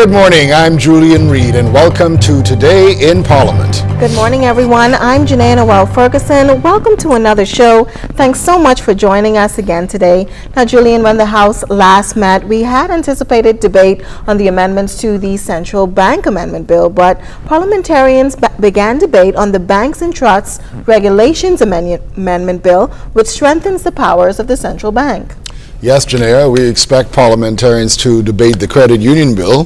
Good morning, I'm Julian Reed, and welcome to Today in Parliament. Good morning, everyone. I'm Janae Noel Ferguson. Welcome to another show. Thanks so much for joining us again today. Now, Julian, when the House last met, we had anticipated debate on the amendments to the Central Bank Amendment Bill, but parliamentarians began debate on the Banks and Trusts Regulations Amendment Bill, which strengthens the powers of the central bank. Yes, Janea, we expect parliamentarians to debate the credit union bill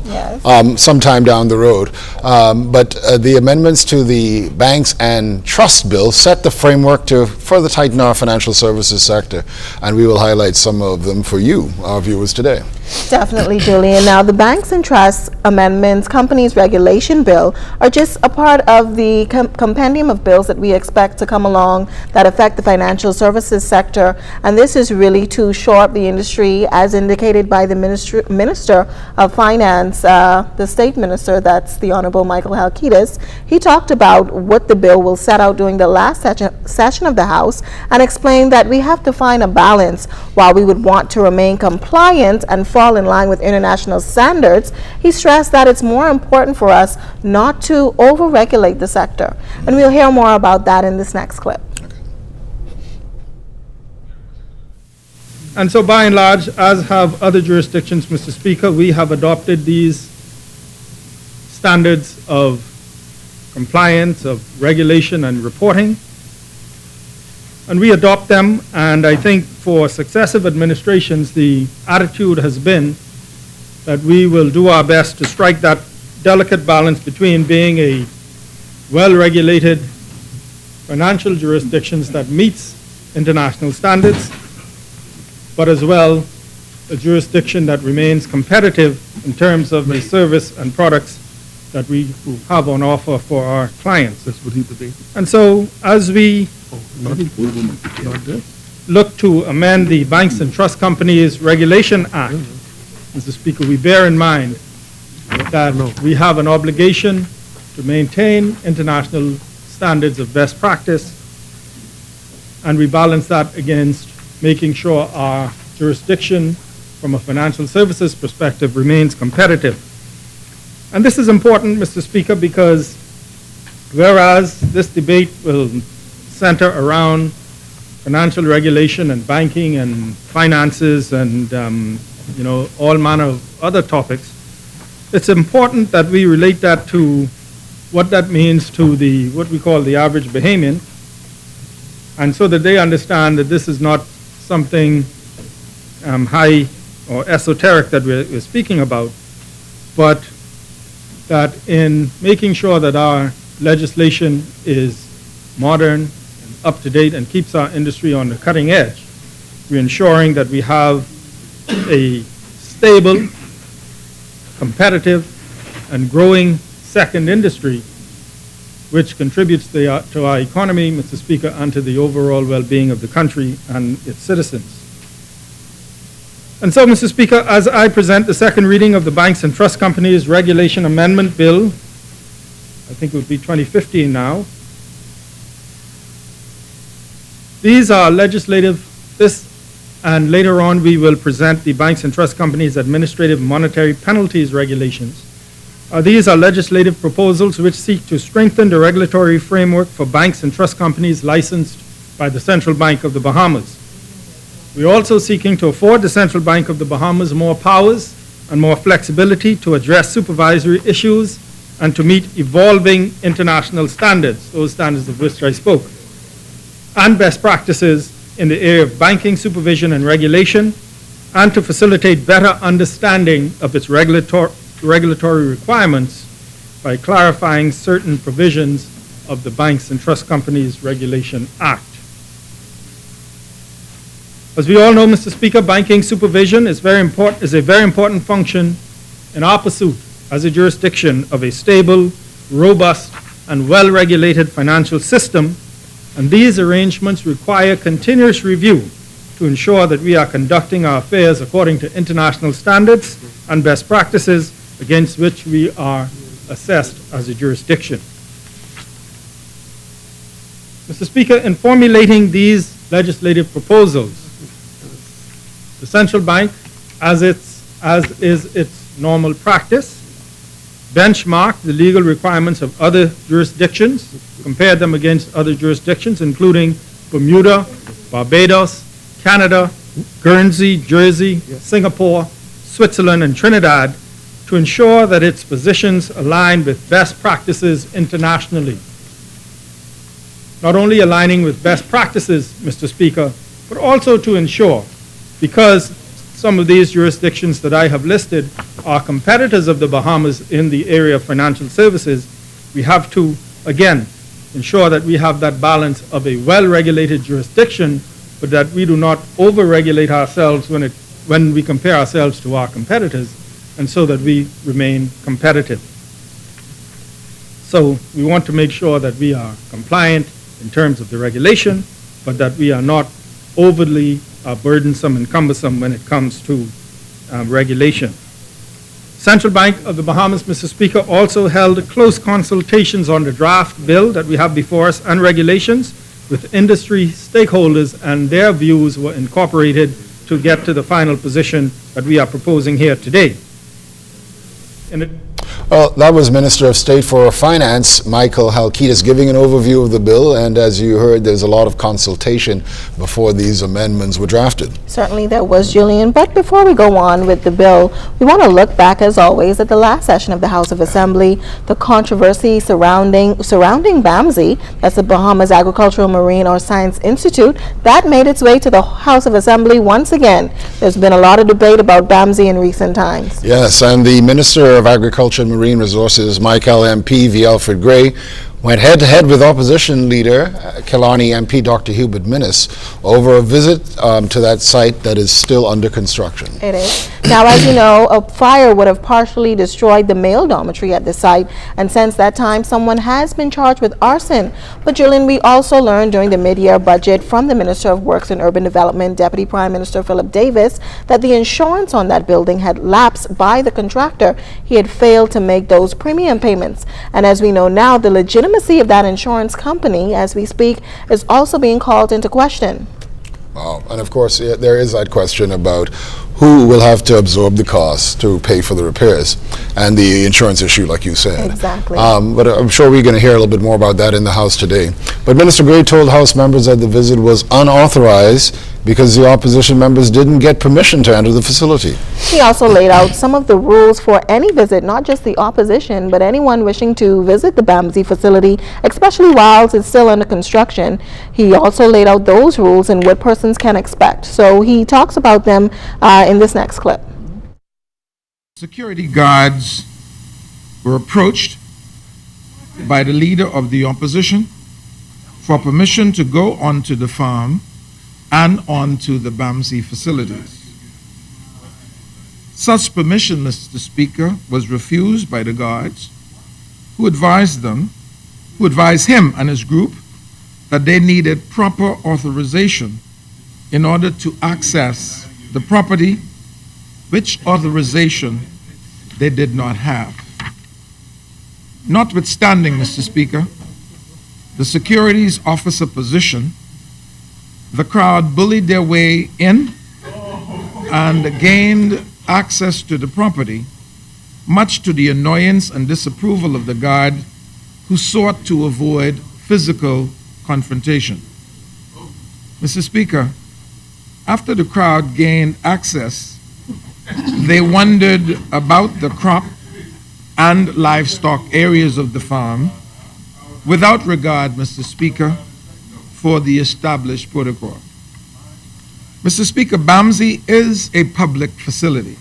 sometime down the road. But the amendments to the banks and trust bill set the framework to further tighten our financial services sector. And we will highlight some of them for you, our viewers, today. Definitely, Julian. Now, the Banks and Trusts Amendments Companies Regulation Bill are just a part of the compendium of bills that we expect to come along that affect the financial services sector. And this is really to shore up the industry, as indicated by the Minister of Finance, the State Minister, that's the Honorable Michael Halkitis. He talked about what the bill will set out during the last session of the House and explained that we have to find a balance. While we would want to remain compliant and fall in line with international standards, he stressed that it's more important for us not to over-regulate the sector. And we'll hear more about that in this next clip. And so by and large, as have other jurisdictions, Mr. Speaker, we have adopted these standards of compliance, of regulation and reporting. And we adopt them, and I think for successive administrations, the attitude has been that we will do our best to strike that delicate balance between being a well-regulated financial jurisdictions that meets international standards, but as well a jurisdiction that remains competitive in terms of the service and products that we have on offer for our clients. And so as we look to amend the Banks and Trust Companies Regulation Act, Mr. Speaker, we bear in mind that we have an obligation to maintain international standards of best practice, and we balance that against making sure our jurisdiction from a financial services perspective remains competitive. And this is important, Mr. Speaker, because whereas this debate will center around financial regulation and banking and finances and all manner of other topics, it's important that we relate that to what that means to what we call the average Bahamian, and so that they understand that this is not something high or esoteric that we're speaking about, but that in making sure that our legislation is modern and up to date and keeps our industry on the cutting edge, we're ensuring that we have a stable, competitive, and growing second industry which contributes to our economy, Mr. Speaker, and to the overall well-being of the country and its citizens. And so, Mr. Speaker, as I present the second reading of the Banks and Trust Companies Regulation Amendment Bill, I think it would be 2015 now, these are and later on we will present the Banks and Trust Companies Administrative Monetary Penalties Regulations. These are legislative proposals which seek to strengthen the regulatory framework for banks and trust companies licensed by the Central Bank of the Bahamas. We're also seeking to afford the Central Bank of the Bahamas more powers and more flexibility to address supervisory issues and to meet evolving international standards, those standards of which I spoke, and best practices in the area of banking supervision and regulation, and to facilitate better understanding of its regulatory requirements by clarifying certain provisions of the Banks and Trust Companies Regulation Act. As we all know, Mr. Speaker, banking supervision is a very important function in our pursuit as a jurisdiction of a stable, robust, and well-regulated financial system, and these arrangements require continuous review to ensure that we are conducting our affairs according to international standards and best practices against which we are assessed as a jurisdiction. Mr. Speaker, in formulating these legislative proposals, the Central Bank, as is its normal practice, benchmarked the legal requirements of other jurisdictions, compared them against other jurisdictions, including Bermuda, Barbados, Canada, Guernsey, Jersey, Singapore, Switzerland, and Trinidad, to ensure that its positions align with best practices internationally. Not only aligning with best practices, Mr. Speaker, but also to ensure, because some of these jurisdictions that I have listed are competitors of the Bahamas in the area of financial services, we have to, again, ensure that we have that balance of a well-regulated jurisdiction, but that we do not over-regulate ourselves when we compare ourselves to our competitors, and so that we remain competitive. So we want to make sure that we are compliant in terms of the regulation, but that we are not overly burdensome and cumbersome when it comes to regulation. Central Bank of the Bahamas, Mr. Speaker, also held close consultations on the draft bill that we have before us and regulations with industry stakeholders, and their views were incorporated to get to the final position that we are proposing here today. Well, that was Minister of State for Finance, Michael Halkitis, giving an overview of the bill, and as you heard, there's a lot of consultation before these amendments were drafted. Certainly there was, Julian, but before we go on with the bill, we want to look back, as always, at the last session of the House of Assembly, the controversy surrounding BAMSI, that's the Bahamas Agricultural, Marine, or Science Institute, that made its way to the House of Assembly once again. There's been a lot of debate about BAMSI in recent times. Yes, and the Minister of Agriculture and Marine Resources, Michael MP v. Alfred Gray, went head-to-head with opposition leader, Killarney MP Dr. Hubert Minnis, over a visit to that site that is still under construction. It is. Now, as you know, a fire would have partially destroyed the male dormitory at the site, and since that time, someone has been charged with arson. But, Julian, we also learned during the mid-year budget from the Minister of Works and Urban Development, Deputy Prime Minister Philip Davis, that the insurance on that building had lapsed by the contractor. He had failed to make those premium payments. And as we know now, the legitimacy of that insurance company, as we speak, is also being called into question. Wow. And of course, there is that question about who will have to absorb the cost to pay for the repairs and the insurance issue, like you said. Exactly. But I'm sure we're going to hear a little bit more about that in the House today. But Minister Gray told House members that the visit was unauthorized because the opposition members didn't get permission to enter the facility. He also laid out some of the rules for any visit, not just the opposition, but anyone wishing to visit the BAMSI facility, especially while it's still under construction. He also laid out those rules and what persons can expect. So he talks about them in this next clip. Security guards were approached by the leader of the opposition for permission to go onto the farm and onto the BAMSI facilities. Such permission, Mr. Speaker, was refused by the guards, who advised him and his group that they needed proper authorization in order to access the property, which authorization they did not have. Notwithstanding, Mr. Speaker, the securities officer position, the crowd bullied their way in and gained access to the property, much to the annoyance and disapproval of the guard, who sought to avoid physical confrontation. Mr. Speaker, after the crowd gained access, they wandered about the crop and livestock areas of the farm without regard, Mr. Speaker, for the established protocol. Mr. Speaker, BAMSI is a public facility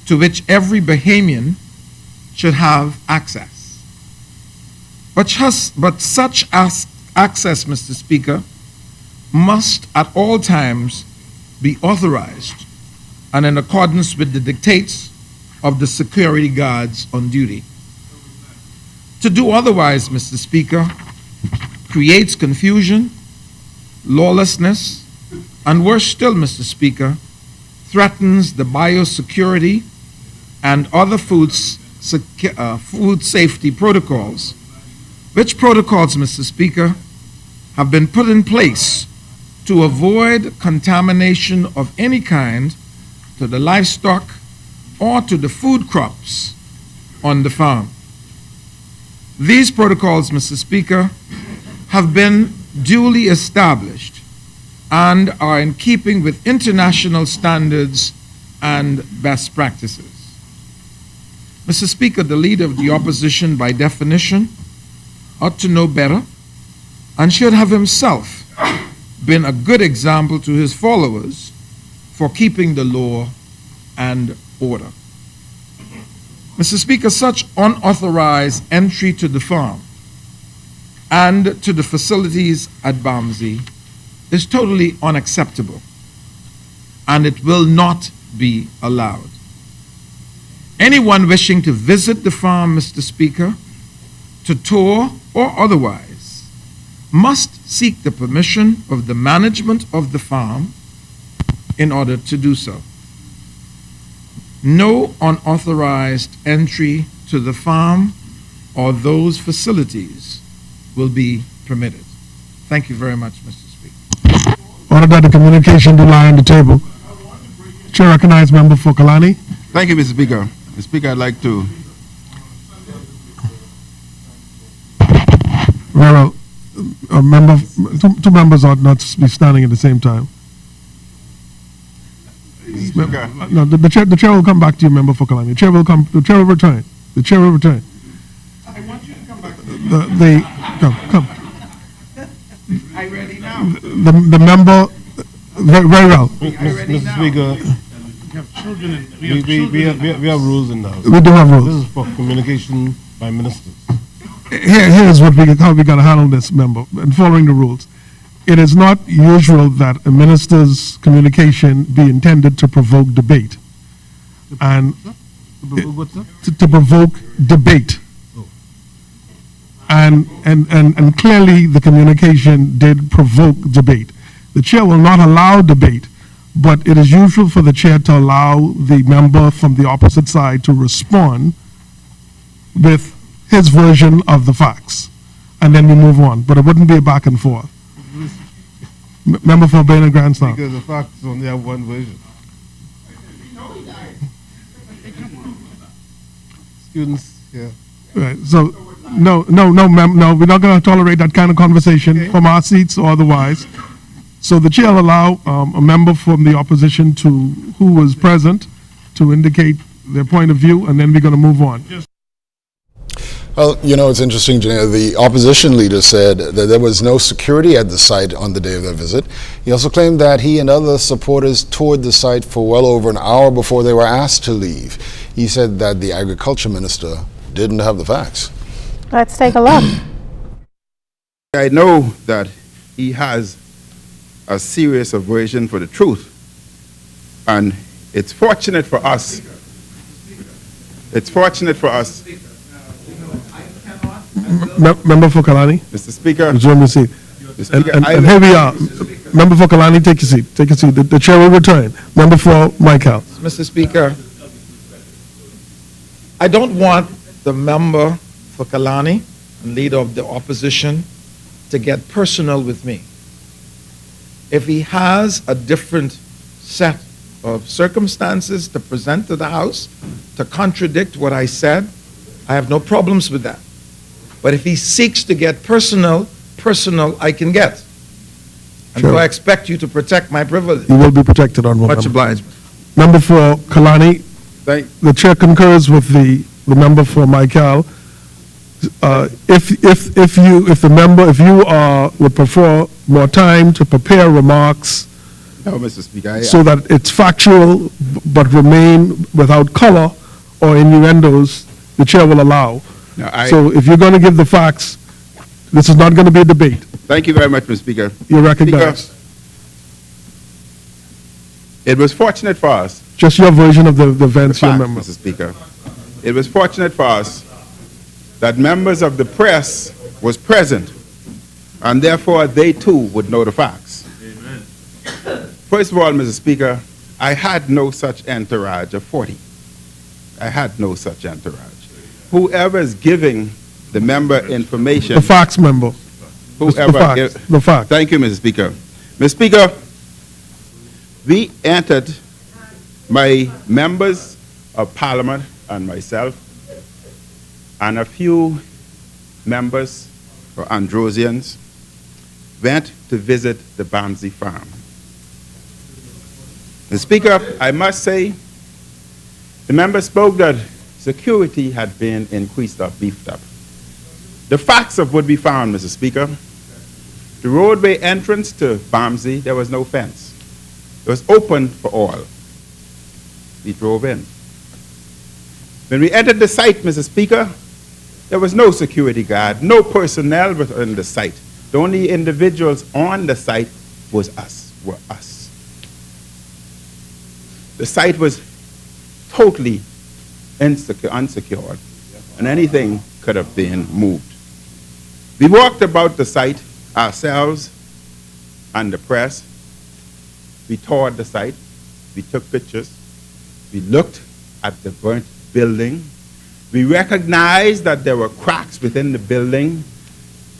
to which every Bahamian should have access. But such access, Mr. Speaker, must at all times be authorized and in accordance with the dictates of the security guards on duty. To do otherwise, Mr. Speaker, creates confusion, lawlessness, and worse still, Mr. Speaker, threatens the biosecurity and other food safety protocols, which protocols, Mr. Speaker, have been put in place to avoid contamination of any kind to the livestock or to the food crops on the farm. These protocols, Mr. Speaker, have been duly established and are in keeping with international standards and best practices. Mr. Speaker, the leader of the opposition, by definition, ought to know better and should have himself been a good example to his followers for keeping the law and order. Mr. Speaker, such unauthorized entry to the farm and to the facilities at Barmsey is totally unacceptable, and it will not be allowed. Anyone wishing to visit the farm, Mr. Speaker, to tour or otherwise, must seek the permission of the management of the farm in order to do so. No unauthorized entry to the farm or those facilities will be permitted. Thank you very much, Mr. Speaker. Order that the communication be lie on the table. Chair recognize member for Kalani. Thank you, Mr. Speaker. Mr. Speaker, I'd like to. Well, a member, two members ought not to be standing at the same time. Speaker. No, the chair will come back to you, member for Kalani. The chair will return. The chair will return. I want you to come back. Come. I ready now. The member, very well. Mr. Speaker, we have rules in the House. We do have rules. This is for communication by ministers. Here's how we got to handle this, member, and following the rules. It is not usual that a minister's communication be intended to provoke debate. And to provoke debate. And clearly the communication did provoke debate. The chair will not allow debate, but it is usual for the chair to allow the member from the opposite side to respond with his version of the facts, and then we move on. But it wouldn't be a back and forth. Member for Bain and Grandstand. Because the facts only have one version. Students here. Right. So, no, we're not going to tolerate that kind of conversation from our seats or otherwise. So the chair will allow a member from the opposition who was present to indicate their point of view, and then we're going to move on. Well, you know, it's interesting, Janelle. The opposition leader said that there was no security at the site on the day of their visit. He also claimed that he and other supporters toured the site for well over an hour before they were asked to leave. He said that the agriculture minister didn't have the facts. Let's take a look. I know that he has a serious aversion for the truth, and it's fortunate for us. It's fortunate for us. Member for Kalani, Mr. Speaker. resume your seat. Mr. Speaker, And here we are. Member for Kalani, take your seat. Take your seat. The chair will return. Member for Michael. Mr. Speaker, I don't want the member for Kalani and leader of the opposition to get personal with me. If he has a different set of circumstances to present to the House to contradict what I said, I have no problems with that. But if he seeks to get personal I can get. And Sure. so I expect you to protect my privilege. You will be protected on one Much member. obliged. Member for Kalani, Thank, the chair concurs with the member for Michael. If you would prefer more time to prepare remarks no, Mr. Speaker. so that it's factual but remain without color or innuendos, the chair will allow. No, So if you're going to give the facts, this is not going to be a debate. Thank you very much, Mr. Speaker. You're recognized. Speaker, it was fortunate for us. Just your version of the events, your Fact, member. Mr. Speaker. It was fortunate for us that members of the press was present, and therefore they too would know the facts. Amen. First of all, Mr. Speaker, I had no such entourage of 40. I had no such entourage. Whoever is giving the member information, The facts, member. whoever The facts. Thank you, Mr. Speaker. Mr. Speaker, we entered, my members of Parliament and myself and a few members or Androsians went to visit the Bamsey farm. The Speaker, I must say, the member spoke that security had been increased or beefed up. The facts of what we found, Mr. Speaker, the roadway entrance to Bamsey, there was no fence. It was open for all. We drove in. When we entered the site, Mr. Speaker, there was no security guard, no personnel within the site. The only individuals on the site were us. The site was totally unsecured, and anything could have been moved. We walked about the site ourselves and the press. We toured the site. We took pictures. We looked at the burnt building. We recognized that there were cracks within the building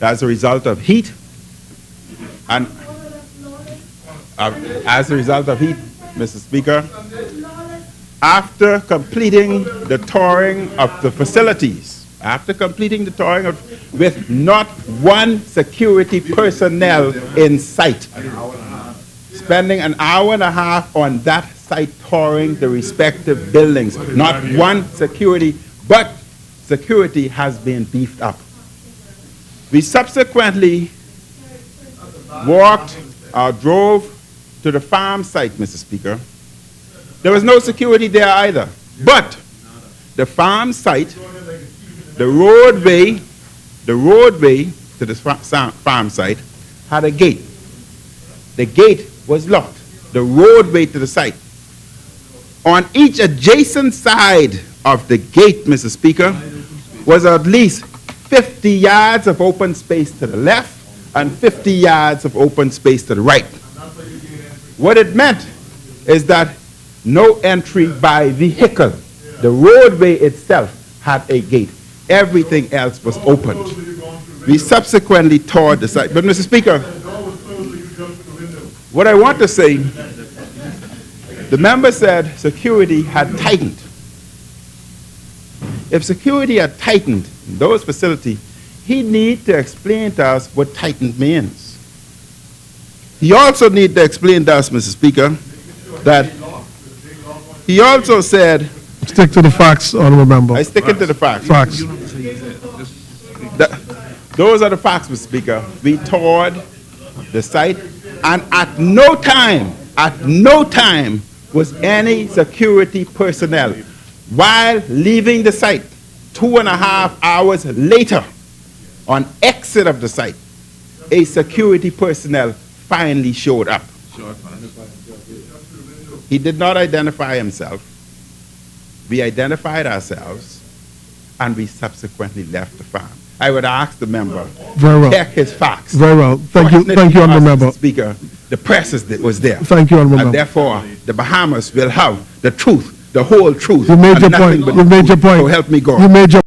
as a result of heat. And as a result of heat, Mr. Speaker, after completing the touring of the facilities, with not one security personnel in sight, spending an hour and a half on that site touring the respective buildings, not one security, but security has been beefed up. We subsequently walked or drove to the farm site, Mr. Speaker. There was no security there either. But the farm site, the roadway to the farm site had a gate. The gate was locked. The roadway to the site. On each adjacent side of the gate, Mr. Speaker, was at least 50 yards of open space to the left and 50 yards of open space to the right. What it meant is that no entry by vehicle. The roadway itself had a gate. Everything else was opened. We subsequently toured the site. But, Mr. Speaker, what I want to say, the member said security had tightened. If security had tightened in those facilities, he need to explain to us what tightened means. He also need to explain to us, Mr. Speaker, that he also said... Stick to the facts, Honorable Member. I stick it to the facts. Facts. Those are the facts, Mr. Speaker. We toured the site, and at no time was any security personnel. While leaving the site, 2.5 hours later, on exit of the site, a security personnel finally showed up. He did not identify himself. We identified ourselves, and we subsequently left the farm. I would ask the member to check his facts. Very well. Thank you, Honourable Member. Speaker, the press was there. Thank you, Honourable Member. And therefore, the Bahamas will have the truth, the whole truth. You made your point. You made your point. So help me God. You made your.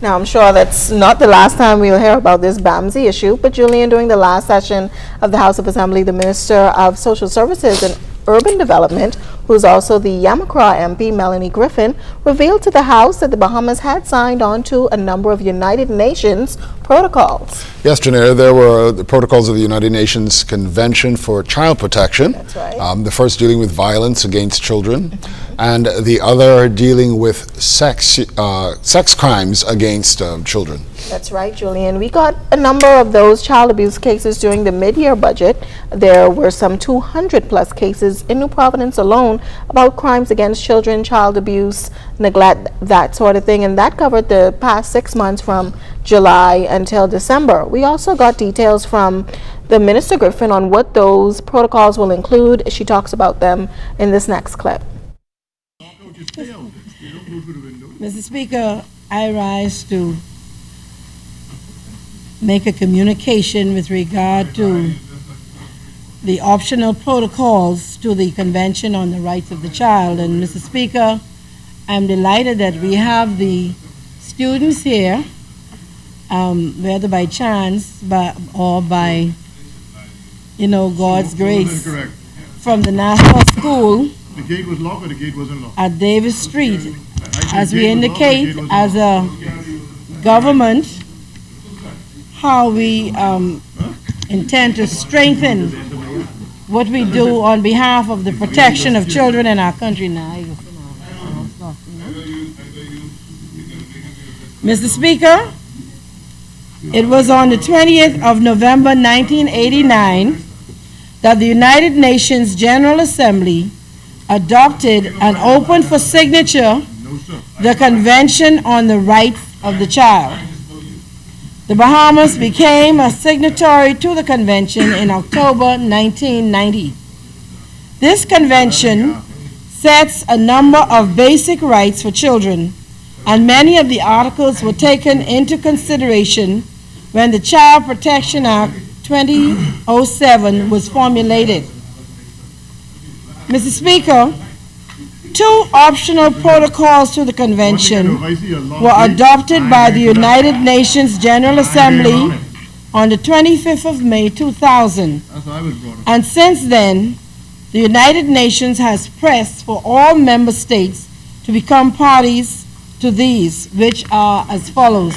Now, I'm sure that's not the last time we'll hear about this Bamsey issue, but Julian, during the last session of the House of Assembly, the Minister of Social Services and Urban Development, who's also the Yamacraw MP, Melanie Griffin, revealed to the House that the Bahamas had signed on to a number of United Nations protocols. Yes, Janera, there were the protocols of the United Nations Convention for Child Protection. That's right. The first dealing with violence against children, and the other dealing with sex crimes against children. That's right, Julian. We got a number of those child abuse cases during the mid-year budget. There were some 200 plus cases in New Providence alone about crimes against children, child abuse, neglect, that sort of thing, and that covered the past 6 months from July until December. We also got details from the Minister Griffin on what those protocols will include. She talks about them in this next clip. Mr. Speaker, I rise to make a communication with regard to the optional protocols to the Convention on the Rights of the Child. And Mr. Speaker, I'm delighted that we have the students here, whether by chance or by, God's grace, from the National School. The gate was locked or the gate wasn't locked? At Davis Street. as we indicate as a government, how we intend to strengthen what we do on behalf of the protection of children in our country now. Mr. Speaker, it was on the 20th of November 1989 that the United Nations General Assembly adopted and opened for signature the Convention on the Rights of the Child. The Bahamas became a signatory to the convention in October 1990. This convention sets a number of basic rights for children, and many of the articles were taken into consideration when the Child Protection Act 2007 was formulated. Mr. Speaker, 2 optional protocols to the convention were adopted by the United Nations General Assembly on the 25th of May 2000. And since then, the United Nations has pressed for all member states to become parties to these, which are as follows.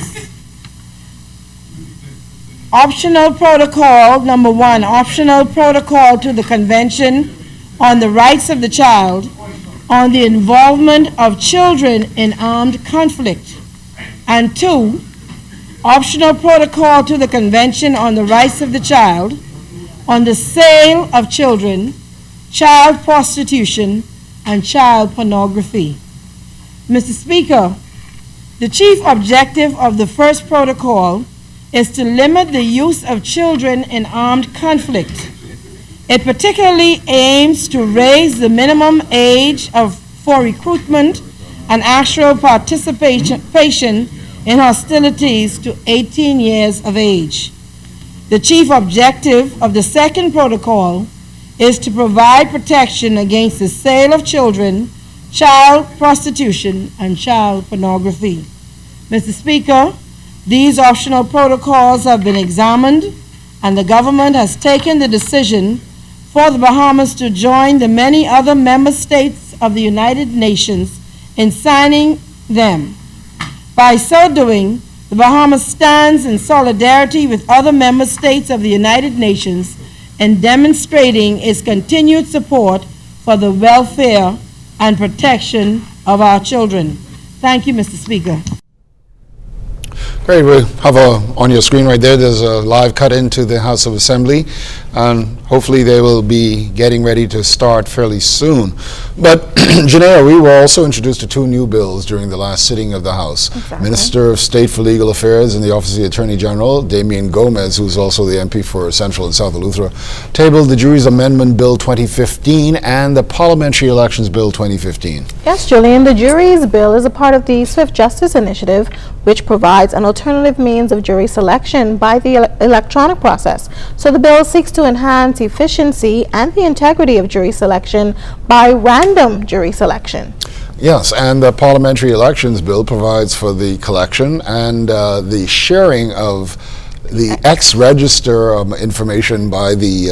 Optional protocol number 1, optional protocol to the Convention on the Rights of the Child on the involvement of children in armed conflict. And 2, optional protocol to the Convention on the Rights of the Child on the sale of children, child prostitution, and child pornography. Mr. Speaker, the chief objective of the first protocol is to limit the use of children in armed conflict. It particularly aims to raise the minimum age for recruitment and actual participation in hostilities to 18 years of age. The chief objective of the second protocol is to provide protection against the sale of children, child prostitution, and child pornography. Mr. Speaker, these optional protocols have been examined, and the government has taken the decision for the Bahamas to join the many other member states of the United Nations in signing them. By so doing, the Bahamas stands in solidarity with other member states of the United Nations in demonstrating its continued support for the welfare and protection of our children. Thank you, Mr. Speaker. Great. We have on your screen right there's a live cut into the House of Assembly, and hopefully they will be getting ready to start fairly soon. But, Janelle, we were also introduced to 2 new bills during the last sitting of the House. Exactly. Minister of State for Legal Affairs in the Office of the Attorney General, Damian Gomez, who's also the MP for Central and South Eleuthera, tabled the Jury's Amendment Bill 2015 and the Parliamentary Elections Bill 2015. Yes, Julian, the jury's bill is a part of the Swift Justice Initiative, which provides an alternative means of jury selection by the electronic process. So the bill seeks to enhance efficiency and the integrity of jury selection by random jury selection. Yes, and the Parliamentary Elections Bill provides for the collection and the sharing of the ex-register information by the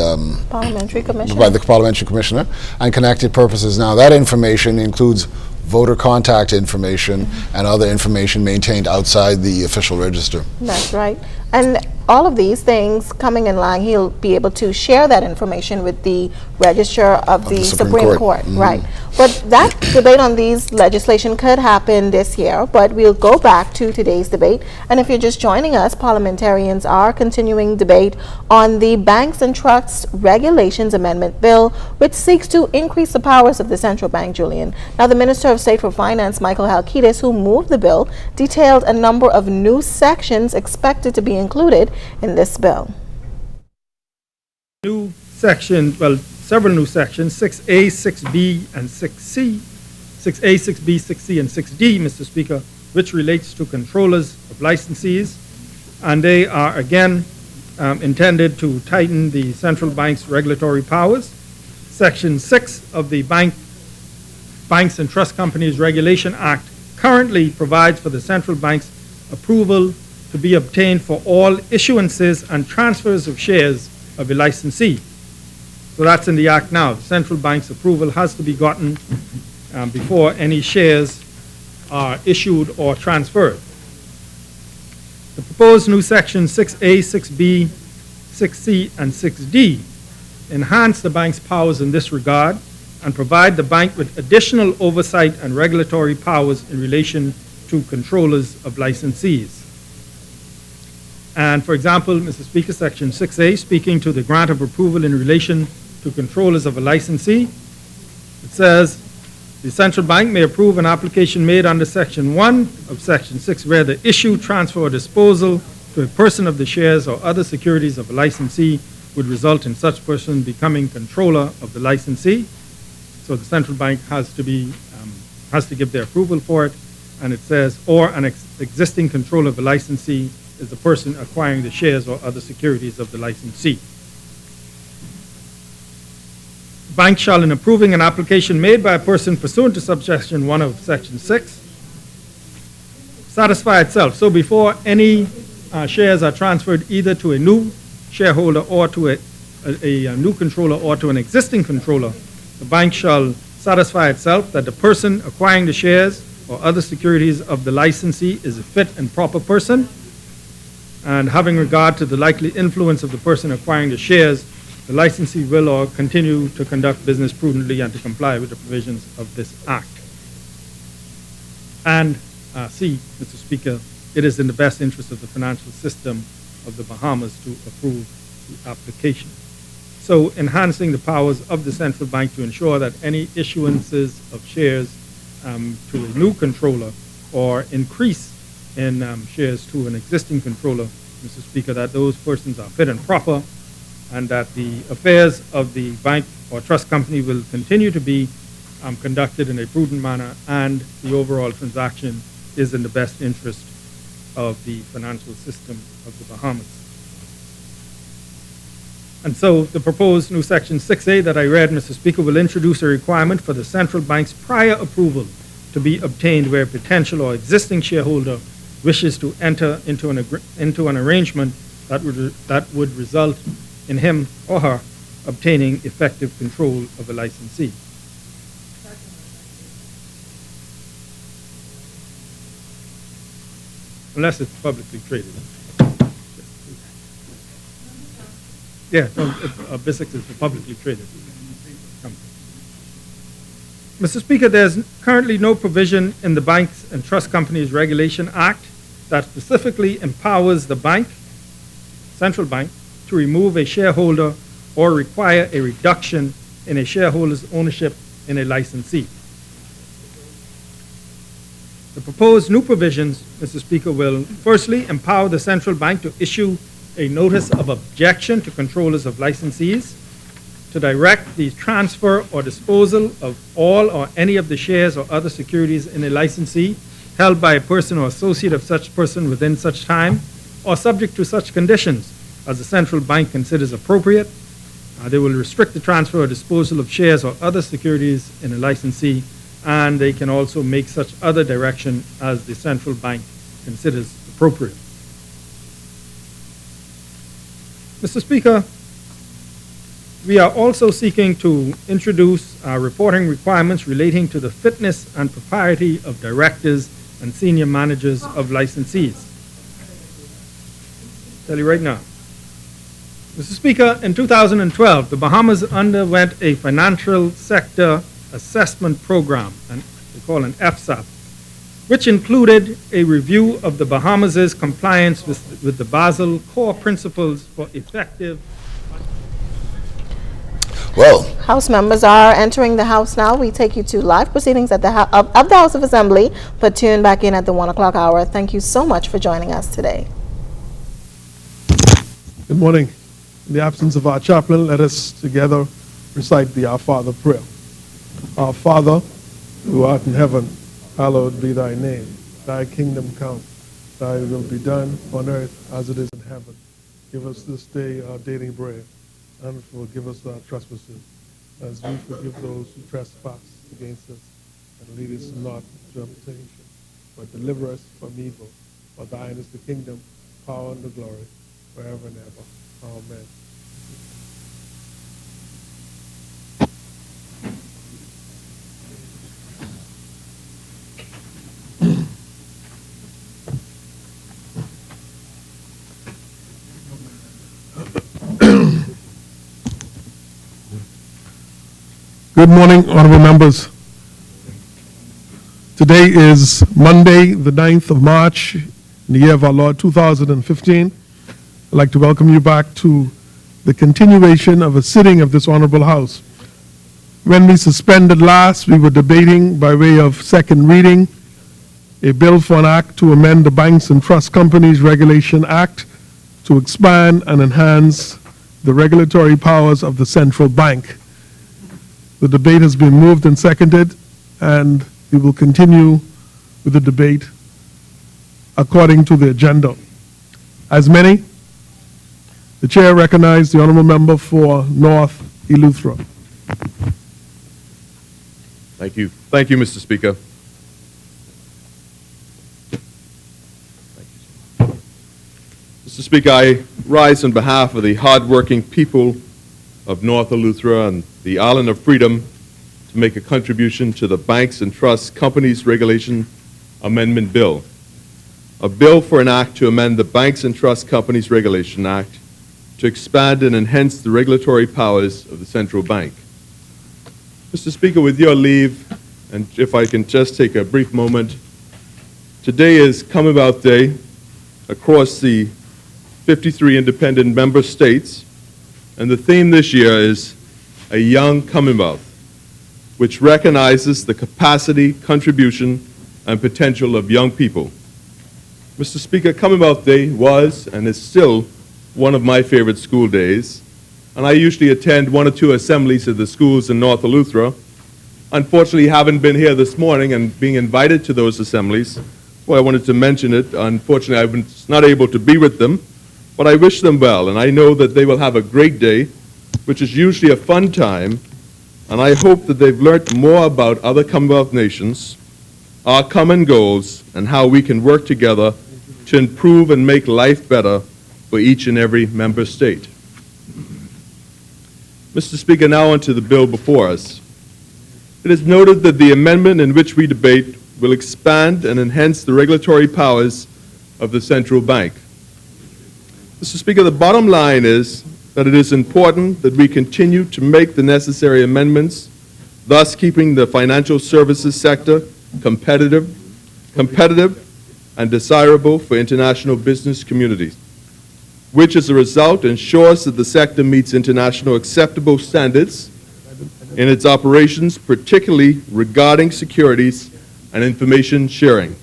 Parliamentary Commissioner. by the Parliamentary Commissioner and connected purposes. Now, that information includes voter contact information and other information maintained outside the official register. That's right. And all of these things coming in line, he'll be able to share that information with the Register of the Supreme Court. Mm-hmm. Right. But that debate on these legislation could happen this year, but we'll go back to today's debate. And if you're just joining us, parliamentarians are continuing debate on the Banks and Trusts Regulations Amendment Bill, which seeks to increase the powers of the central bank, Julian. Now, the Minister of State for Finance, Michael Halkitis, who moved the bill, detailed a number of new sections expected to be included in this bill. New section, well, several new sections, 6A, 6B, and 6C, 6A, 6B, 6C, and 6D, Mr. Speaker, which relates to controllers of licensees, and they are again intended to tighten the central bank's regulatory powers. Section 6 of the Banks and Trust Companies Regulation Act currently provides for the central bank's approval to be obtained for all issuances and transfers of shares of a licensee. So that's in the Act now. The central bank's approval has to be gotten before any shares are issued or transferred. The proposed new section 6A, 6B, 6C, and 6D enhance the bank's powers in this regard and provide the bank with additional oversight and regulatory powers in relation to controllers of licensees. And for example, Mr. Speaker, Section 6A, speaking to the grant of approval in relation to controllers of a licensee, it says, the central bank may approve an application made under Section 1 of Section 6 where the issue, transfer, or disposal to a person of the shares or other securities of a licensee would result in such person becoming controller of the licensee. So the central bank has to give their approval for it, and it says, or an existing controller of a licensee is the person acquiring the shares or other securities of the licensee. The bank shall, in approving an application made by a person pursuant to subsection 1 of Section 6, satisfy itself. So before any shares are transferred either to a new shareholder or to a new controller or to an existing controller, the bank shall satisfy itself that the person acquiring the shares or other securities of the licensee is a fit and proper person, and having regard to the likely influence of the person acquiring the shares, the licensee will or continue to conduct business prudently and to comply with the provisions of this Act. And C, Mr. Speaker, it is in the best interest of the financial system of the Bahamas to approve the application. So enhancing the powers of the central bank to ensure that any issuances of shares to a new controller or increase in shares to an existing controller, Mr. Speaker, that those persons are fit and proper, and that the affairs of the bank or trust company will continue to be conducted in a prudent manner, and the overall transaction is in the best interest of the financial system of the Bahamas. And so the proposed new Section 6A that I read, Mr. Speaker, will introduce a requirement for the central bank's prior approval to be obtained where a potential or existing shareholder wishes to enter into an arrangement that would result in him or her obtaining effective control of a licensee. Unless it's publicly traded. Yeah, no, BISX is a publicly traded company. Mr. Speaker, there's currently no provision in the Banks and Trust Companies Regulation Act that specifically empowers the bank, central bank, to remove a shareholder or require a reduction in a shareholder's ownership in a licensee. The proposed new provisions, Mr. Speaker, will firstly empower the central bank to issue a notice of objection to controllers of licensees, to direct the transfer or disposal of all or any of the shares or other securities in a licensee held by a person or associate of such person within such time, or subject to such conditions as the central bank considers appropriate. They will restrict the transfer or disposal of shares or other securities in a licensee, and they can also make such other direction as the central bank considers appropriate. Mr. Speaker, we are also seeking to introduce reporting requirements relating to the fitness and propriety of directors and senior managers of licensees. Tell you right now. Mr. Speaker, in 2012, the Bahamas underwent a financial sector assessment program, and they call an FSAP, which included a review of the Bahamas' compliance with the Basel core principles for effective. Well, House members are entering the House now. We take you to live proceedings at the of the House of Assembly, but tune back in at the 1 o'clock hour. Thank you so much for joining us today. Good morning. In the absence of our chaplain, let us together recite the Our Father prayer. Our Father, who art in heaven, hallowed be thy name. Thy kingdom come. Thy will be done on earth as it is in heaven. Give us this day our daily bread, and forgive us our trespasses, as we forgive those who trespass against us. And lead us not into temptation, but deliver us from evil. For thine is the kingdom, power, and the glory, forever and ever. Amen. Good morning, honorable members. Today is Monday, the 9th of March, in the year of our Lord 2015. I'd like to welcome you back to the continuation of a sitting of this honorable House. When we suspended last, we were debating by way of second reading a bill for an act to amend the Banks and Trust Companies Regulation Act to expand and enhance the regulatory powers of the central bank. The debate has been moved and seconded, and we will continue with the debate according to the agenda. As many, the chair recognizes the honorable member for North Eleuthera. Thank you. Thank you, Mr. Speaker. Mr. Speaker, I rise on behalf of the hardworking people of North Eleuthera and the Island of Freedom to make a contribution to the Banks and Trust Companies Regulation Amendment Bill, a bill for an act to amend the Banks and Trust Companies Regulation Act to expand and enhance the regulatory powers of the central bank. Mr. Speaker, with your leave, and if I can just take a brief moment, today is Commonwealth Day across the 53 independent member states, and the theme this year is A Young Commonwealth, which recognizes the capacity, contribution, and potential of young people. Mr. Speaker, Commonwealth Day was and is still one of my favorite school days, and I usually attend one or two assemblies of the schools in North Eleuthera. Unfortunately, haven't been here this morning and being invited to those assemblies. Well, I wanted to mention it. Unfortunately, I was not able to be with them, but I wish them well, and I know that they will have a great day, which is usually a fun time, and I hope that they've learned more about other Commonwealth nations, our common goals, and how we can work together to improve and make life better for each and every member state. Mr. Speaker, now on to the bill before us. It is noted that the amendment in which we debate will expand and enhance the regulatory powers of the central bank. Mr. Speaker, the bottom line is that it is important that we continue to make the necessary amendments, thus keeping the financial services sector competitive and desirable for international business communities, which as a result ensures that the sector meets international acceptable standards in its operations, particularly regarding securities and information sharing.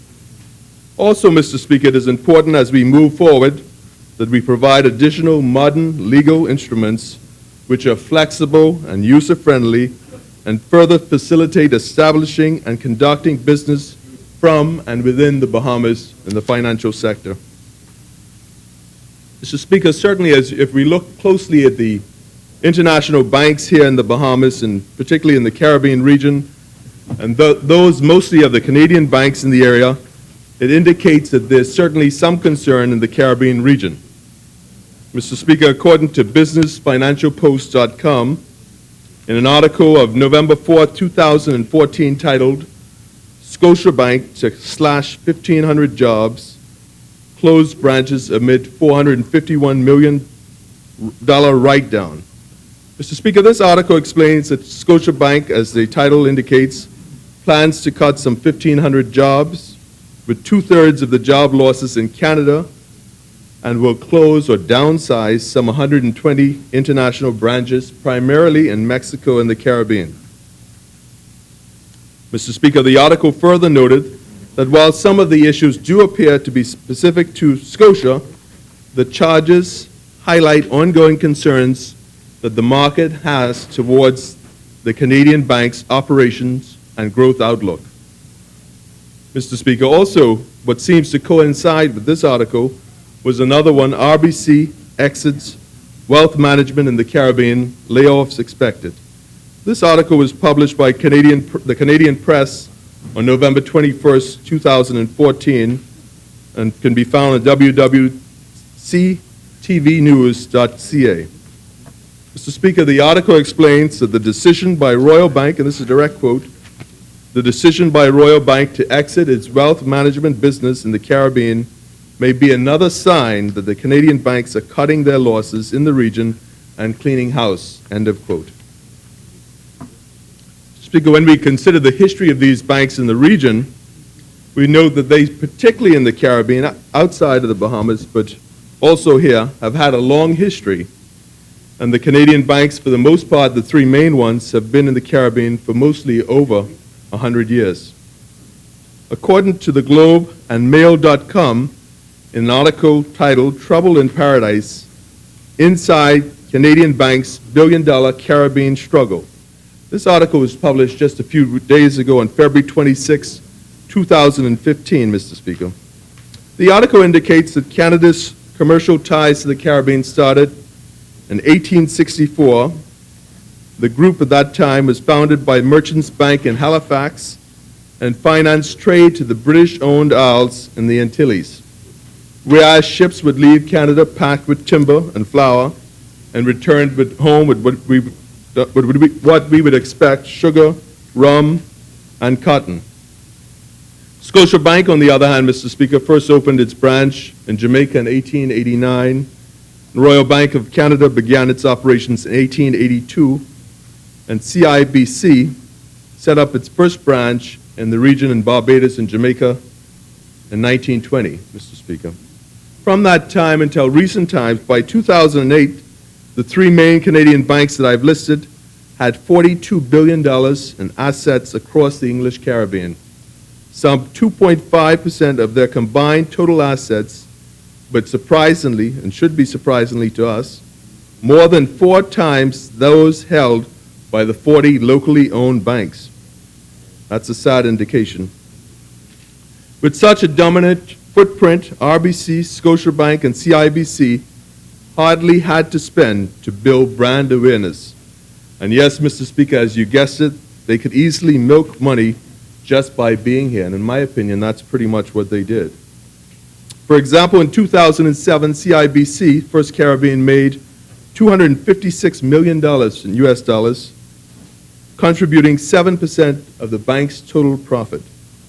Also, Mr. Speaker, it is important as we move forward that we provide additional modern legal instruments which are flexible and user-friendly and further facilitate establishing and conducting business from and within the Bahamas in the financial sector. Mr. Speaker, certainly if we look closely at the international banks here in the Bahamas and particularly in the Caribbean region, and those mostly of the Canadian banks in the area, it indicates that there's certainly some concern in the Caribbean region. Mr. Speaker, according to businessfinancialpost.com, in an article of November 4, 2014 titled, Scotiabank to slash 1,500 jobs, closed branches amid $451 million write-down. Mr. Speaker, this article explains that Scotiabank, as the title indicates, plans to cut some 1,500 jobs, with two-thirds of the job losses in Canada, and will close or downsize some 120 international branches, primarily in Mexico and the Caribbean. Mr. Speaker, the article further noted that while some of the issues do appear to be specific to Scotia, the charges highlight ongoing concerns that the market has towards the Canadian bank's operations and growth outlook. Mr. Speaker, also, what seems to coincide with this article was another one, RBC exits wealth management in the Caribbean, layoffs expected. This article was published by the Canadian Press on November 21st, 2014, and can be found at www.ctvnews.ca. Mr. Speaker, the article explains that the decision by Royal Bank, and this is a direct quote, the decision by Royal Bank to exit its wealth management business in the Caribbean may be another sign that the Canadian banks are cutting their losses in the region and cleaning house, end of quote. Speaker, when we consider the history of these banks in the region, we note that they, particularly in the Caribbean, outside of the Bahamas, but also here, have had a long history. And the Canadian banks, for the most part, the three main ones, have been in the Caribbean for mostly over 100 years. According to the Globe and Mail.com, in an article titled "Trouble in Paradise, Inside Canadian Banks' Billion-Dollar Caribbean Struggle." This article was published just a few days ago on February 26, 2015, Mr. Speaker. The article indicates that Canada's commercial ties to the Caribbean started in 1864. The group at that time was founded by Merchants Bank in Halifax and financed trade to the British-owned Isles in the Antilles, whereas ships would leave Canada packed with timber and flour and returned home with what we would expect: sugar, rum, and cotton. Scotiabank, on the other hand, Mr. Speaker, first opened its branch in Jamaica in 1889. The Royal Bank of Canada began its operations in 1882, and CIBC set up its first branch in the region in Barbados and Jamaica in 1920, Mr. Speaker. From that time until recent times, by 2008, the three main Canadian banks that I've listed had $42 billion in assets across the English Caribbean, some 2.5% of their combined total assets, but surprisingly, and should be surprisingly to us, more than 4 times those held by the 40 locally owned banks. That's a sad indication. With such a dominant footprint, RBC, Scotiabank, and CIBC hardly had to spend to build brand awareness. And yes, Mr. Speaker, as you guessed it, they could easily milk money just by being here. And in my opinion, that's pretty much what they did. For example, in 2007, CIBC, First Caribbean, made $256 million in US dollars, contributing 7% of the bank's total profit.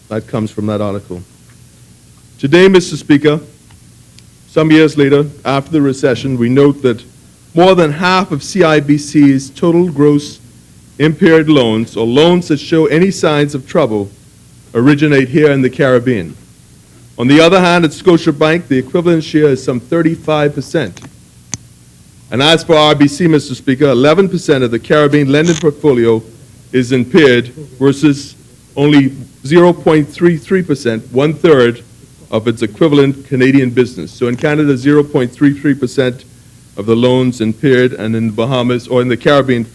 That comes from that article. Today, Mr. Speaker, some years later, after the recession, we note that more than half of CIBC's total gross impaired loans, or loans that show any signs of trouble, originate here in the Caribbean. On the other hand, at Scotiabank, the equivalent share is some 35%. And as for RBC, Mr. Speaker, 11% of the Caribbean lending portfolio is impaired versus only 0.33%, 1/3 of its equivalent Canadian business. So in Canada, 0.33% of the loans impaired, and in the Bahamas, or in the Caribbean,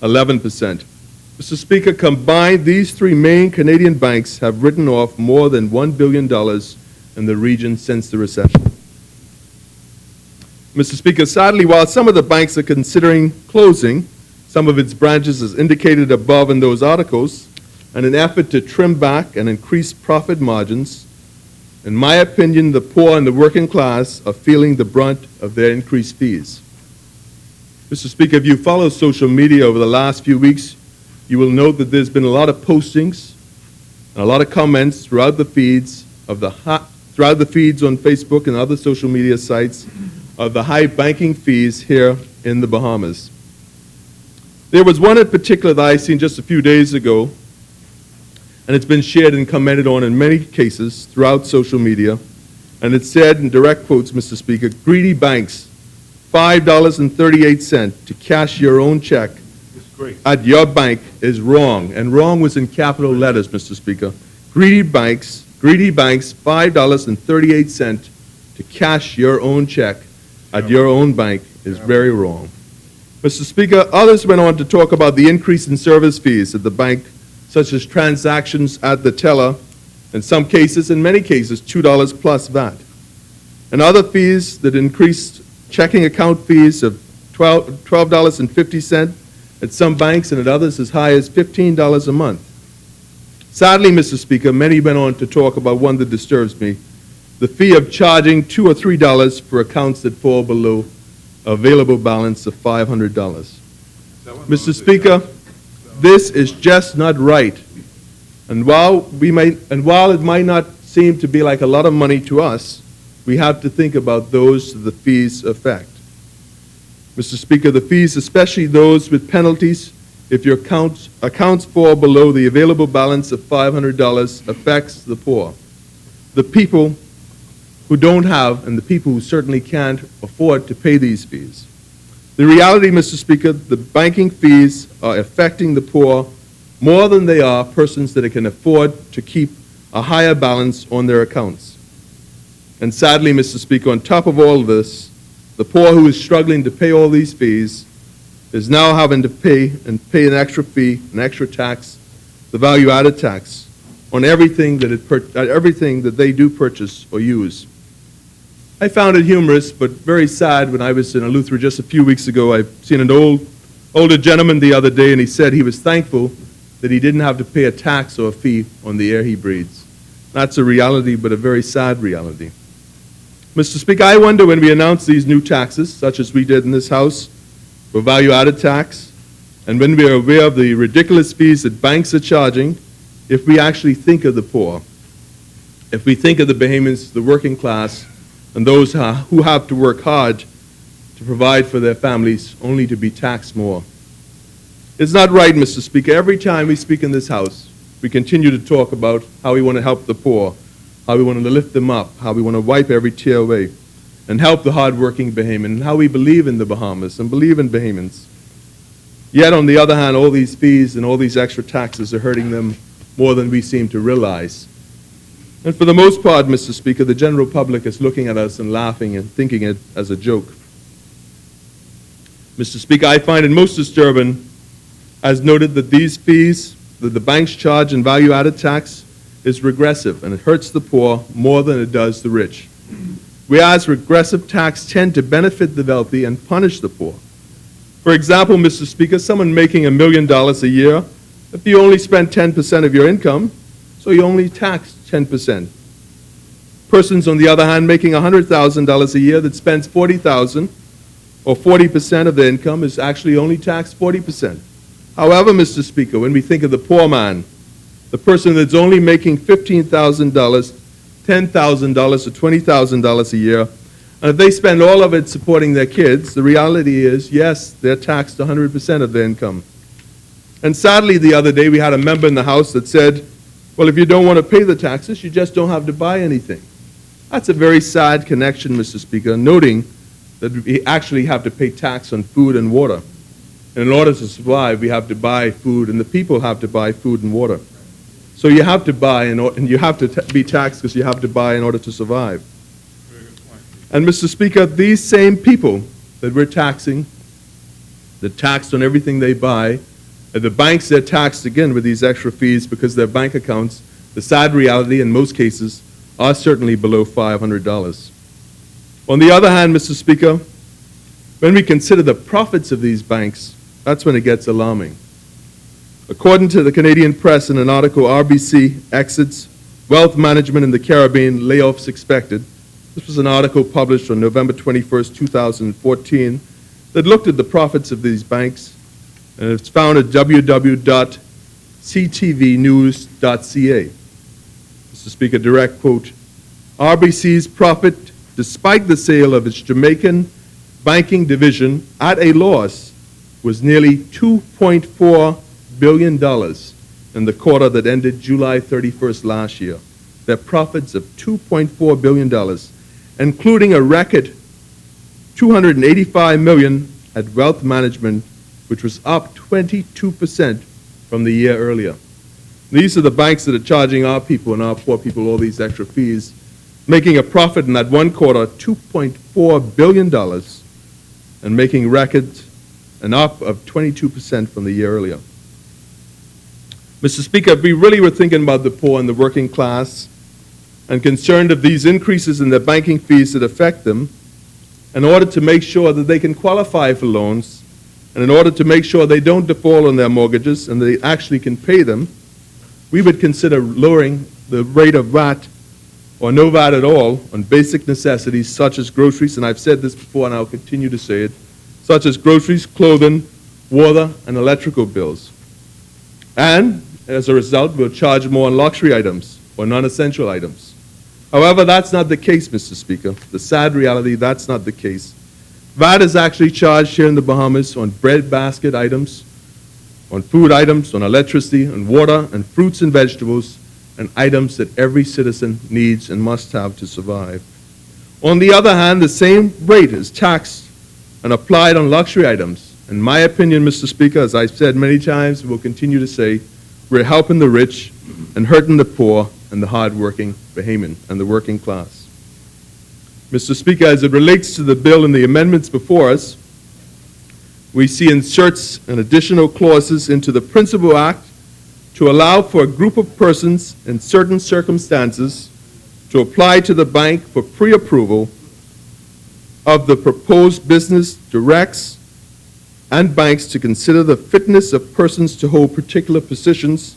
11%. Mr. Speaker, combined, these three main Canadian banks have written off more than $1 billion in the region since the recession. Mr. Speaker, sadly, while some of the banks are considering closing some of its branches as indicated above in those articles, in an effort to trim back and increase profit margins, in my opinion, the poor and the working class are feeling the brunt of their increased fees. Mr. Speaker, if you follow social media over the last few weeks, you will note that there's been a lot of postings and a lot of comments throughout the feeds on Facebook and other social media sites of the high banking fees here in the Bahamas. There was one in particular that I seen just a few days ago, and it's been shared and commented on in many cases throughout social media, and it said in direct quotes, Mr. Speaker, "Greedy banks, $5.38 to cash your own check at your bank is wrong." And wrong was in capital letters, Mr. Speaker. Greedy banks, $5.38 to cash your own check at your own bank is very wrong. Mr. Speaker, others went on to talk about the increase in service fees at the bank, such as transactions at the teller, in some cases, in many cases, $2 plus VAT. And other fees that increased checking account fees of $12.50 at some banks and at others as high as $15 a month. Sadly, Mr. Speaker, many went on to talk about one that disturbs me, the fee of charging $2 or $3 for accounts that fall below available balance of $500. Mr. Speaker, this is just not right. And while it might not seem to be like a lot of money to us, we have to think about those the fees affect. Mr. Speaker, the fees, especially those with penalties, if your accounts fall below the available balance of $500, affects the poor, the people who don't have, and the people who certainly can't afford to pay these fees. The reality, Mr. Speaker, the banking fees are affecting the poor more than they are persons that can afford to keep a higher balance on their accounts. And sadly, Mr. Speaker, on top of all of this, the poor who is struggling to pay all these fees is now having to pay an extra fee, an extra tax, the value-added tax, on everything that they do purchase or use. I found it humorous, but very sad. When I was in Eleuthera just a few weeks ago, I seen an older gentleman the other day, and he said he was thankful that he didn't have to pay a tax or a fee on the air he breathes. That's a reality, but a very sad reality. Mr. Speaker, I wonder when we announce these new taxes, such as we did in this House, for value-added tax, and when we are aware of the ridiculous fees that banks are charging, if we actually think of the poor, if we think of the Bahamians, the working class, and those who have to work hard to provide for their families only to be taxed more. It's not right, Mr. Speaker. Every time we speak in this House, we continue to talk about how we want to help the poor, how we want to lift them up, how we want to wipe every tear away, and help the hard-working Bahamian, and how we believe in the Bahamas and believe in Bahamians. Yet, on the other hand, all these fees and all these extra taxes are hurting them more than we seem to realize. And for the most part, Mr. Speaker, the general public is looking at us and laughing and thinking it as a joke. Mr. Speaker, I find it most disturbing, as noted, that these fees that the banks charge in value-added tax is regressive, and it hurts the poor more than it does the rich. Whereas regressive tax tend to benefit the wealthy and punish the poor. For example, Mr. Speaker, someone making $1 million a year, if you only spend 10% of your income, so you only tax 10%. Persons, on the other hand, making $100,000 a year that spends $40,000 or 40% of their income is actually only taxed 40%. However, Mr. Speaker, when we think of the poor man, the person that's only making $15,000, $10,000 or $20,000 a year, and if they spend all of it supporting their kids, the reality is, yes, they're taxed 100% of their income. And sadly, the other day, we had a member in the House that said, well, if you don't want to pay the taxes, you just don't have to buy anything. That's a very sad connection, Mr. Speaker, noting that we actually have to pay tax on food and water. And in order to survive, we have to buy food, and the people have to buy food and water. So you have to buy, and you have to be taxed because you have to buy in order to survive. And Mr. Speaker, these same people that we're taxing, they're taxed on everything they buy, and the banks, they're taxed again with these extra fees because their bank accounts, the sad reality in most cases, are certainly below $500. On the other hand, Mr. Speaker, when we consider the profits of these banks, that's when it gets alarming. According to the Canadian press in an article, RBC exits wealth management in the Caribbean, layoffs expected. This was an article published on November 21st, 2014, that looked at the profits of these banks, and it's found at www.ctvnews.ca. Mr. Speaker, direct quote, RBC's profit, despite the sale of its Jamaican banking division at a loss, was nearly $2.4 billion in the quarter that ended July 31st last year. Their profits of $2.4 billion, including a record $285 million at wealth management, which was up 22% from the year earlier. These are the banks that are charging our people and our poor people all these extra fees, making a profit in that one quarter, $2.4 billion, and making records an up of 22% from the year earlier. Mr. Speaker, if we really were thinking about the poor and the working class and concerned of these increases in their banking fees that affect them, in order to make sure that they can qualify for loans, and in order to make sure they don't default on their mortgages and they actually can pay them, we would consider lowering the rate of VAT or no VAT at all on basic necessities such as groceries, and I've said this before and I'll continue to say it, such as groceries, clothing, water, and electrical bills. And as a result, we'll charge more on luxury items or non-essential items. However, that's not the case, Mr. Speaker. The sad reality, that's not the case. VAT is actually charged here in the Bahamas on bread basket items, on food items, on electricity, on water, and fruits and vegetables, and items that every citizen needs and must have to survive. On the other hand, the same rate is taxed and applied on luxury items. In my opinion, Mr. Speaker, as I've said many times and will continue to say, we're helping the rich and hurting the poor and the hard-working Bahamian and the working class. Mr. Speaker, as it relates to the bill and the amendments before us, we see inserts and additional clauses into the Principal Act to allow for a group of persons in certain circumstances to apply to the bank for pre-approval of the proposed business directs and banks to consider the fitness of persons to hold particular positions,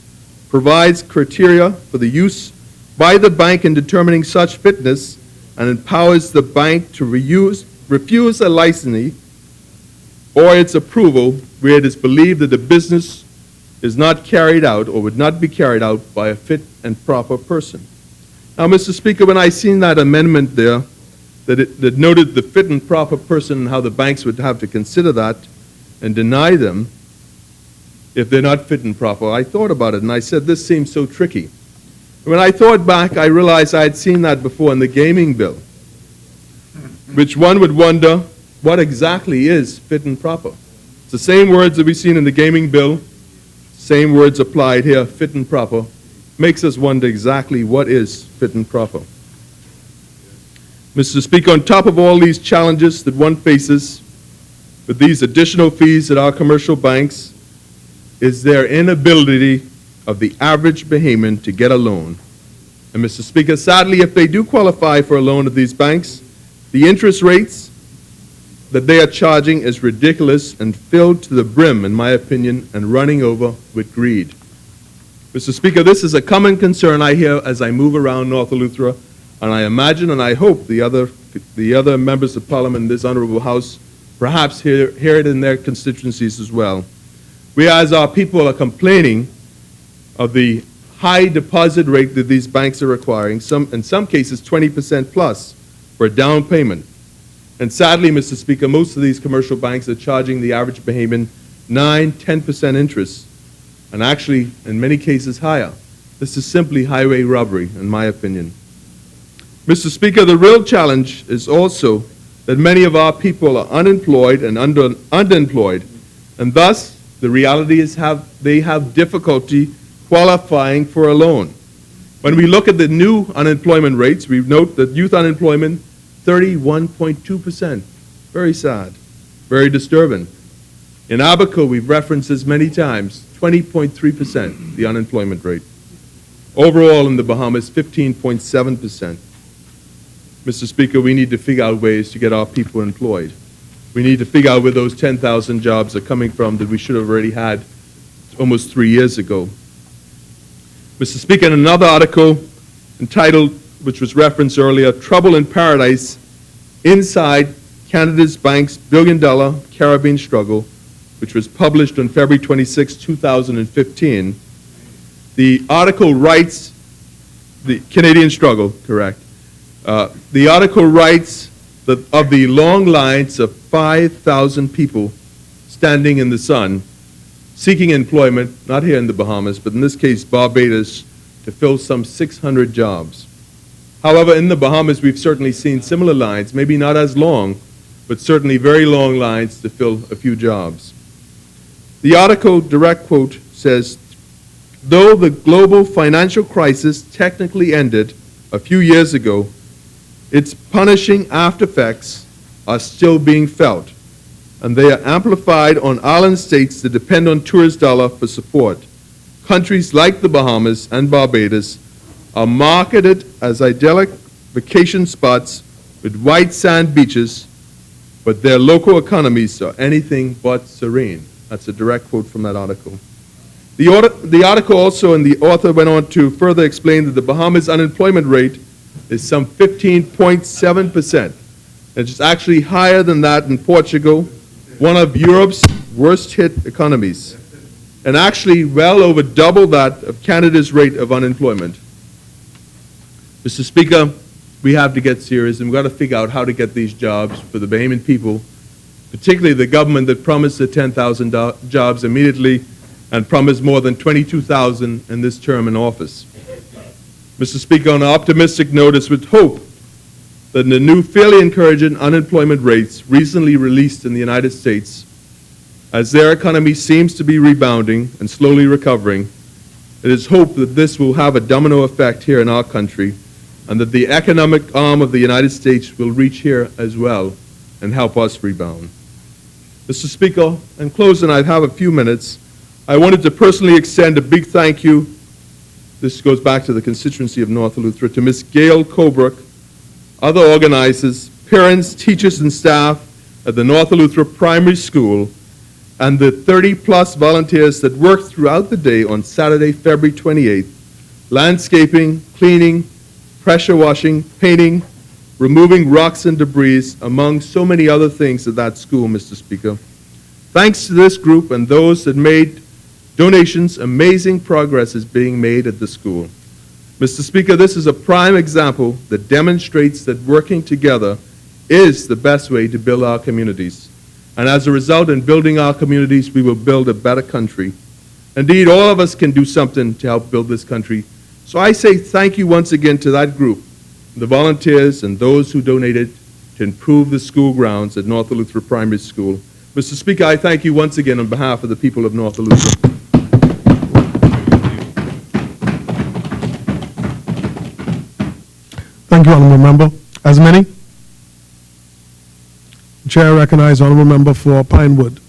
provides criteria for the use by the bank in determining such fitness, and empowers the bank to refuse a licensee or its approval where it is believed that the business is not carried out or would not be carried out by a fit and proper person. Now, Mr. Speaker, when I seen that amendment there, that noted the fit and proper person and how the banks would have to consider that and deny them if they're not fit and proper, I thought about it and I said, this seems so tricky. When I thought back, I realized I had seen that before in the gaming bill, which one would wonder, what exactly is fit and proper? It's the same words that we've seen in the gaming bill, same words applied here, fit and proper, makes us wonder exactly what is fit and proper. Mr. Speaker, on top of all these challenges that one faces with these additional fees at our commercial banks is their inability of the average Bahamian to get a loan. And Mr. Speaker, sadly, if they do qualify for a loan at these banks, the interest rates that they are charging is ridiculous and filled to the brim, in my opinion, and running over with greed. Mr. Speaker, this is a common concern I hear as I move around North Eleuthera, and I imagine and I hope the other members of Parliament in this Honorable House perhaps hear it in their constituencies as well. Whereas our people are complaining of the high deposit rate that these banks are requiring, in some cases 20% plus for a down payment. And sadly, Mr. Speaker, most of these commercial banks are charging the average Bahamian 9-10% interest, and actually, in many cases, higher. This is simply highway robbery, in my opinion. Mr. Speaker, the real challenge is also that many of our people are unemployed and underemployed, and thus the reality is they have difficulty qualifying for a loan. When we look at the new unemployment rates, we note that youth unemployment, 31.2%. Very sad, very disturbing. In Abaco, we've referenced this many times, 20.3%, the unemployment rate. Overall in the Bahamas, 15.7%. Mr. Speaker, we need to figure out ways to get our people employed. We need to figure out where those 10,000 jobs are coming from that we should have already had almost 3 years ago. Mr. Speaker, in another article entitled, which was referenced earlier, Trouble in Paradise, Inside Canada's Bank's Billion-Dollar Caribbean Struggle, which was published on February 26, 2015, the article writes, the Canadian struggle, correct. The article writes that of the long lines of 5,000 people standing in the sun, seeking employment, not here in the Bahamas, but in this case Barbados, to fill some 600 jobs. However, in the Bahamas, we've certainly seen similar lines, maybe not as long, but certainly very long lines to fill a few jobs. The article, direct quote, says, though the global financial crisis technically ended a few years ago, its punishing after-effects are still being felt, and they are amplified on island states that depend on tourist dollar for support. Countries like the Bahamas and Barbados are marketed as idyllic vacation spots with white sand beaches, but their local economies are anything but serene. That's a direct quote from that article. The article also, and the author went on to further explain that the Bahamas unemployment rate is some 15.7%. It's actually higher than that in Portugal, one of Europe's worst hit economies, and actually well over double that of Canada's rate of unemployment. Mr. Speaker, we have to get serious, and we've got to figure out how to get these jobs for the Bahamian people, particularly the government that promised the 10,000 jobs immediately and promised more than 22,000 in this term in office. Mr. Speaker, on an optimistic note, it's with hope that the new fairly encouraging unemployment rates recently released in the United States, as their economy seems to be rebounding and slowly recovering, it is hoped that this will have a domino effect here in our country and that the economic arm of the United States will reach here as well and help us rebound. Mr. Speaker, in closing, I have a few minutes. I wanted to personally extend a big thank you, this goes back to the constituency of North Eleuthera, to Ms. Gail Colbrook, other organizers, parents, teachers, and staff at the North Eleuthera Primary School, and the 30-plus volunteers that worked throughout the day on Saturday, February 28th, landscaping, cleaning, pressure washing, painting, removing rocks and debris, among so many other things at that school, Mr. Speaker. Thanks to this group and those that made donations, amazing progress is being made at the school. Mr. Speaker, this is a prime example that demonstrates that working together is the best way to build our communities. And as a result, in building our communities, we will build a better country. Indeed, all of us can do something to help build this country. So I say thank you once again to that group, the volunteers and those who donated to improve the school grounds at North Eleuthera Primary School. Mr. Speaker, I thank you once again on behalf of the people of North Eleuthera. Thank you, Honourable Member. As many? The Chair recognizes Honourable Member for Pinewood.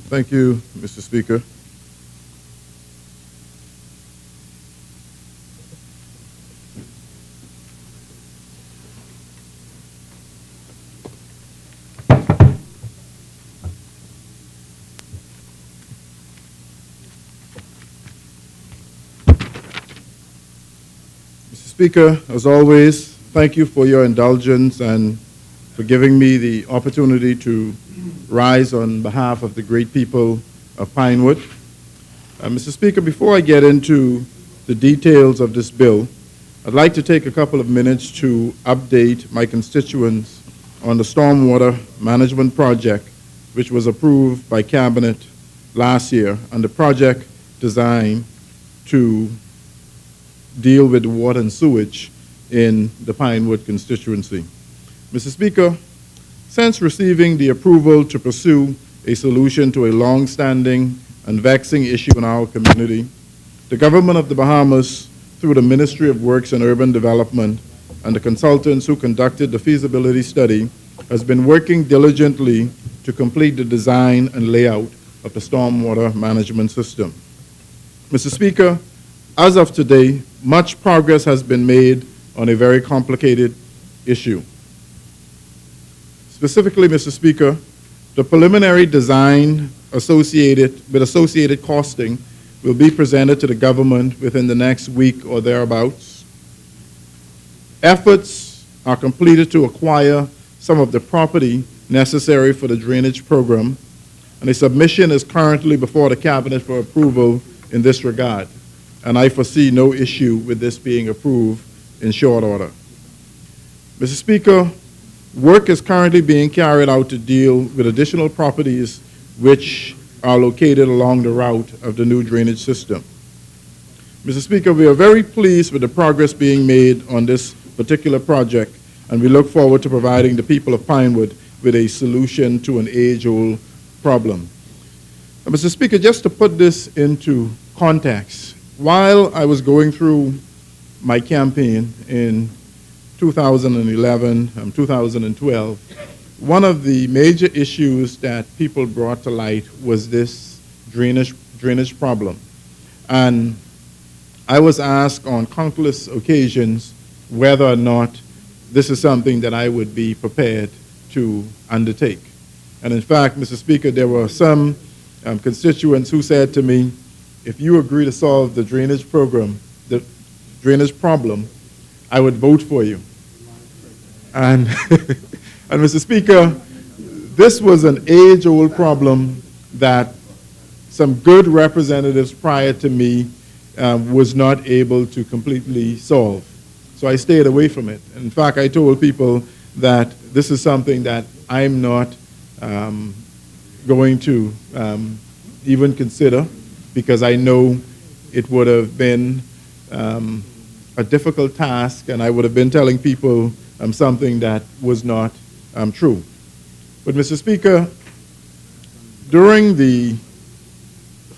Thank you, Mr. Speaker. Speaker, as always, thank you for your indulgence and for giving me the opportunity to rise on behalf of the great people of Pinewood. Mr. Speaker, before I get into the details of this bill, I'd like to take a couple of minutes to update my constituents on the stormwater management project, which was approved by Cabinet last year, and the project designed to deal with water and sewage in the Pinewood constituency. Mr. Speaker, since receiving the approval to pursue a solution to a long-standing and vexing issue in our community, the government of the Bahamas, through the Ministry of Works and Urban Development and the consultants who conducted the feasibility study, has been working diligently to complete the design and layout of the stormwater management system. Mr. Speaker, as of today, much progress has been made on a very complicated issue. Specifically, Mr. Speaker, the preliminary design with associated costing will be presented to the government within the next week or thereabouts. Efforts are completed to acquire some of the property necessary for the drainage program, and a submission is currently before the Cabinet for approval in this regard, and I foresee no issue with this being approved in short order. Mr. Speaker, work is currently being carried out to deal with additional properties which are located along the route of the new drainage system. Mr. Speaker, we are very pleased with the progress being made on this particular project, and we look forward to providing the people of Pinewood with a solution to an age-old problem. Mr. Speaker, just to put this into context, while I was going through my campaign in 2011 and 2012, one of the major issues that people brought to light was this drainage problem. And I was asked on countless occasions whether or not this is something that I would be prepared to undertake. And in fact, Mr. Speaker, there were some constituents who said to me, if you agree to solve the drainage problem, I would vote for you. And, and Mr. Speaker, this was an age-old problem that some good representatives prior to me was not able to completely solve. So I stayed away from it. In fact, I told people that this is something that I'm not going to even consider, because I know it would have been a difficult task, and I would have been telling people something that was not true. But, Mr. Speaker, during the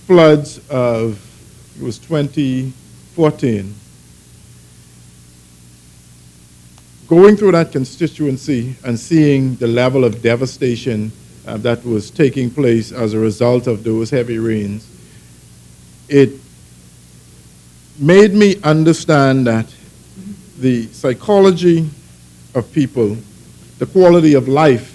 floods of, it was 2014, going through that constituency and seeing the level of devastation that was taking place as a result of those heavy rains, it made me understand that the psychology of people, the quality of life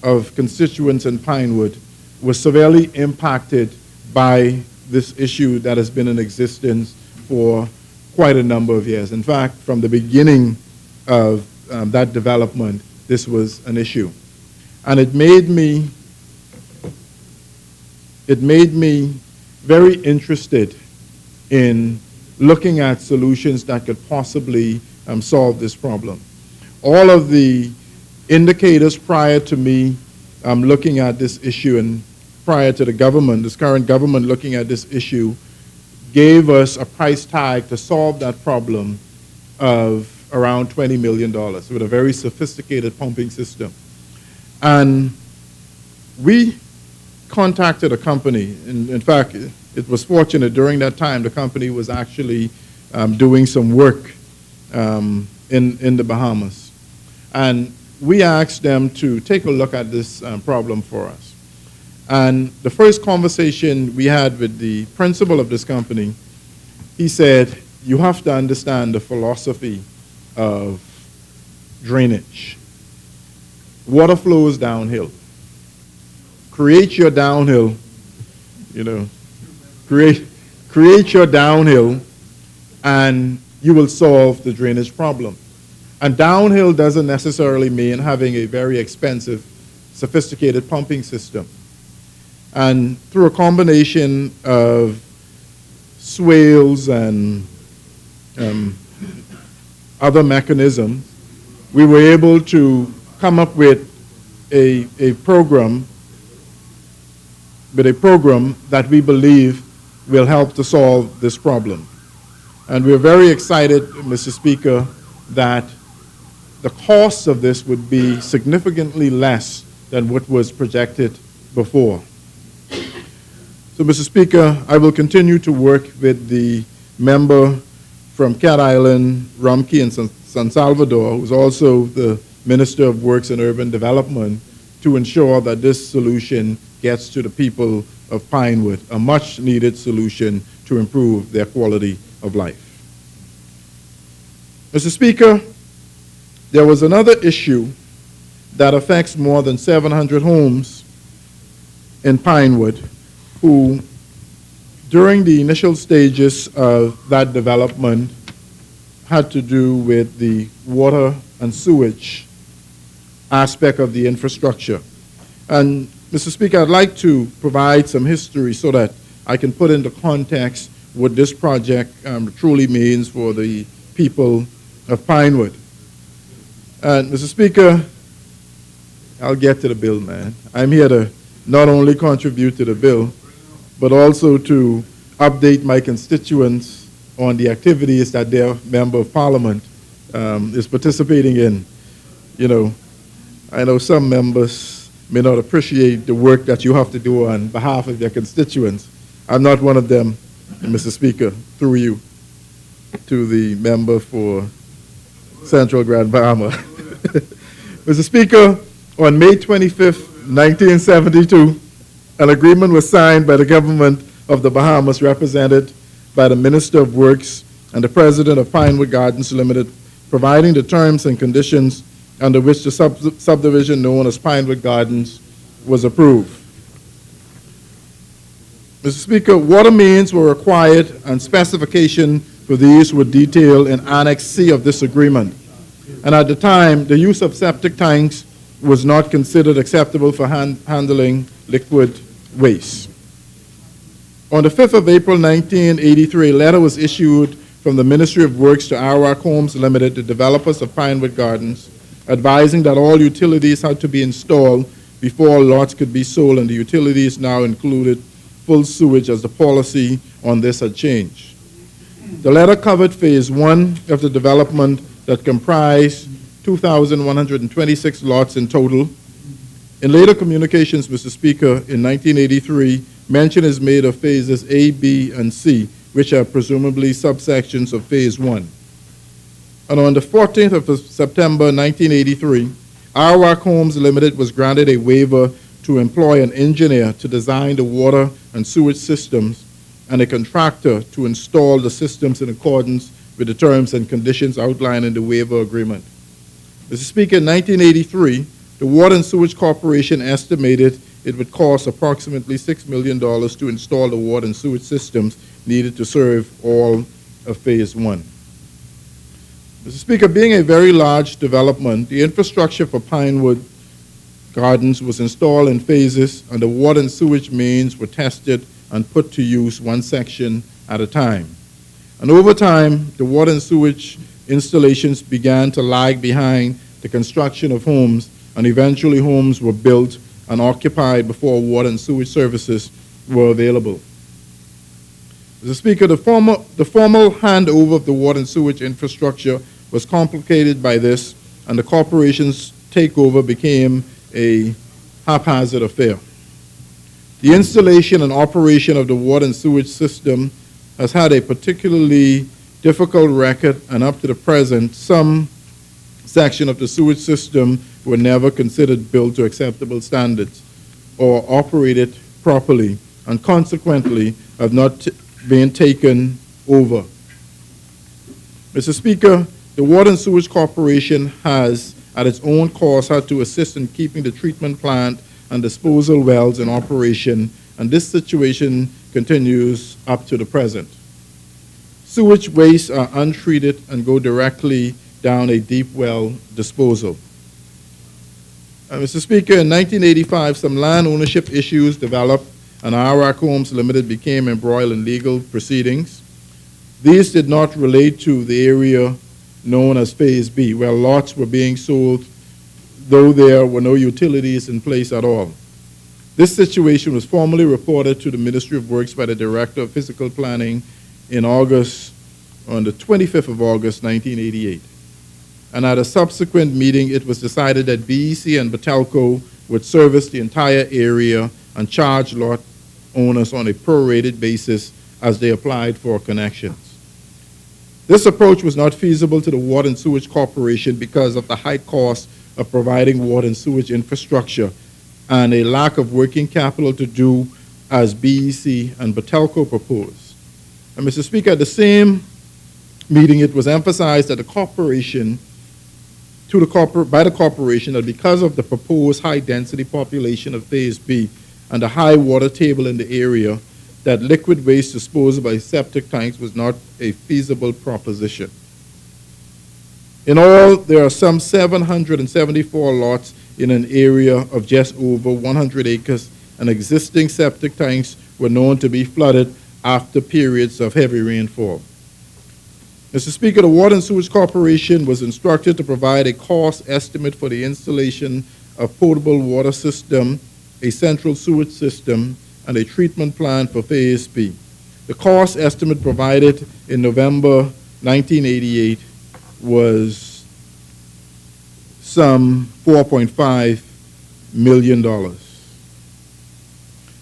of constituents in Pinewood was severely impacted by this issue that has been in existence for quite a number of years. In fact, from the beginning of that development, this was an issue. And it made me very interested in looking at solutions that could possibly solve this problem. All of the indicators prior to me looking at this issue, and prior to the government, this current government looking at this issue, gave us a price tag to solve that problem of around $20 million with a very sophisticated pumping system. And we contacted a company. In fact, it was fortunate during that time the company was actually doing some work in the Bahamas. And we asked them to take a look at this problem for us. And the first conversation we had with the principal of this company, he said, you have to understand the philosophy of drainage. Water flows downhill. Create your downhill, create your downhill, and you will solve the drainage problem. And downhill doesn't necessarily mean having a very expensive, sophisticated pumping system. And through a combination of swales and other mechanisms, we were able to come up with a program that we believe will help to solve this problem. And we're very excited, Mr. Speaker, that the cost of this would be significantly less than what was projected before. So, Mr. Speaker, I will continue to work with the member from Cat Island, Rumkey, and San Salvador, who's also the Minister of Works and Urban Development, to ensure that this solution gets to the people of Pinewood, a much-needed solution to improve their quality of life. Mr. Speaker, there was another issue that affects more than 700 homes in Pinewood who, during the initial stages of that development, had to do with the water and sewage aspect of the infrastructure. And, Mr. Speaker, I'd like to provide some history so that I can put into context what this project truly means for the people of Pinewood. And, Mr. Speaker, I'll get to the bill, man. I'm here to not only contribute to the bill, but also to update my constituents on the activities that their member of parliament is participating in. I know some members may not appreciate the work that you have to do on behalf of your constituents. I'm not one of them, Mr. Speaker, through you, to the member for Central Grand Bahama. Mr. Speaker, on May 25th, 1972, an agreement was signed by the government of the Bahamas, represented by the Minister of Works and the President of Pinewood Gardens Limited, providing the terms and conditions under which the subdivision known as Pinewood Gardens was approved. Mr. Speaker, water mains were required and specification for these were detailed in Annex C of this agreement. And at the time, the use of septic tanks was not considered acceptable for handling liquid waste. On the 5th of April 1983, a letter was issued from the Ministry of Works to Arawak Homes Limited, the developers of Pinewood Gardens, advising that all utilities had to be installed before lots could be sold, and the utilities now included full sewage as the policy on this had changed. The letter covered phase 1 of the development that comprised 2,126 lots in total. In later communications, Mr. Speaker, in 1983, mention is made of phases A, B, and C, which are presumably subsections of phase 1. And on the 14th of September 1983, Arawak Homes Limited was granted a waiver to employ an engineer to design the water and sewage systems and a contractor to install the systems in accordance with the terms and conditions outlined in the waiver agreement. Mr. Speaker, in 1983, the Water and Sewage Corporation estimated it would cost approximately $6 million to install the water and sewage systems needed to serve all of phase 1. Mr. Speaker, being a very large development, the infrastructure for Pinewood Gardens was installed in phases, and the water and sewage mains were tested and put to use one section at a time. And over time, the water and sewage installations began to lag behind the construction of homes, and eventually homes were built and occupied before water and sewage services were available. Mr. Speaker, the formal handover of the water and sewage infrastructure was complicated by this, and the corporation's takeover became a haphazard affair. The installation and operation of the water and sewage system has had a particularly difficult record, and up to the present, some section of the sewage system were never considered built to acceptable standards or operated properly, and consequently have not been taken over. Mr. Speaker, the Water and Sewage Corporation has, at its own cost, had to assist in keeping the treatment plant and disposal wells in operation, and this situation continues up to the present. Sewage wastes are untreated and go directly down a deep well disposal. Mr. Speaker, in 1985, some land ownership issues developed, and Arawak Homes Limited became embroiled in legal proceedings. These did not relate to the area known as Phase B, where lots were being sold, though there were no utilities in place at all. This situation was formally reported to the Ministry of Works by the Director of Physical Planning on the 25th of August, 1988. And at a subsequent meeting, it was decided that BEC and Batelco would service the entire area and charge lot owners on a prorated basis as they applied for connections. This approach was not feasible to the Water and Sewage Corporation because of the high cost of providing water and sewage infrastructure and a lack of working capital to do as BEC and Batelco proposed. And Mr. Speaker, at the same meeting, it was emphasized that by the corporation that because of the proposed high-density population of Phase B and the high water table in the area, that liquid waste disposed by septic tanks was not a feasible proposition. In all, there are some 774 lots in an area of just over 100 acres, and existing septic tanks were known to be flooded after periods of heavy rainfall. Mr. Speaker, the Water and Sewage Corporation was instructed to provide a cost estimate for the installation of potable water system, a central sewage system, and a treatment plant for Phase B. The cost estimate provided in November 1988 was some $4.5 million.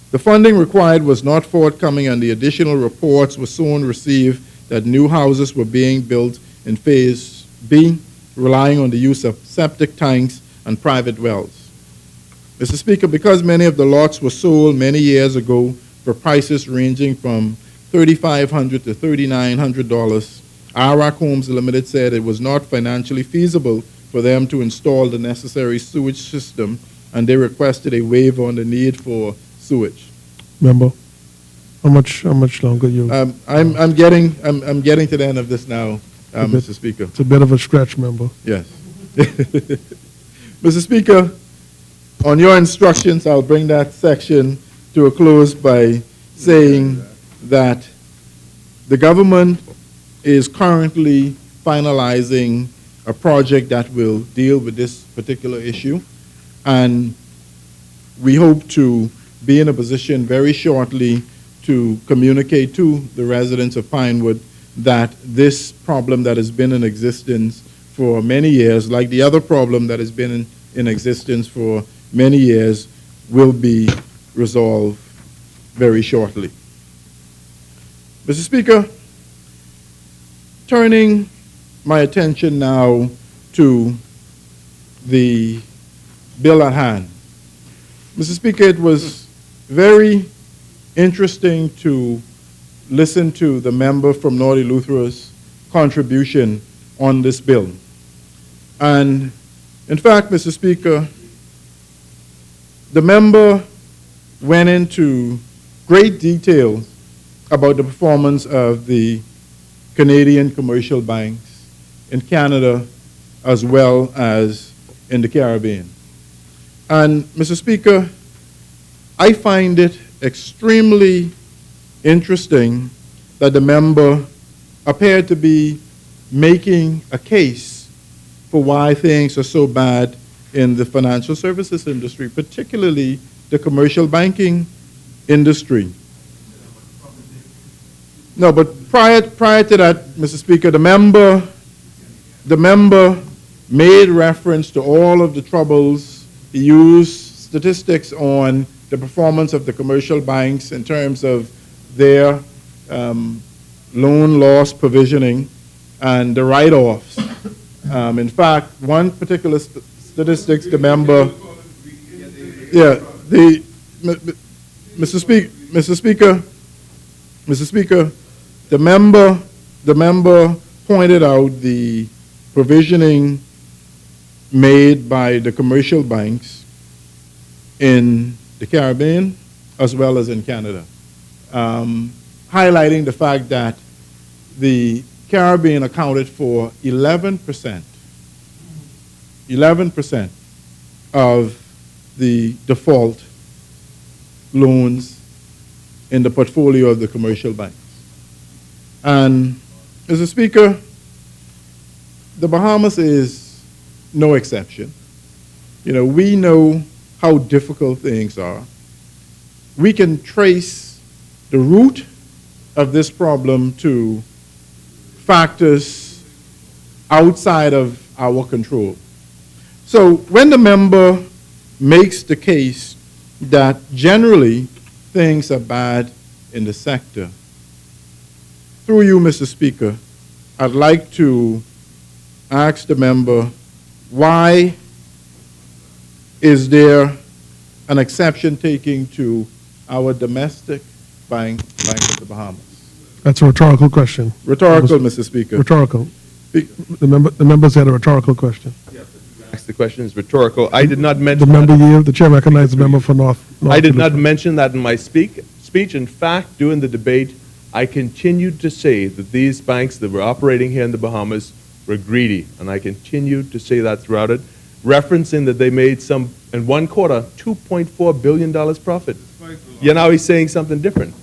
The funding required was not forthcoming, and the additional reports were soon received that new houses were being built in Phase B, relying on the use of septic tanks and private wells. Mr. Speaker, because many of the lots were sold many years ago for prices ranging from $3,500 to $3,900, Arawak Homes Limited said it was not financially feasible for them to install the necessary sewage system, and they requested a waiver on the need for sewage. Member, how much longer you? I'm getting to the end of this now, Mr. Speaker. It's a bit of a stretch, member. Yes. Mr. Speaker, on your instructions, I'll bring that section to a close by saying that the government is currently finalizing a project that will deal with this particular issue, and we hope to be in a position very shortly to communicate to the residents of Pinewood that this problem that has been in existence for many years, like the other problem that has been in existence for many years, will be resolved very shortly. Mr. Speaker, turning my attention now to the bill at hand. Mr. Speaker, it was very interesting to listen to the member from North Eleuthero's contribution on this bill. And in fact, Mr. Speaker, the member went into great detail about the performance of the Canadian commercial banks in Canada as well as in the Caribbean. And Mr. Speaker, I find it extremely interesting that the member appeared to be making a case for why things are so bad in the financial services industry, particularly the commercial banking industry. No, but prior to that, Mr. Speaker, the member made reference to all of the troubles. He used statistics on the performance of the commercial banks in terms of their loan loss provisioning and the write-offs. In fact, one particular statistics the member, Mr. Speaker, the member pointed out the provisioning made by the commercial banks in the Caribbean as well as in Canada, highlighting the fact that the Caribbean accounted for 11% of the default loans in the portfolio of the commercial banks. And, Mr. Speaker, the Bahamas is no exception. You know, we know how difficult things are. We can trace the root of this problem to factors outside of our control. So when the member makes the case that generally things are bad in the sector, through you, Mr. Speaker, I'd like to ask the member, why is there an exception taking to our domestic Bank of the Bahamas? That's a rhetorical question. Rhetorical, Mr. Speaker. Rhetorical. The member said a rhetorical question. Ask the question is rhetorical. I did not mention The member that. yield. The chair recognizes the member for North. I did not mention that in my speech. In fact, during the debate, I continued to say that these banks that were operating here in the Bahamas were greedy, and I continued to say that throughout it, referencing that they made in one quarter, $2.4 billion profit. Yeah, now he's saying something different.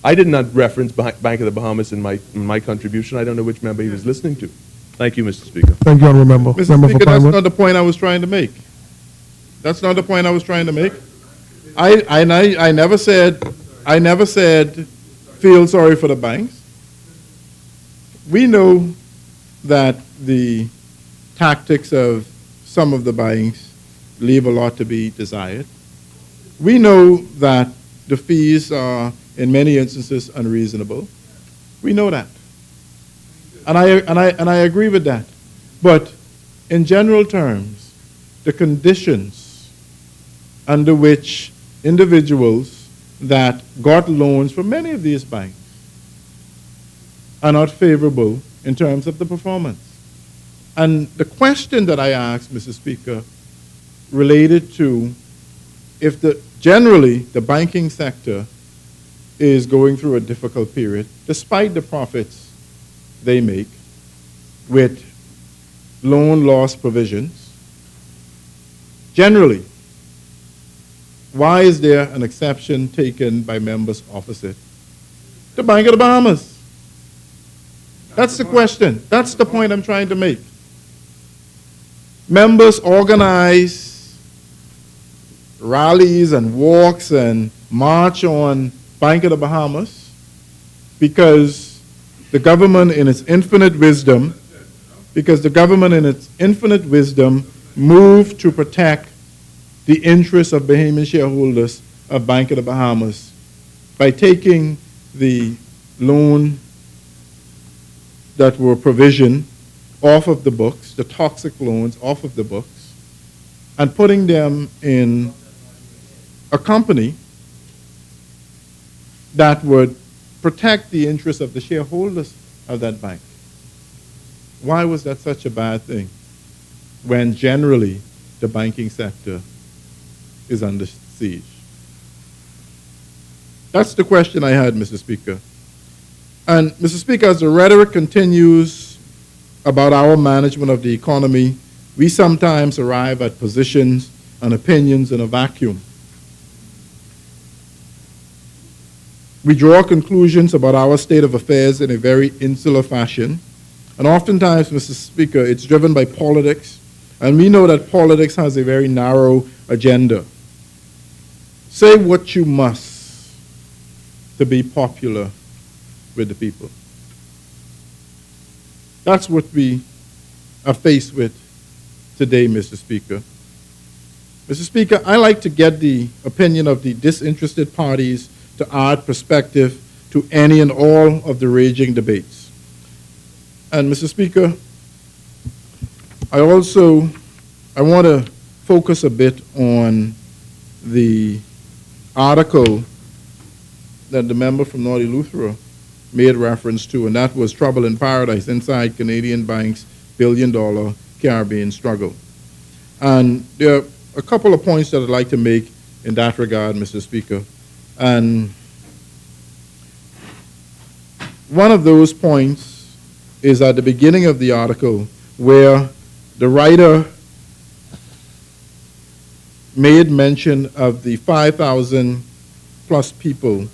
I did not reference Bank of the Bahamas in my contribution. I don't know which member he was listening to. Thank you, Mr. Speaker. Thank you, honorable member. Mr. Member for Speaker, that's Pinewood. not the point I was trying to make. That's not the point I was trying to make. I never said feel sorry for the banks. We know that the tactics of some of the banks leave a lot to be desired. We know that the fees are, in many instances, unreasonable. We know that. And I agree with that. But in general terms, the conditions under which individuals that got loans from many of these banks are not favorable in terms of the performance. And the question that I asked, Mr. Speaker, related to if generally the banking sector is going through a difficult period, despite the profits they make with loan loss provisions. Generally, why is there an exception taken by members opposite The Bank of the Bahamas. That's the question. That's the point I'm trying to make. Members organize rallies and walks and march on Bank of the Bahamas because the government in its infinite wisdom moved to protect the interests of Bahamian shareholders of Bank of the Bahamas by taking the loan that were provisioned off of the books, the toxic loans off of the books, and putting them in a company that would protect the interests of the shareholders of that bank. Why was that such a bad thing when generally the banking sector is under siege? That's the question I had, Mr. Speaker. And, Mr. Speaker, as the rhetoric continues about our management of the economy, we sometimes arrive at positions and opinions in a vacuum. We draw conclusions about our state of affairs in a very insular fashion. And oftentimes, Mr. Speaker, it's driven by politics. And we know that politics has a very narrow agenda. Say what you must to be popular with the people. That's what we are faced with today, Mr. Speaker. Mr. Speaker, I like to get the opinion of the disinterested parties to add perspective to any and all of the raging debates. And Mr. Speaker, I want to focus a bit on the article that the member from Northern Lutheran made reference to, and that was Trouble in Paradise inside Canadian Bank's billion-dollar Caribbean struggle. And there are a couple of points that I'd like to make in that regard, Mr. Speaker. And one of those points is at the beginning of the article where the writer made mention of the 5,000 plus people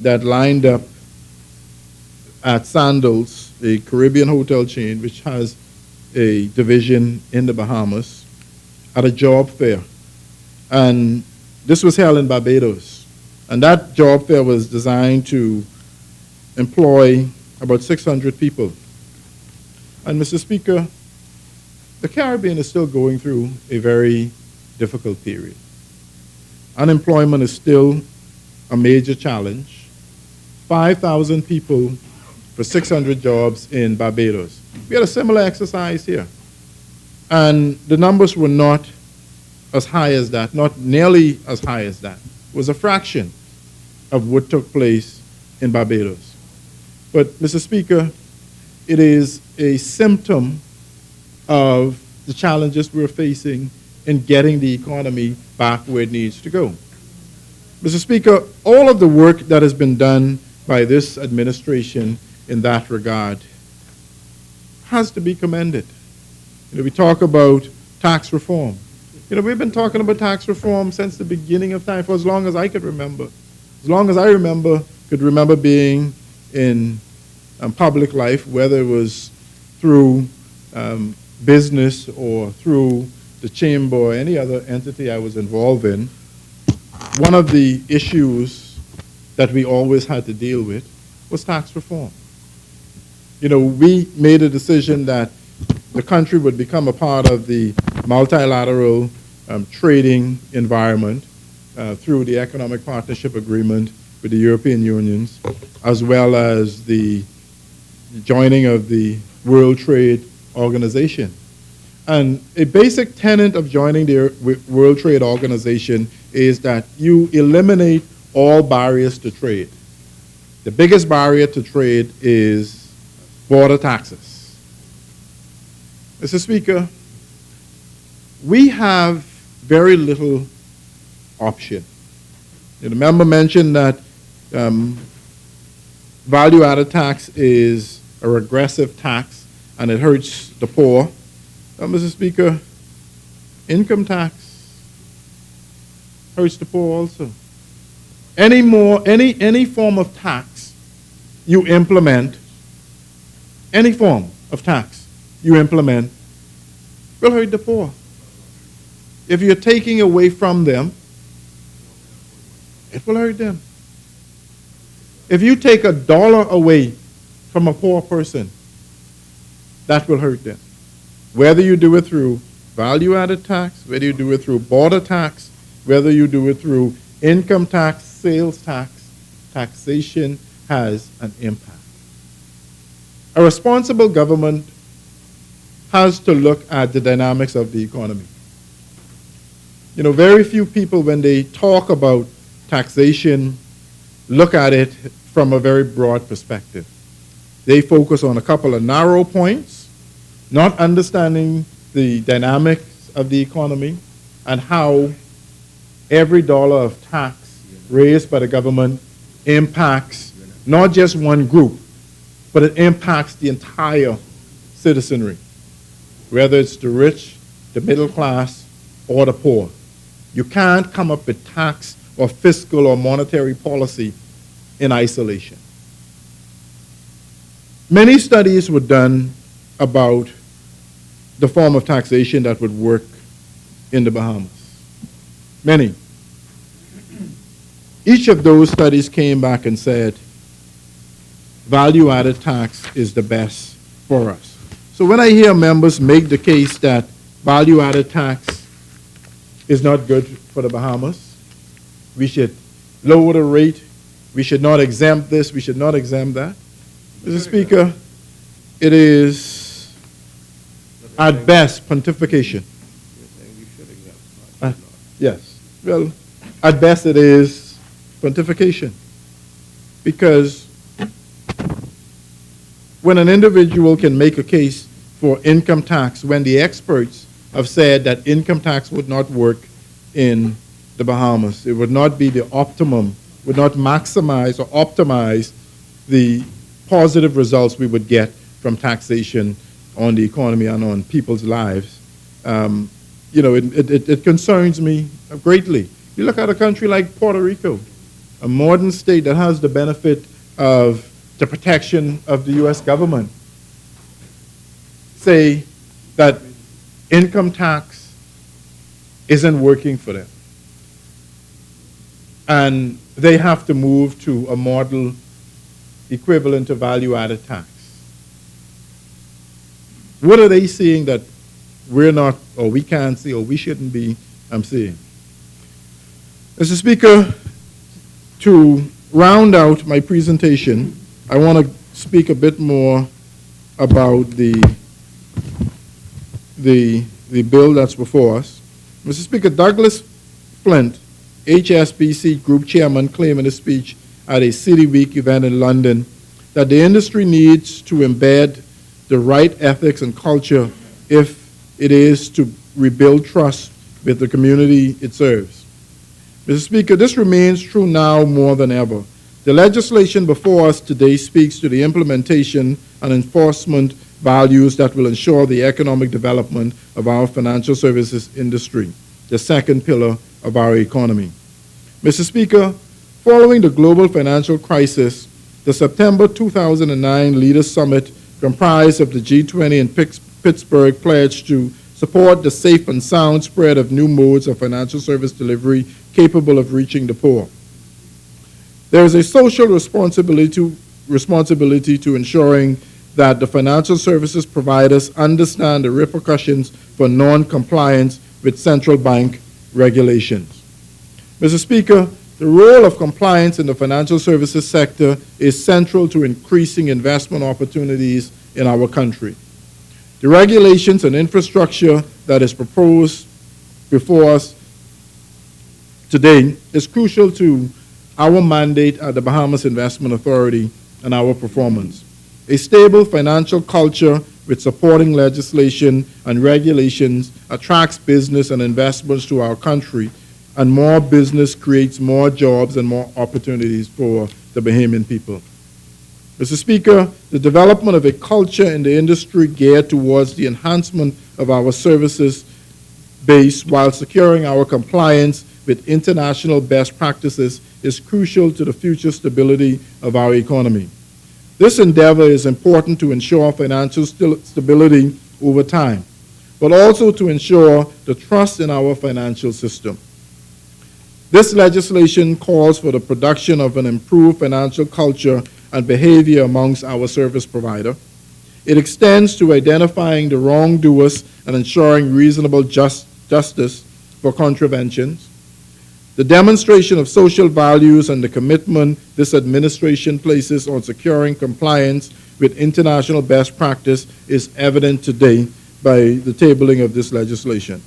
that lined up at Sandals, a Caribbean hotel chain which has a division in the Bahamas, at a job fair. And this was held in Barbados. And that job fair was designed to employ about 600 people. And Mr. Speaker, the Caribbean is still going through a very difficult period. Unemployment is still a major challenge. 5,000 people for 600 jobs in Barbados. We had a similar exercise here. And the numbers were not as high as that, not nearly as high as that. It was a fraction of what took place in Barbados. But, Mr. Speaker, it is a symptom of the challenges we're facing in getting the economy back where it needs to go. Mr. Speaker, all of the work that has been done by this administration in that regard has to be commended. We talk about tax reform. We've been talking about tax reform since the beginning of time, for as long as I could remember. As long as I could remember being in public life, whether it was through business or through the chamber or any other entity I was involved in. One of the issues that we always had to deal with was tax reform. We made a decision that the country would become a part of the multilateral trading environment through the Economic Partnership Agreement with the European Union, as well as the joining of the World Trade Organization. And a basic tenet of joining the World Trade Organization is that you eliminate all barriers to trade. The biggest barrier to trade is border taxes. Mr. Speaker, we have very little option. The member mentioned that value-added tax is a regressive tax and it hurts the poor. Mr. Speaker, income tax hurts the poor also. Any form of tax you implement any form of tax you implement will hurt the poor. If you're taking away from them, it will hurt them. If you take $1 away from a poor person, that will hurt them. Whether you do it through value-added tax, whether you do it through border tax, whether you do it through income tax, sales tax, taxation has an impact. A responsible government has to look at the dynamics of the economy. You know, very few people, when they talk about taxation, look at it from a very broad perspective. They focus on a couple of narrow points, not understanding the dynamics of the economy and how every dollar of tax raised by the government impacts not just one group, but it impacts the entire citizenry, whether it's the rich, the middle class, or the poor. You can't come up with tax or fiscal or monetary policy in isolation. Many studies were done about the form of taxation that would work in the Bahamas. Many. Each of those studies came back and said, value-added tax is the best for us. So when I hear members make the case that value-added tax is not good for the Bahamas, we should lower the rate, we should not exempt this, we should not exempt that. Mr. Speaker, it is at best pontification. Yes. Well, at best it is pontification. Because when an individual can make a case for income tax, when the experts have said that income tax would not work in the Bahamas, it would not be the optimum, would not maximize or optimize the positive results we would get from taxation on the economy and on people's lives. You know, it concerns me greatly. You look at a country like Puerto Rico, a modern state that has the benefit of the protection of the U.S. government, say that income tax isn't working for them. And they have to move to a model equivalent to value-added tax. What are they seeing that we're not, or we can't see, or we shouldn't be seeing? Mr. Speaker, to round out my presentation, I want to speak a bit more about the bill that's before us. Mr. Speaker, Douglas Flint, HSBC Group Chairman, claimed in a speech at a City Week event in London that the industry needs to embed the right ethics and culture if it is to rebuild trust with the community it serves. Mr. Speaker, this remains true now more than ever. The legislation before us today speaks to the implementation and enforcement values that will ensure the economic development of our financial services industry, the second pillar of our economy. Mr. Speaker, following the global financial crisis, the September 2009 Leaders Summit comprised of the G20 in Pittsburgh pledged to support the safe and sound spread of new modes of financial service delivery capable of reaching the poor. There is a social responsibility to ensuring that the financial services providers understand the repercussions for non-compliance with central bank regulations. Mr. Speaker, the role of compliance in the financial services sector is central to increasing investment opportunities in our country. The regulations and infrastructure that is proposed before us today is crucial to our mandate at the Bahamas Investment Authority and our performance. A stable financial culture with supporting legislation and regulations attracts business and investments to our country, and more business creates more jobs and more opportunities for the Bahamian people. Mr. Speaker, the development of a culture in the industry geared towards the enhancement of our services base while securing our compliance with international best practices is crucial to the future stability of our economy. This endeavor is important to ensure financial stability over time, but also to ensure the trust in our financial system. This legislation calls for the production of an improved financial culture and behavior amongst our service provider. It extends to identifying the wrongdoers and ensuring reasonable justice for contraventions. The demonstration of social values and the commitment this administration places on securing compliance with international best practice is evident today by the tabling of this legislation.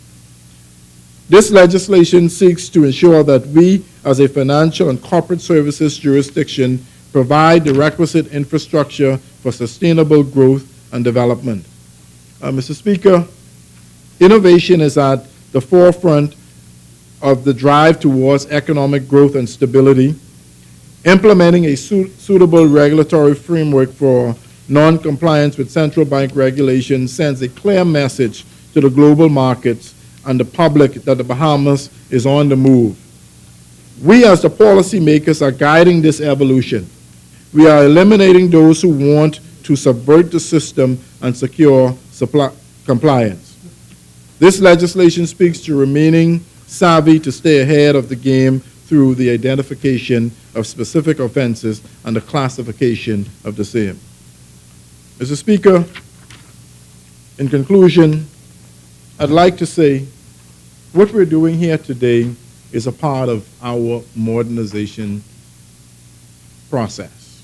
This legislation seeks to ensure that we, as a financial and corporate services jurisdiction, provide the requisite infrastructure for sustainable growth and development. Mr. Speaker, innovation is at the forefront of the drive towards economic growth and stability. Implementing a suitable regulatory framework for non-compliance with central bank regulations sends a clear message to the global markets and the public that the Bahamas is on the move. We as the policymakers are guiding this evolution. We are eliminating those who want to subvert the system and secure compliance. This legislation speaks to remaining savvy to stay ahead of the game through the identification of specific offenses and the classification of the same. Mr. Speaker, in conclusion, I'd like to say what we're doing here today is a part of our modernization process,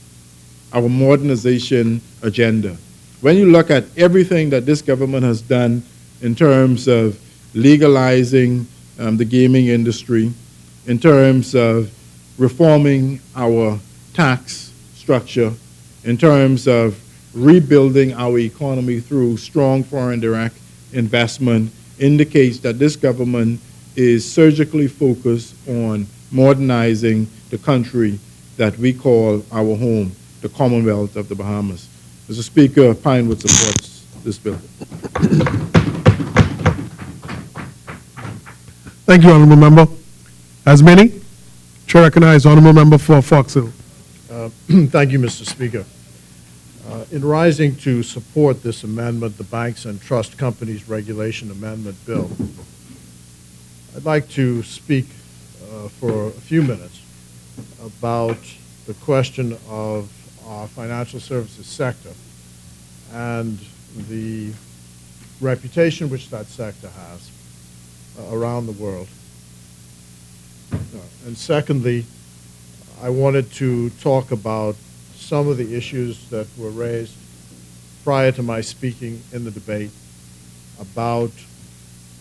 our modernization agenda. When you look at everything that this government has done in terms of legalizing the gaming industry, in terms of reforming our tax structure, in terms of rebuilding our economy through strong foreign direct investment, indicates that this government is surgically focused on modernizing the country that we call our home, the Commonwealth of the Bahamas. Mr. Speaker, Pinewood supports this bill. Thank you, Honourable Member. As many, Chair recognizes Honourable Member for Fox Hill. Thank you, Mr. Speaker. In rising to support this amendment, the Banks and Trust Companies Regulation Amendment Bill, I'd like to speak for a few minutes about the question of our financial services sector and the reputation which that sector has around the world. And secondly, I wanted to talk about some of the issues that were raised prior to my speaking in the debate about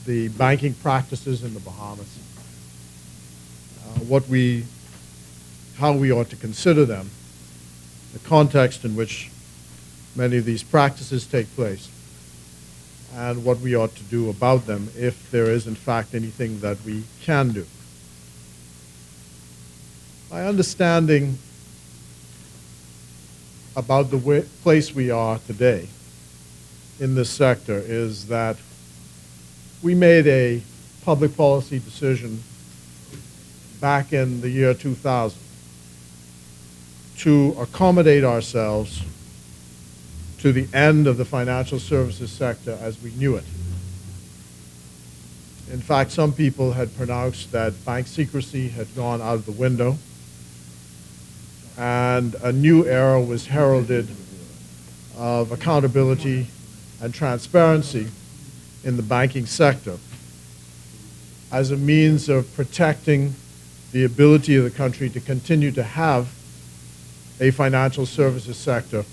the banking practices in the Bahamas, how we ought to consider them, the context in which many of these practices take place, and what we ought to do about them if there is in fact anything that we can do. My understanding about the place we are today in this sector is that we made a public policy decision back in the year 2000 to accommodate ourselves to the end of the financial services sector as we knew it. In fact, some people had pronounced that bank secrecy had gone out of the window and a new era was heralded of accountability and transparency in the banking sector as a means of protecting the ability of the country to continue to have a financial services sector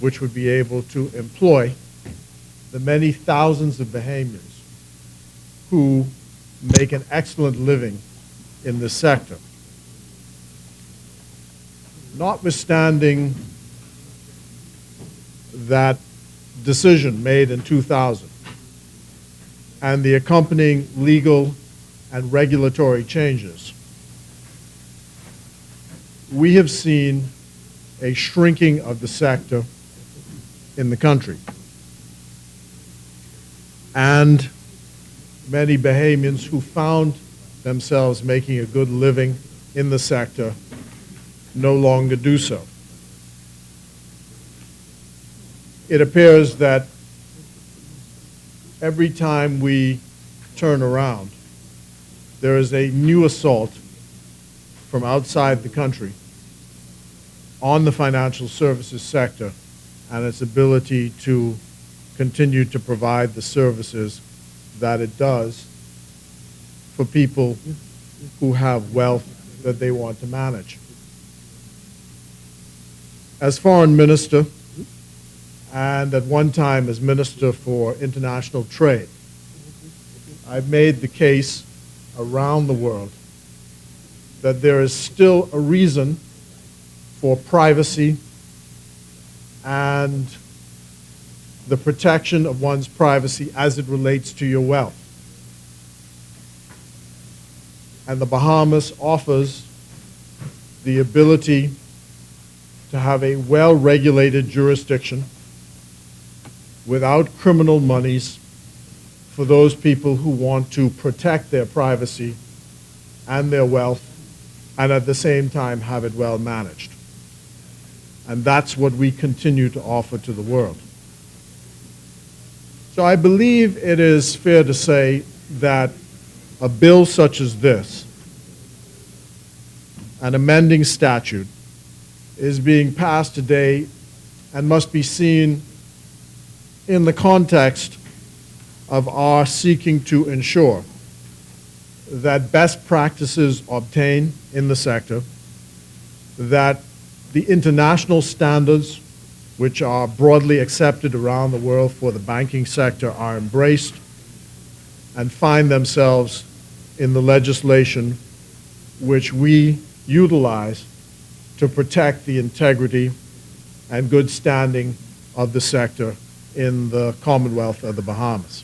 which would be able to employ the many thousands of Bahamians who make an excellent living in this sector. Notwithstanding that decision made in 2000 and the accompanying legal and regulatory changes, we have seen a shrinking of the sector in the country. And many Bahamians who found themselves making a good living in the sector no longer do so. it appears that every time we turn around, there is a new assault from outside the country on the financial services sector and its ability to continue to provide the services that it does for people who have wealth that they want to manage. As foreign minister, and at one time as Minister for International Trade, I've made the case around the world that there is still a reason for privacy and the protection of one's privacy as it relates to your wealth. And the Bahamas offers the ability to have a well-regulated jurisdiction without criminal monies for those people who want to protect their privacy and their wealth and at the same time have it well managed. And that's what we continue to offer to the world. So I believe it is fair to say that a bill such as this, an amending statute, is being passed today and must be seen in the context of our seeking to ensure that best practices obtain in the sector, that the international standards which are broadly accepted around the world for the banking sector are embraced and find themselves in the legislation which we utilize to protect the integrity and good standing of the sector in the Commonwealth of the Bahamas.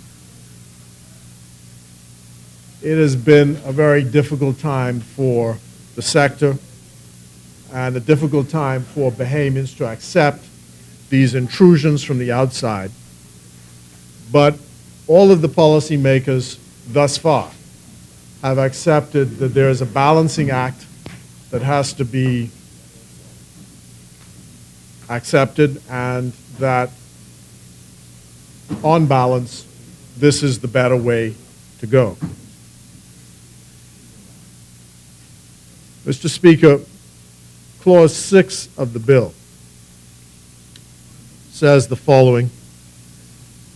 It has been a very difficult time for the sector and a difficult time for Bahamians to accept these intrusions from the outside. But all of the policymakers thus far have accepted that there is a balancing act that has to be accepted and that on balance, this is the better way to go. Mr. Speaker, Clause 6 of the bill says the following: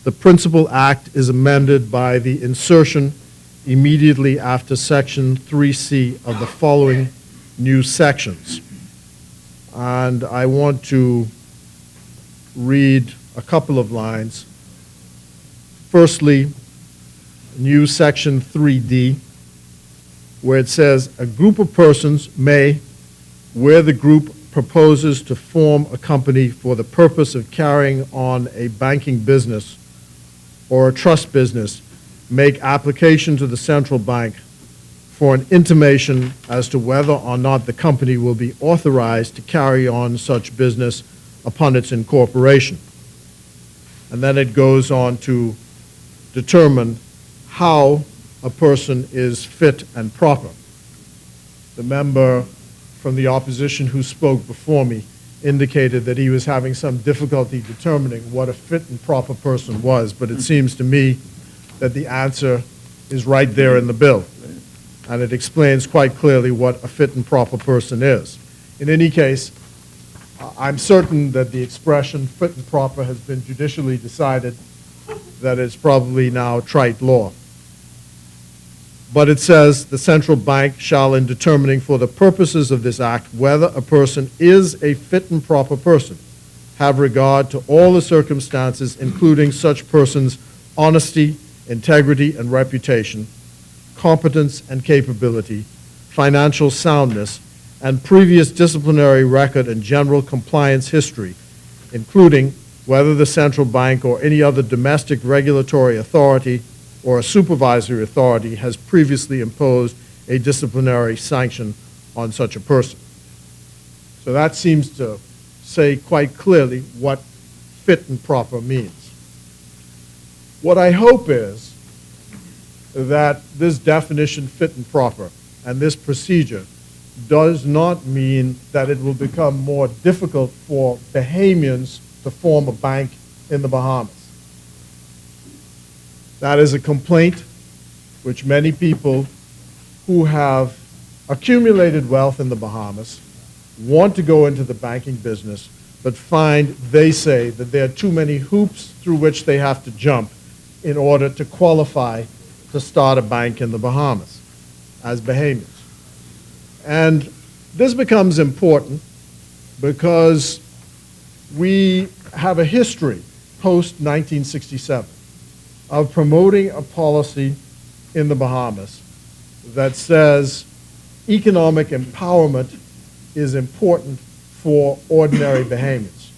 the Principal Act is amended by the insertion immediately after Section 3C of the following new sections. And I want to read a couple of lines. Firstly, new Section 3D, where it says, a group of persons may, where the group proposes to form a company for the purpose of carrying on a banking business or a trust business, make application to the central bank for an intimation as to whether or not the company will be authorized to carry on such business upon its incorporation. And then it goes on to determine how a person is fit and proper. The member from the opposition who spoke before me indicated that he was having some difficulty determining what a fit and proper person was, but it seems to me that the answer is right there in the bill, and it explains quite clearly what a fit and proper person is. In any case, I'm certain that the expression fit and proper has been judicially decided that it's probably now trite law. But it says the central bank shall, in determining for the purposes of this act whether a person is a fit and proper person, have regard to all the circumstances, including such person's honesty, integrity, and reputation, competence and capability, financial soundness, and previous disciplinary record and general compliance history, including whether the central bank or any other domestic regulatory authority or a supervisory authority has previously imposed a disciplinary sanction on such a person. So that seems to say quite clearly what fit and proper means. What I hope is that this definition, fit and proper, and this procedure does not mean that it will become more difficult for Bahamians to form a bank in the Bahamas. That is a complaint which many people who have accumulated wealth in the Bahamas want to go into the banking business, but find, they say, that there are too many hoops through which they have to jump in order to qualify to start a bank in the Bahamas as Bahamians. And this becomes important because we have a history post-1967 of promoting a policy in the Bahamas that says economic empowerment is important for ordinary Bahamians,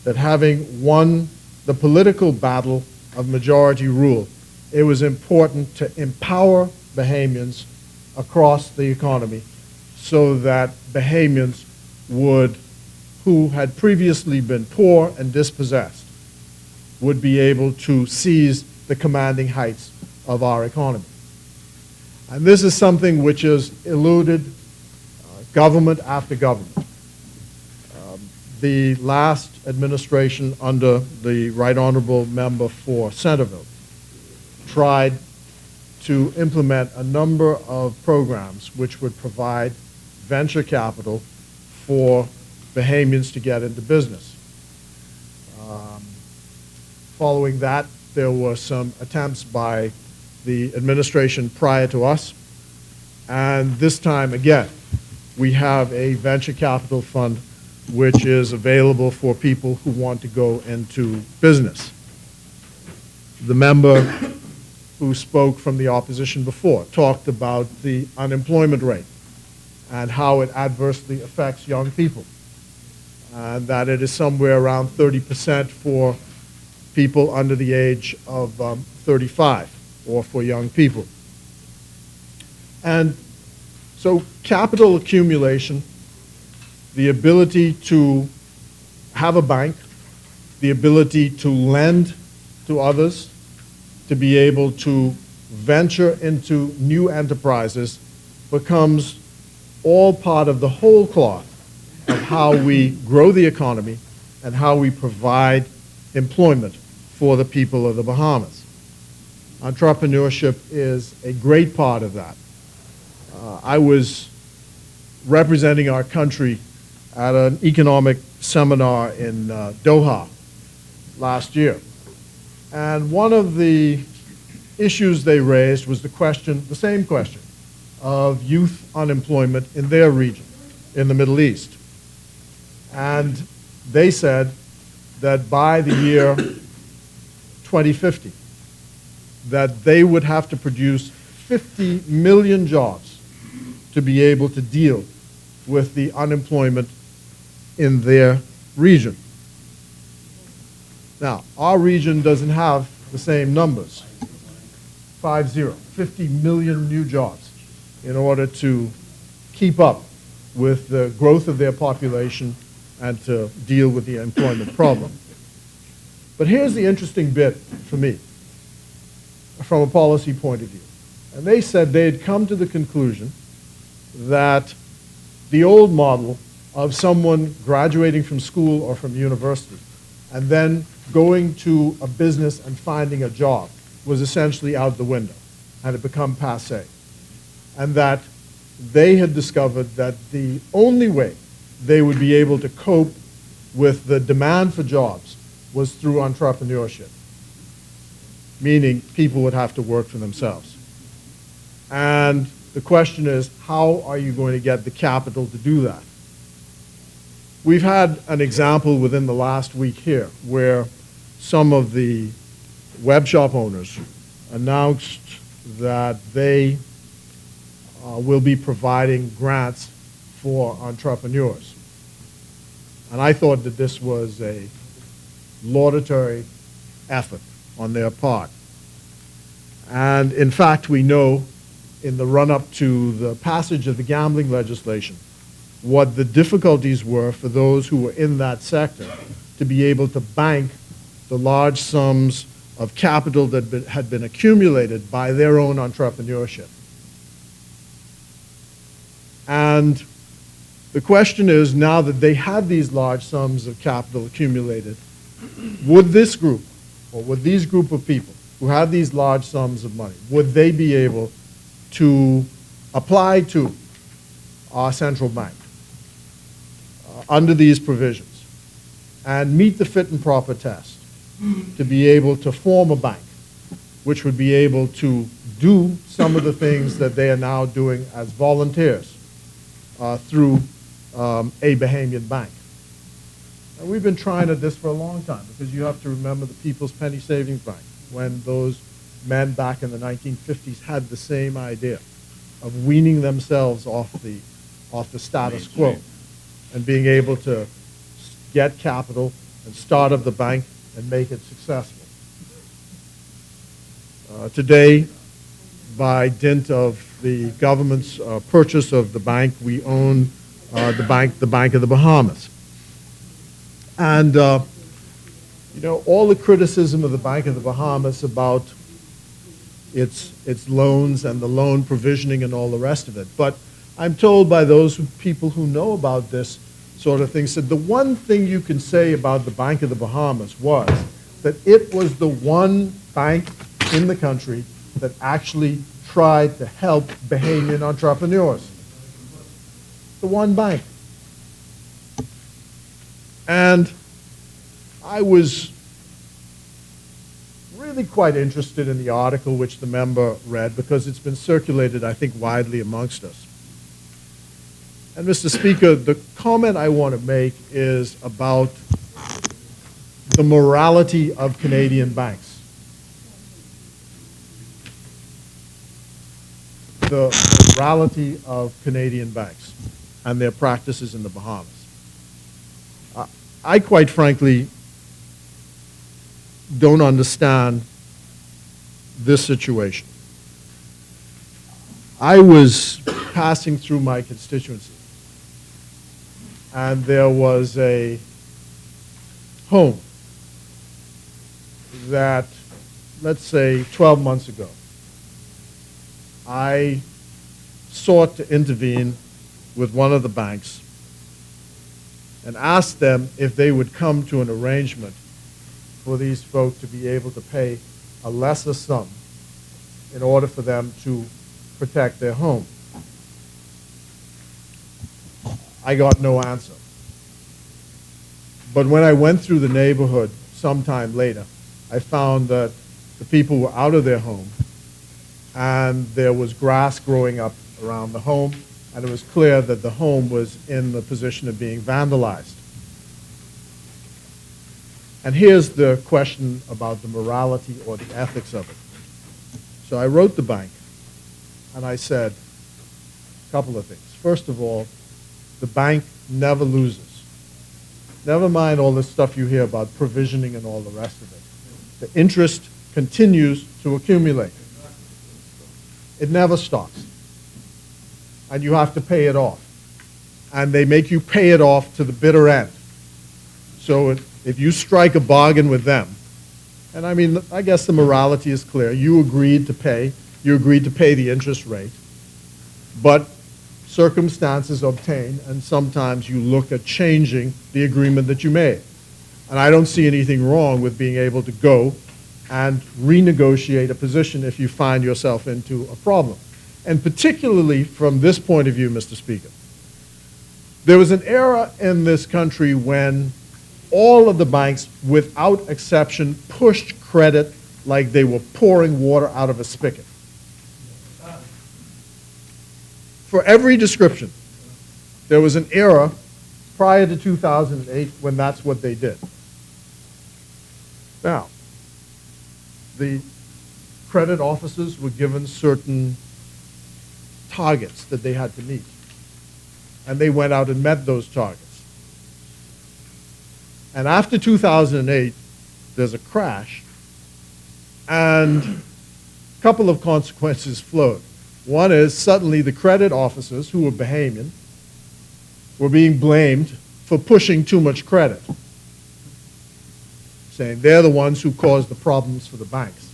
that having won the political battle of majority rule, it was important to empower Bahamians across the economy so that Bahamians would, who had previously been poor and dispossessed, would be able to seize the commanding heights of our economy. And this is something which has eluded government after government. The last administration under the Right Honorable Member for Centerville tried to implement a number of programs which would provide venture capital for Bahamians to get into business. Following that, there were some attempts by the administration prior to us, and this time again, we have a venture capital fund which is available for people who want to go into business. The member who spoke from the opposition before talked about the unemployment rate and how it adversely affects young people, and that it is somewhere around 30% for people under the age of 35, or for young people. And so capital accumulation, the ability to have a bank, the ability to lend to others, to be able to venture into new enterprises becomes all part of the whole cloth of how we grow the economy and how we provide employment for the people of the Bahamas. Entrepreneurship is a great part of that. I was representing our country at an economic seminar in Doha last year. And one of the issues they raised was the same question of youth unemployment in their region, in the Middle East. And they said that by the year 2050, that they would have to produce 50 million jobs to be able to deal with the unemployment in their region. Now, our region doesn't have the same numbers, 50 million new jobs in order to keep up with the growth of their population and to deal with the employment problem. But here's the interesting bit for me, from a policy point of view. And they said they had come to the conclusion that the old model of someone graduating from school or from university and then going to a business and finding a job was essentially out the window and had become passé. And that they had discovered that the only way they would be able to cope with the demand for jobs was through entrepreneurship, meaning people would have to work for themselves. And the question is, how are you going to get the capital to do that? We've had an example within the last week here where some of the web shop owners announced that they will be providing grants for entrepreneurs. And I thought that this was a laudatory effort on their part. And in fact, we know in the run-up to the passage of the gambling legislation what the difficulties were for those who were in that sector to be able to bank the large sums of capital that had been accumulated by their own entrepreneurship. And the question is, now that they have these large sums of capital accumulated, would this group, or would these group of people who have these large sums of money, would they be able to apply to our central bank under these provisions and meet the fit and proper test to be able to form a bank which would be able to do some of the things that they are now doing as volunteers through a Bahamian bank. And we've been trying at this for a long time, because you have to remember the People's Penny Savings Bank, when those men back in the 1950s had the same idea of weaning themselves off the status quo and being able to get capital and start up the bank and make it successful. Today, by dint of the government's purchase of the bank, we own the Bank of the Bahamas. And, you know, all the criticism of the Bank of the Bahamas about its loans and the loan provisioning and all the rest of it. But I'm told by those people who know about this sort of thing, said the one thing you can say about the Bank of the Bahamas was that it was the one bank in the country that actually tried to help Bahamian entrepreneurs. The one bank. And I was really quite interested in the article which the member read, because it's been circulated, I think, widely amongst us. And Mr. Speaker, the comment I want to make is about the morality of Canadian banks. The morality of Canadian banks and their practices in the Bahamas. I quite frankly don't understand this situation. I was passing through my constituency, and there was a home that, let's say, 12 months ago, I sought to intervene with one of the banks and asked them if they would come to an arrangement for these folk to be able to pay a lesser sum in order for them to protect their home. I got no answer. But when I went through the neighborhood sometime later, I found that the people were out of their home, and there was grass growing up around the home, and it was clear that the home was in the position of being vandalized. And here's the question about the morality or the ethics of it. So I wrote the bank, and I said a couple of things. First of all, the bank never loses. Never mind all this stuff you hear about provisioning and all the rest of it. The interest continues to accumulate. It never stops. And you have to pay it off. And they make you pay it off to the bitter end. So if you strike a bargain with them, and I mean, I guess the morality is clear. You agreed to pay the interest rate, but circumstances obtain, and sometimes you look at changing the agreement that you made. And I don't see anything wrong with being able to go and renegotiate a position if you find yourself into a problem. And particularly from this point of view, Mr. Speaker, there was an era in this country when all of the banks, without exception, pushed credit like they were pouring water out of a spigot. For every description, there was an era prior to 2008 when that's what they did. Now, the credit officers were given certain targets that they had to meet, and they went out and met those targets. And after 2008, there's a crash, and a couple of consequences flowed. One is suddenly the credit officers, who were Bahamian, were being blamed for pushing too much credit, saying they're the ones who caused the problems for the banks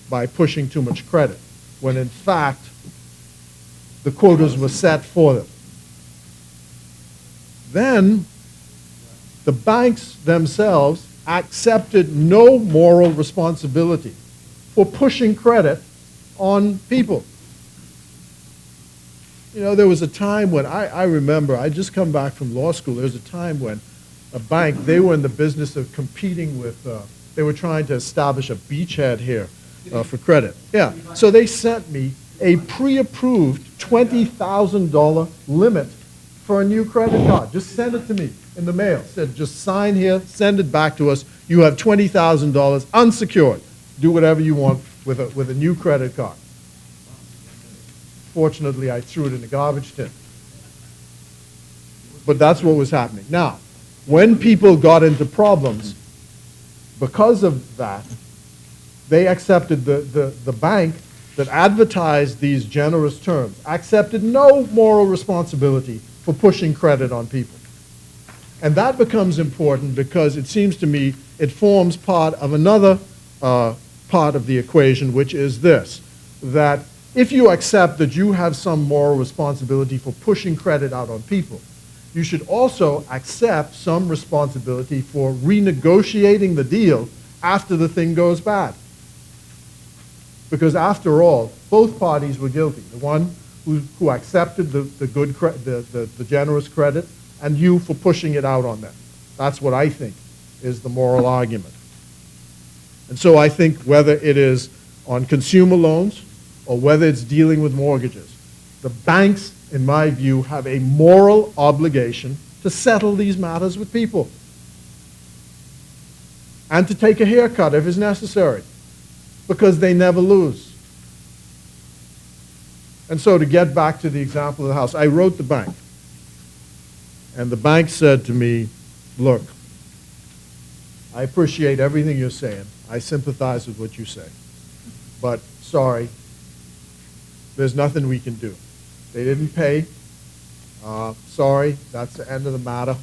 by pushing too much credit, when in fact the quotas were set for them. Then the banks themselves accepted no moral responsibility for pushing credit on people. You know, there was a time when I remember, I just come back from law school, there was a time when a bank, they were in the business of competing with, they were trying to establish a beachhead here for credit. Yeah, so they sent me a pre-approved $20,000 limit for a new credit card. Just send it to me in the mail. Said, just sign here, send it back to us. You have $20,000 unsecured. Do whatever you want with a new credit card. Fortunately, I threw it in the garbage tin. But that's what was happening. Now, when people got into problems, because of that, they accepted the bank that advertised these generous terms, accepted no moral responsibility for pushing credit on people. And that becomes important because it seems to me it forms part of another part of the equation, which is this, that if you accept that you have some moral responsibility for pushing credit out on people, you should also accept some responsibility for renegotiating the deal after the thing goes bad. Because after all, both parties were guilty. The one who accepted the generous credit, and you for pushing it out on them. That's what I think is the moral argument. And so I think whether it is on consumer loans or whether it's dealing with mortgages, the banks, in my view, have a moral obligation to settle these matters with people and to take a haircut if it's necessary, because they never lose. And so to get back to the example of the house, I wrote the bank. And the bank said to me, look, I appreciate everything you're saying. I sympathize with what you say. But sorry, there's nothing we can do. They didn't pay. Sorry, that's the end of the matter.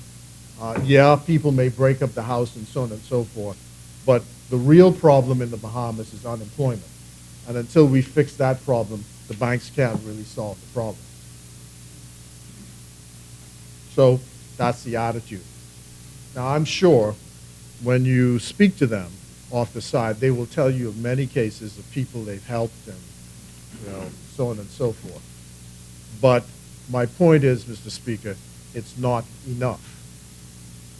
Yeah, people may break up the house and so on and so forth. But the real problem in the Bahamas is unemployment. And until we fix that problem, the banks can't really solve the problem. So that's the attitude. Now, I'm sure when you speak to them off the side, they will tell you of many cases of people they've helped and, you know, so on and so forth. But my point is, Mr. Speaker, it's not enough.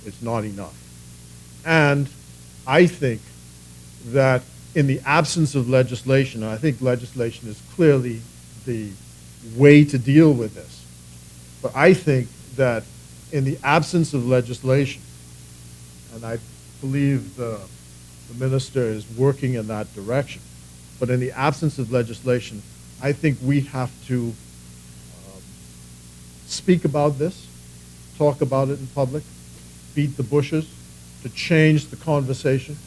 It's not enough. And I think that in the absence of legislation, and I think legislation is clearly the way to deal with this, but I think that in the absence of legislation, and I believe the minister is working in that direction, but in the absence of legislation, I think we have to speak about this, talk about it in public, beat the bushes, to change the conversation,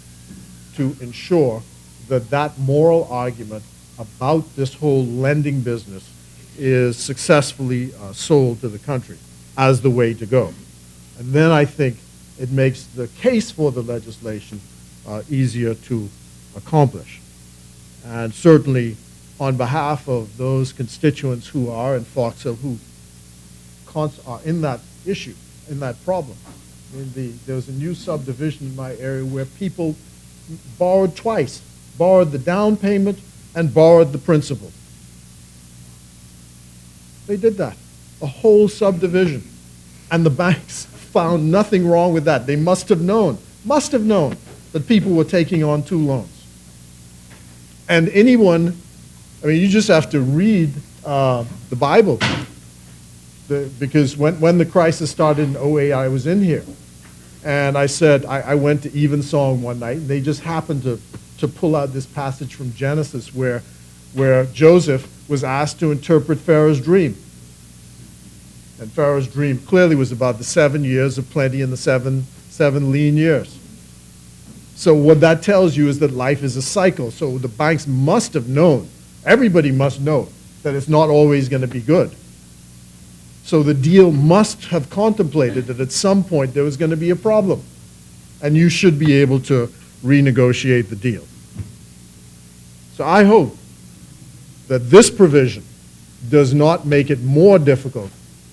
to ensure that that moral argument about this whole lending business is successfully sold to the country as the way to go. And then I think it makes the case for the legislation easier to accomplish. And certainly on behalf of those constituents who are in Fox Hill, who are in that issue, in that problem. I mean, there was a new subdivision in my area where people borrowed twice, borrowed the down payment and borrowed the principal. They did that, a whole subdivision. And the banks found nothing wrong with that. They must have known that people were taking on two loans. And anyone, I mean, you just have to read the Bible. Because when the crisis started in 2008, I was in here. And I said, I went to Evensong one night, and they just happened to pull out this passage from Genesis where Joseph was asked to interpret Pharaoh's dream. And Pharaoh's dream clearly was about the 7 years of plenty and the seven lean years. So what that tells you is that life is a cycle. So the banks must have known, everybody must know, that it's not always going to be good. So the deal must have contemplated that at some point there was going to be a problem. And you should be able to renegotiate the deal. So I hope that this provision does not make it more difficult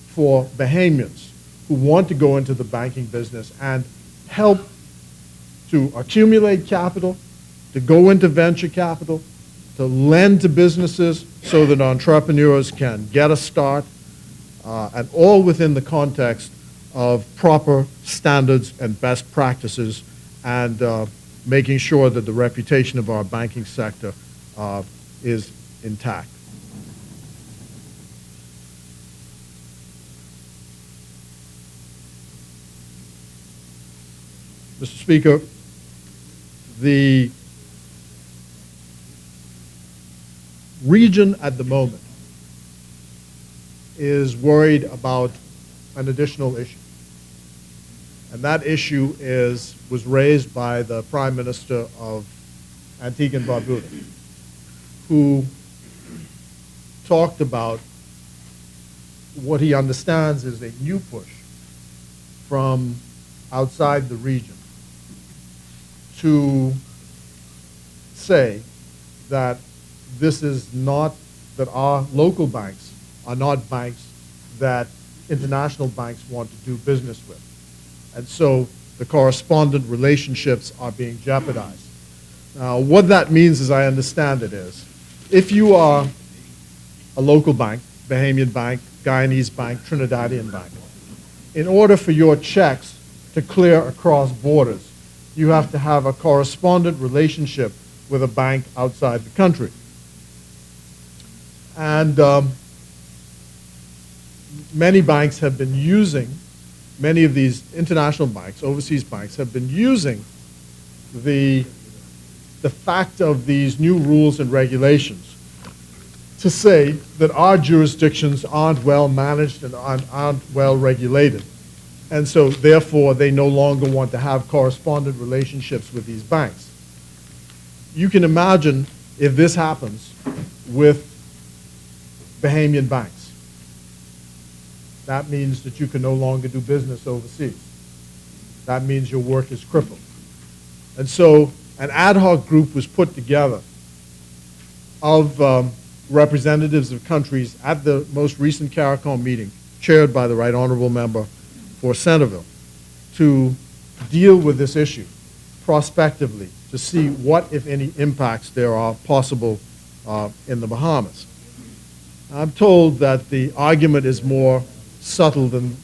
for Bahamians who want to go into the banking business and help to accumulate capital, to go into venture capital, to lend to businesses so that entrepreneurs can get a start, and all within the context of proper standards and best practices, and making sure that the reputation of our banking sector is intact. Mr. Speaker, the region at the moment is worried about an additional issue. And that issue was raised by the Prime Minister of Antigua and Barbuda, who talked about what he understands is a new push from outside the region to say that this is not, that our local banks are not banks that international banks want to do business with. And so the correspondent relationships are being jeopardized. Now, what that means, as I understand it, is if you are a local bank, Bahamian Bank, Guyanese Bank, Trinidadian Bank, in order for your checks to clear across borders, you have to have a correspondent relationship with a bank outside the country. And many banks have been using, many of these international banks, overseas banks, have been using the fact of these new rules and regulations to say that our jurisdictions aren't well managed and aren't well regulated. And so, therefore, they no longer want to have correspondent relationships with these banks. You can imagine if this happens with Bahamian banks. That means that you can no longer do business overseas. That means your work is crippled. And so an ad hoc group was put together of representatives of countries at the most recent CARICOM meeting, chaired by the Right Honorable Member for Centerville, to deal with this issue prospectively, to see what, if any, impacts there are possible in the Bahamas. I'm told that the argument is more subtle than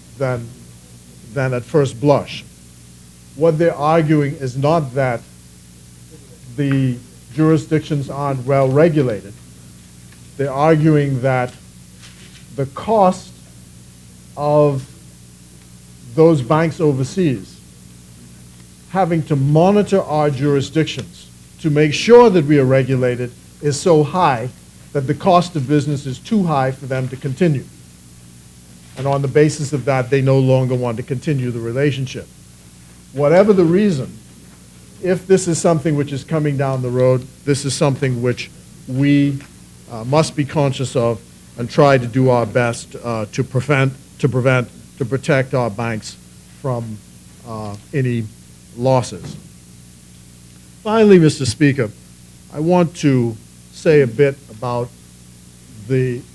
at first blush. What they're arguing is not that the jurisdictions aren't well regulated. They're arguing that the cost of those banks overseas having to monitor our jurisdictions to make sure that we are regulated is so high that the cost of business is too high for them to continue. And on the basis of that, they no longer want to continue the relationship. Whatever the reason, if this is something which is coming down the road, this is something which we must be conscious of and try to do our best to protect our banks from any losses. Finally, Mr. Speaker, I want to say a bit about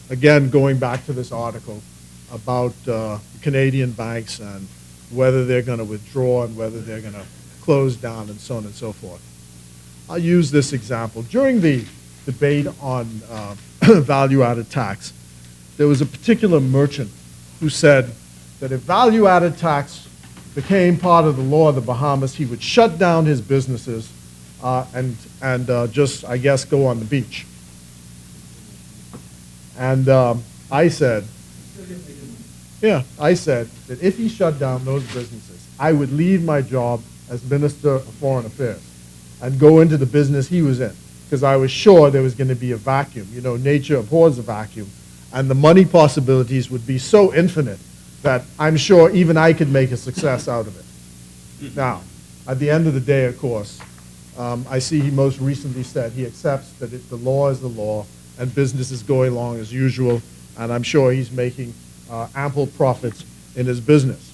again, going back to this article about Canadian banks and whether they're going to withdraw and whether they're going to close down and so on and so forth. I'll use this example. During the debate on value-added tax, there was a particular merchant who said that if value-added tax became part of the law of the Bahamas, he would shut down his businesses and just, I guess, go on the beach. And I said that if he shut down those businesses, I would leave my job as Minister of Foreign Affairs and go into the business he was in, because I was sure there was going to be a vacuum. You know, nature abhors a vacuum, and the money possibilities would be so infinite that I'm sure even I could make a success out of it. Now, at the end of the day, of course, I see he most recently said he accepts that the law is the law and business is going along as usual, and I'm sure he's making ample profits in his business.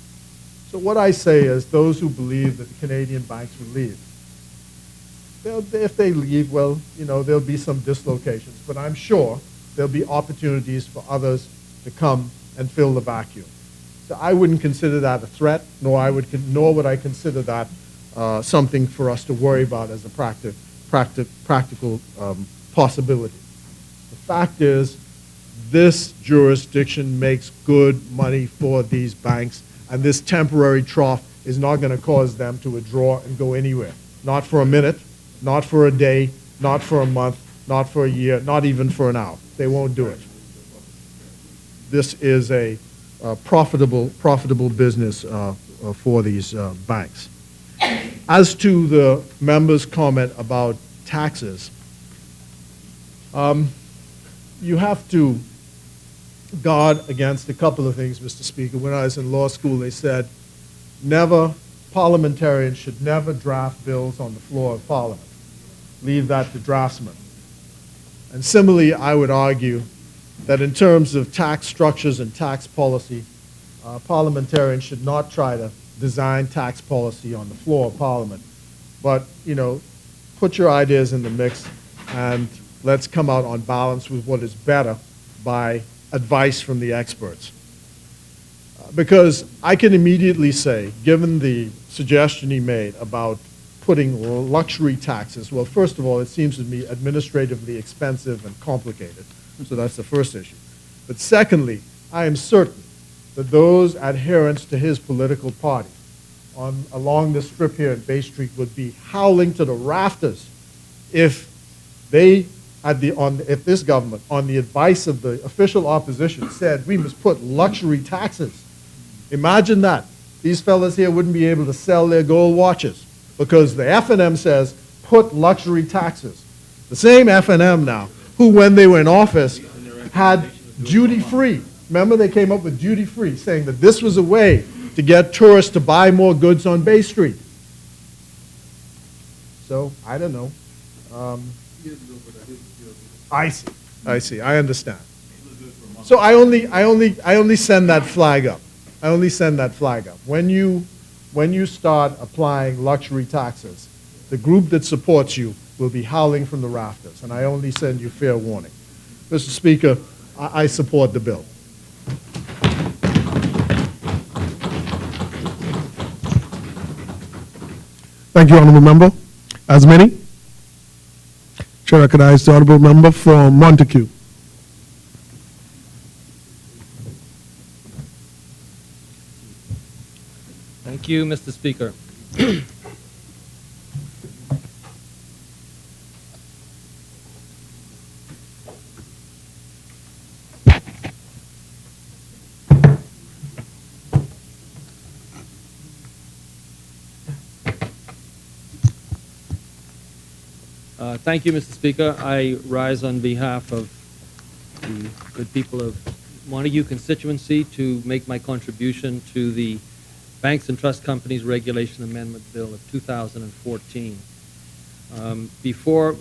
So what I say is those who believe that the Canadian banks will leave, if they leave, well, you know, there'll be some dislocations, but I'm sure there'll be opportunities for others to come and fill the vacuum. So I wouldn't consider that a threat, nor would I consider that something for us to worry about as a practical possibility. The fact is, this jurisdiction makes good money for these banks, and this temporary trough is not going to cause them to withdraw and go anywhere. Not for a minute, not for a day, not for a month, not for a year, not even for an hour. They won't do it. This is a profitable business for these banks. As to the member's comment about taxes, you have to guard against a couple of things, Mr. Speaker. When I was in law school, they said parliamentarians should never draft bills on the floor of Parliament. Leave that to draftsmen. And similarly, I would argue that in terms of tax structures and tax policy, parliamentarians should not try to design tax policy on the floor of Parliament. But, put your ideas in the mix and let's come out on balance with what is better by advice from the experts. Because I can immediately say, given the suggestion he made about putting luxury taxes, well, first of all, it seems to me administratively expensive and complicated. So that's the first issue. But secondly, I am certain that those adherents to his political party along the strip here at Bay Street would be howling to the rafters if if this government, on the advice of the official opposition, said we must put luxury taxes. Imagine that. These fellas here wouldn't be able to sell their gold watches because the F&M says put luxury taxes. The same F&M now, who when they were in office had duty-free. Remember, they came up with duty-free, saying that this was a way to get tourists to buy more goods on Bay Street. So, I don't know. I see. I understand. So I only send that flag up. I only send that flag up. When you start applying luxury taxes, the group that supports you will be howling from the rafters, and I only send you fair warning. Mr. Speaker, I support the bill. Thank you, Honourable Member. As many? Chair recognizes the Honourable Member from Montague. Thank you, Mr. Speaker. Thank you, Mr. Speaker. I rise on behalf of the good people of Montague constituency to make my contribution to the Banks and Trust Companies Regulation Amendment Bill of 2014. Before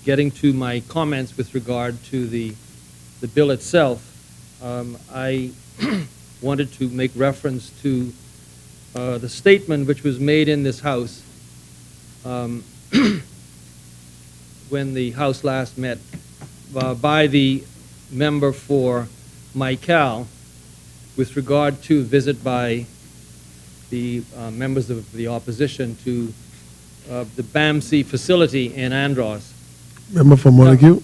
getting to my comments with regard to the bill itself, I wanted to make reference to the statement which was made in this House when the House last met by the member for Michael with regard to a visit by the members of the opposition to the BAMC facility in Andros. Member for Montague,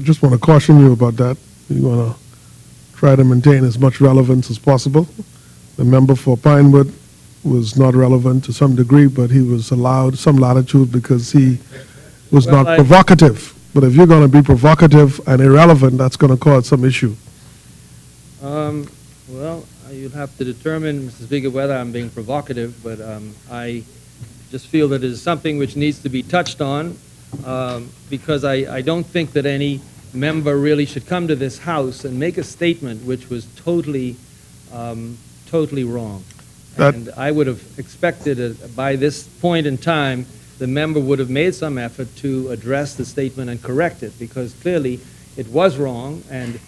just want to caution you about that. You want to try to maintain as much relevance as possible. The member for Pinewood was not relevant to some degree, but he was allowed some latitude because he was not provocative. But if you're going to be provocative and irrelevant, that's going to cause some issue. Well, you'll have to determine, Mr. Speaker, whether I'm being provocative, but I just feel that it is something which needs to be touched on because I don't think that any member really should come to this House and make a statement which was totally wrong. And I would have expected by this point in time the member would have made some effort to address the statement and correct it, because clearly it was wrong, and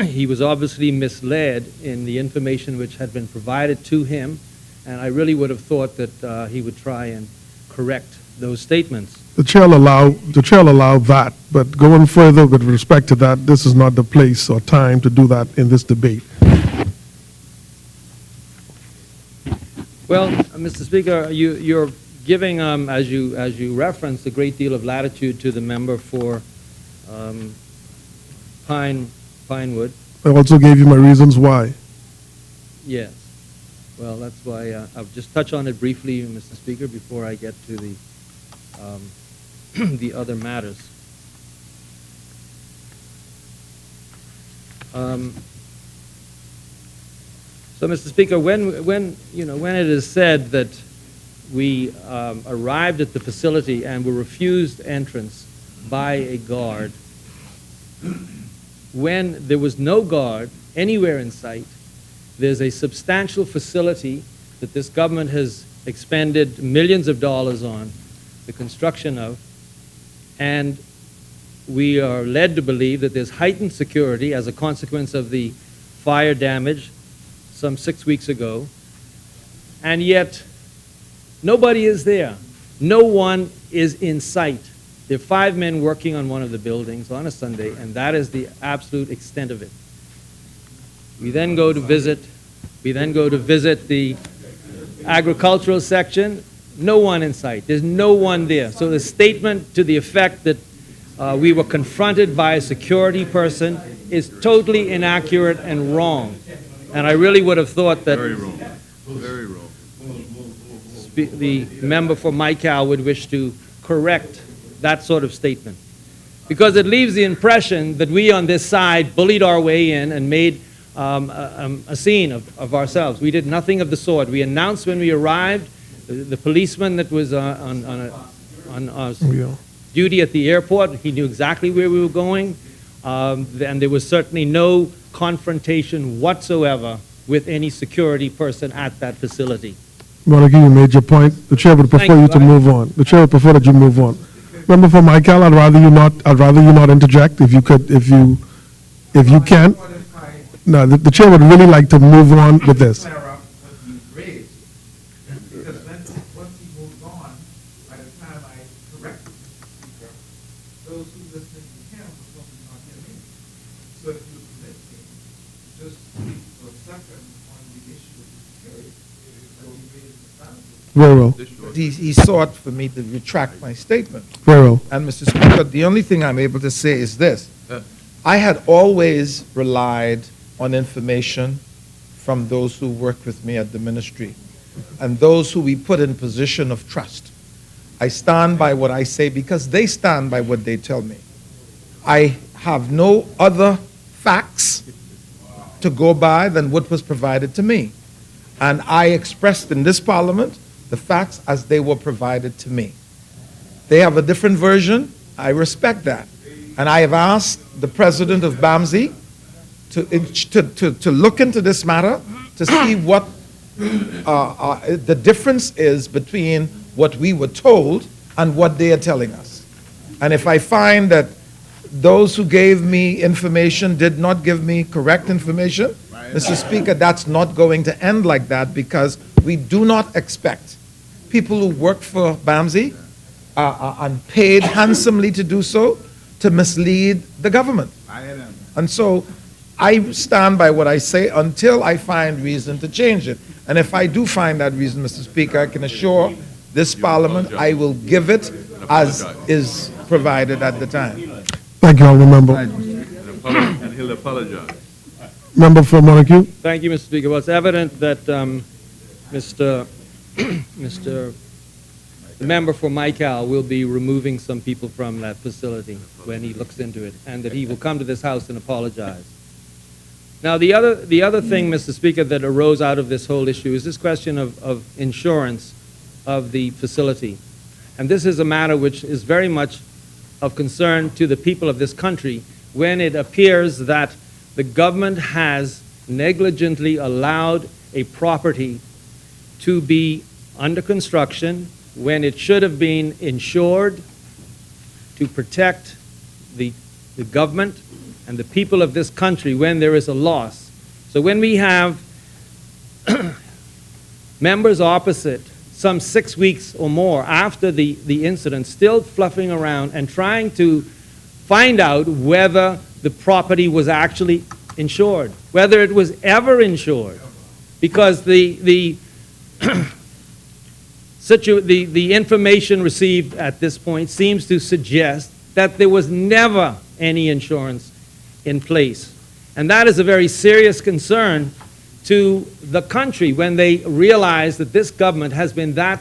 he was obviously misled in the information which had been provided to him, and I really would have thought that he would try and correct those statements. The chair will allow that, but going further with respect to that, this is not the place or time to do that in this debate. Well, Mr. Speaker, you're giving, as you referenced, a great deal of latitude to the member for Pinewood. I also gave you my reasons why. Yes. Well, that's why I'll just touch on it briefly, Mr. Speaker, before I get to the the other matters. So, Mr. Speaker, when it is said that we arrived at the facility and were refused entrance by a guard, when there was no guard anywhere in sight, there's a substantial facility that this government has expended millions of dollars on the construction of, and we are led to believe that there's heightened security as a consequence of the fire damage some 6 weeks ago, and yet nobody is there. No one is in sight. There are 5 men working on one of the buildings on a Sunday, and that is the absolute extent of it. We then go to visit the agricultural section. No one in sight. There's no one there. So the statement to the effect that we were confronted by a security person is totally inaccurate and wrong. And I really would have thought that Very wrong. Very wrong. the member for Mycal would wish to correct that sort of statement. Because it leaves the impression that we on this side bullied our way in and made a scene of ourselves. We did nothing of the sort. We announced when we arrived. The policeman that was on duty at the airport, he knew exactly where we were going. And there was certainly no confrontation whatsoever with any security person at that facility. Monica, you made your point. The chair would prefer you to move on. The chair would prefer that you move on. Member for Mycal, I'd rather you not interject if you can. No, the chair would really like to move on with this. Very well. He sought for me to retract my statement. Very well. And Mr. Speaker, the only thing I'm able to say is this. I had always relied on information from those who work with me at the ministry and those who we put in position of trust. I stand by what I say because they stand by what they tell me. I have no other facts to go by than what was provided to me. And I expressed in this parliament the facts as they were provided to me. They have a different version. I respect that. And I have asked the president of BAMSI to look into this matter to see what the difference is between what we were told and what they are telling us. And if I find that those who gave me information did not give me correct information, Mr. Speaker, that's not going to end like that because we do not expect people who work for BAMSI and paid handsomely to do so to mislead the government. And so I stand by what I say until I find reason to change it. And if I do find that reason, Mr. Speaker, I can assure this Parliament I will give it as is provided at the time. Thank you, Honourable Member. And he'll apologize. Member for Montague. Thank you, Mr. Speaker. Well, it's evident that the member for Mycal will be removing some people from that facility when he looks into it, and that he will come to this House and apologize. Now, the other thing, Mr. Speaker, that arose out of this whole issue is this question of insurance of the facility. And this is a matter which is very much of concern to the people of this country when it appears that the government has negligently allowed a property to be under construction when it should have been insured to protect the government and the people of this country when there is a loss. So when we have members opposite some 6 weeks or more after the incident still fluffing around and trying to find out whether the property was actually insured, whether it was ever insured, because the the information received at this point seems to suggest that there was never any insurance in place. And that is a very serious concern to the country when they realize that this government has been that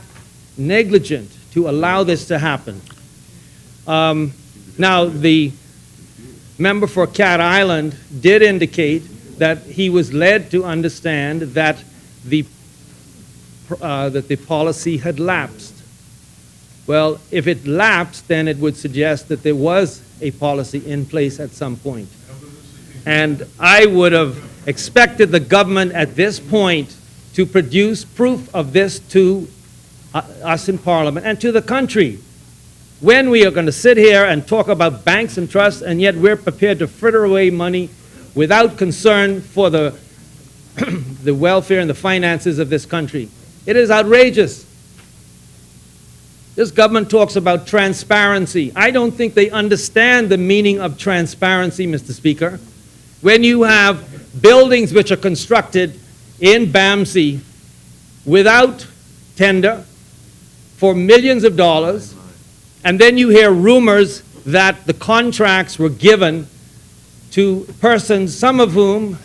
negligent to allow this to happen. Now, the member for Cat Island did indicate that he was led to understand that the policy had lapsed. Well, if it lapsed, then it would suggest that there was a policy in place at some point. And I would have expected the government at this point to produce proof of this to us in Parliament and to the country. When we are going to sit here and talk about banks and trusts, and yet we're prepared to fritter away money without concern for the welfare and the finances of this country. It is outrageous. This government talks about transparency. I don't think they understand the meaning of transparency, Mr. Speaker. When you have buildings which are constructed in BAMC without tender for millions of dollars, and then you hear rumors that the contracts were given to persons, some of whom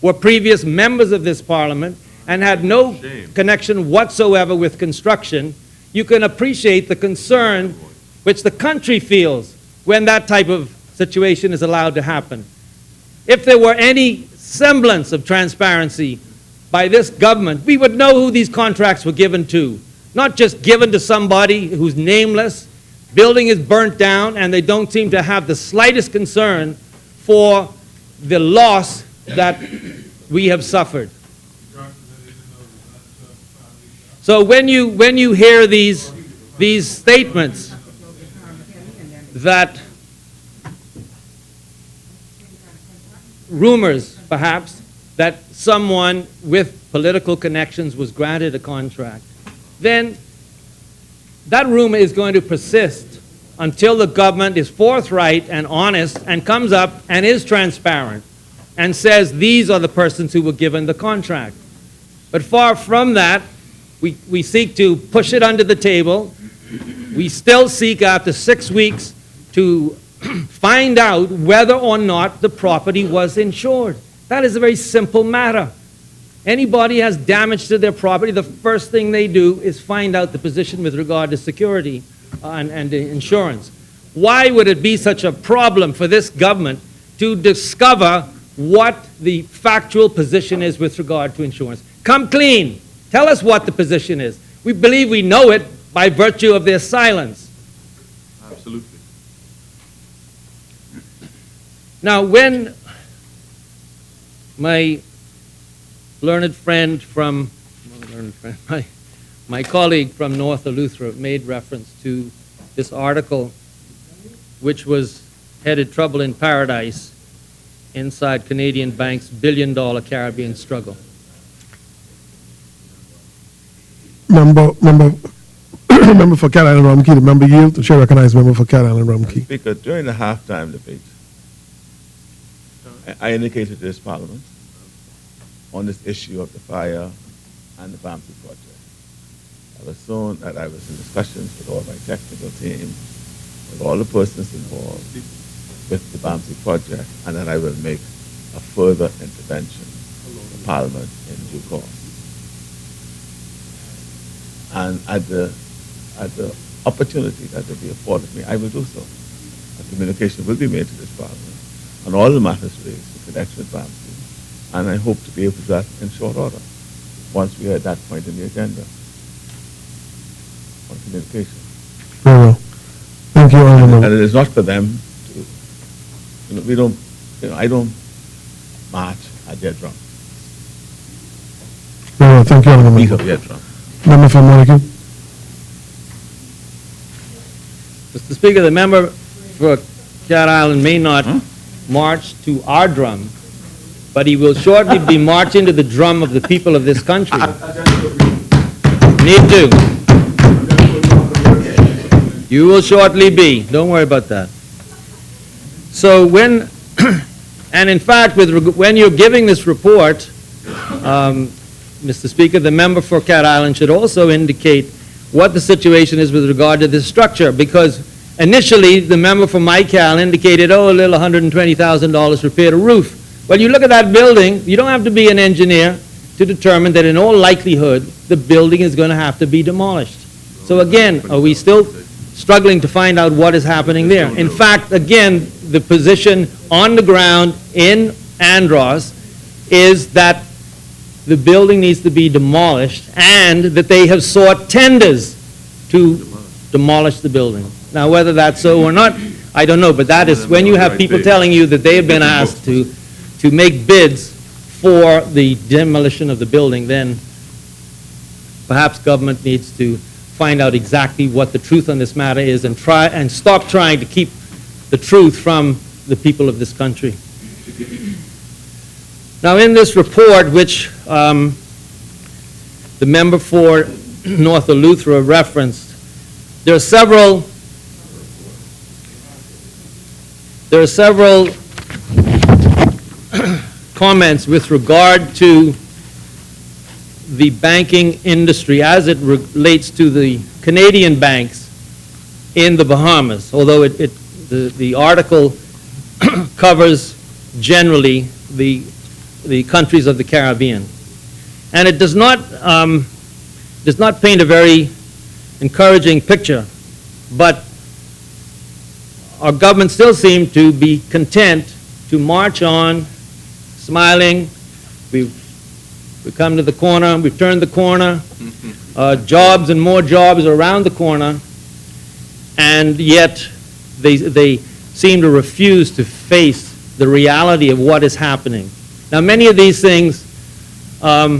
were previous members of this Parliament and had no connection whatsoever with construction, you can appreciate the concern which the country feels when that type of situation is allowed to happen. If there were any semblance of transparency by this government, we would know who these contracts were given to. Not just given to somebody who's nameless, building is burnt down, and they don't seem to have the slightest concern for the loss that we have suffered. So when you hear these statements that rumors, perhaps, that someone with political connections was granted a contract, then that rumor is going to persist until the government is forthright and honest and comes up and is transparent and says these are the persons who were given the contract. But far from that, we seek to push it under the table. We still seek after 6 weeks to find out whether or not the property was insured. That is a very simple matter. Anybody has damage to their property, the first thing they do is find out the position with regard to security and insurance. Why would it be such a problem for this government to discover what the factual position is with regard to insurance? Come clean. Tell us what the position is. We believe we know it by virtue of their silence. Absolutely. Now, when my learned friend from, my colleague from North Eleuthera made reference to this article, which was headed Trouble in Paradise inside Canadian Bank's billion-dollar Caribbean struggle. Member for Cat Island Rumkey, the member yield. The chair recognizes member for Cat Island Rumkey. Speaker, during the halftime debate, I indicated to this Parliament on this issue of the fire and the BAMC project. I was shown that I was in discussions with all my technical team, with all the persons involved with the BAMC project, and that I will make a further intervention in Parliament in due course. And at the opportunity that will be afforded me, I will do so. A communication will be made to this Parliament on all the matters raised in connection with BAMC, and I hope to be able to do that in short order once we are at that point in the agenda on communication. Very well. Thank you, Honourable. And it is not for them to, I don't march at their drum. Very well. Thank you, Honourable. Beat up their drum. Member for Montague. Mr. Speaker, the member for Cat Island may not march to our drum, but he will shortly be marching to the drum of the people of this country. Need to. You will shortly be. Don't worry about that. So when, and in fact, when you're giving this report, Mr. Speaker, the member for Cat Island should also indicate what the situation is with regard to this structure, because initially the member from ICAL indicated, oh, a little $120,000 repair a roof. Well, you look at that building, you don't have to be an engineer to determine that in all likelihood the building is going to have to be demolished. So again, are we still struggling to find out what is happening there? In fact, again, the position on the ground in Andros is that the building needs to be demolished and that they have sought tenders to demolish the building. Now, whether that's so or not, I don't know, but that is when you have people telling you that they have been asked to make bids for the demolition of the building, then perhaps government needs to find out exactly what the truth on this matter is and stop trying to keep the truth from the people of this country. Now, in this report, which the member for North Eleuthera referenced, there are several comments with regard to the banking industry as it relates to the Canadian banks in the Bahamas, although the article covers generally the countries of the Caribbean. And it does not paint a very encouraging picture, but our government still seems to be content to march on, smiling. We've come to the corner, we've turned the corner, jobs and more jobs are around the corner, and yet they seem to refuse to face the reality of what is happening. Now, many of these things are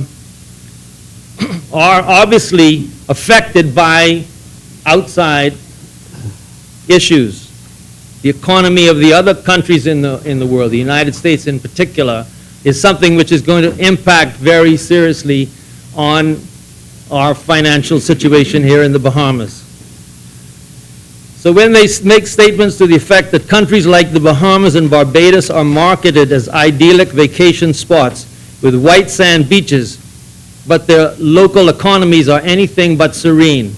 obviously affected by outside issues. The economy of the other countries in the world, the United States in particular, is something which is going to impact very seriously on our financial situation here in the Bahamas. So when they make statements to the effect that countries like the Bahamas and Barbados are marketed as idyllic vacation spots with white sand beaches, but their local economies are anything but serene.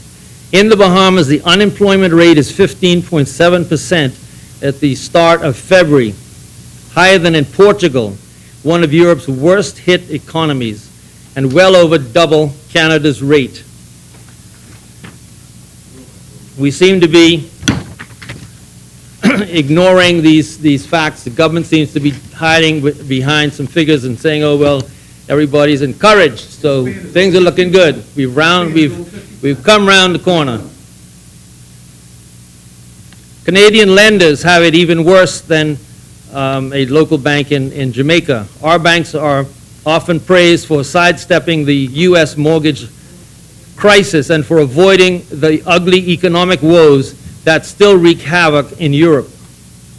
In the Bahamas, the unemployment rate is 15.7% at the start of February, higher than in Portugal, one of Europe's worst hit economies, and well over double Canada's rate. We seem to be ignoring these facts. The government seems to be hiding behind some figures and saying, oh, well, everybody's encouraged, so things are looking good. We've come round the corner. Canadian lenders have it even worse than a local bank in Jamaica. Our banks are often praised for sidestepping the U.S. mortgage crisis and for avoiding the ugly economic woes that still wreak havoc in Europe.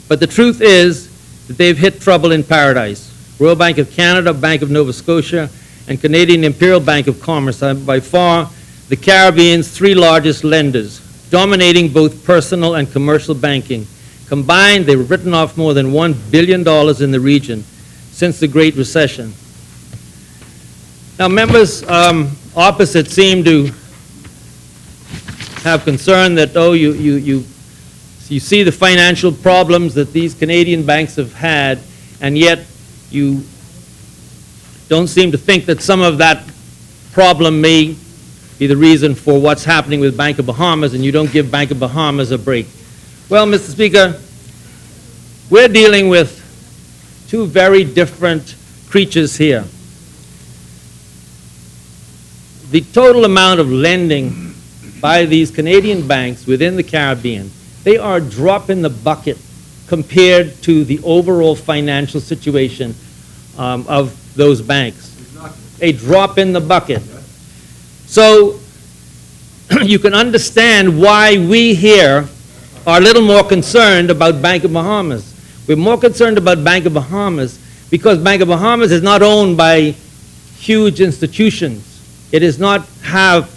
But the truth is that they've hit trouble in paradise. Royal Bank of Canada, Bank of Nova Scotia, and Canadian Imperial Bank of Commerce are by far the Caribbean's three largest lenders, dominating both personal and commercial banking. Combined, they've written off more than $1 billion in the region since the Great Recession. Now, members opposite seem to have concern that, oh, you see the financial problems that these Canadian banks have had, and yet you don't seem to think that some of that problem may be the reason for what's happening with Bank of Bahamas, and you don't give Bank of Bahamas a break. Well, Mr. Speaker, we're dealing with two very different creatures here. The total amount of lending by these Canadian banks within the Caribbean, they are a drop in the bucket compared to the overall financial situation of those banks. A drop in the bucket. So you can understand why we here are a little more concerned about Bank of Bahamas. We're more concerned about Bank of Bahamas because Bank of Bahamas is not owned by huge institutions. It does not have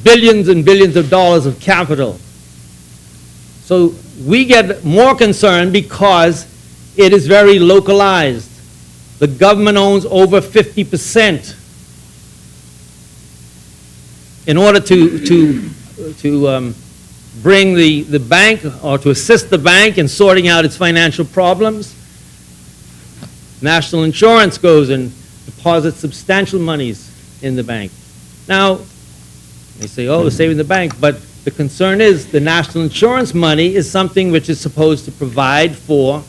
billions and billions of dollars of capital. So we get more concerned because it is very localized. The government owns over 50%. in order to bring the bank, or to assist the bank in sorting out its financial problems, National Insurance goes and deposits substantial monies in the bank. Now, they say, oh, they're saving the bank, but the concern is the National Insurance money is something which is supposed to provide for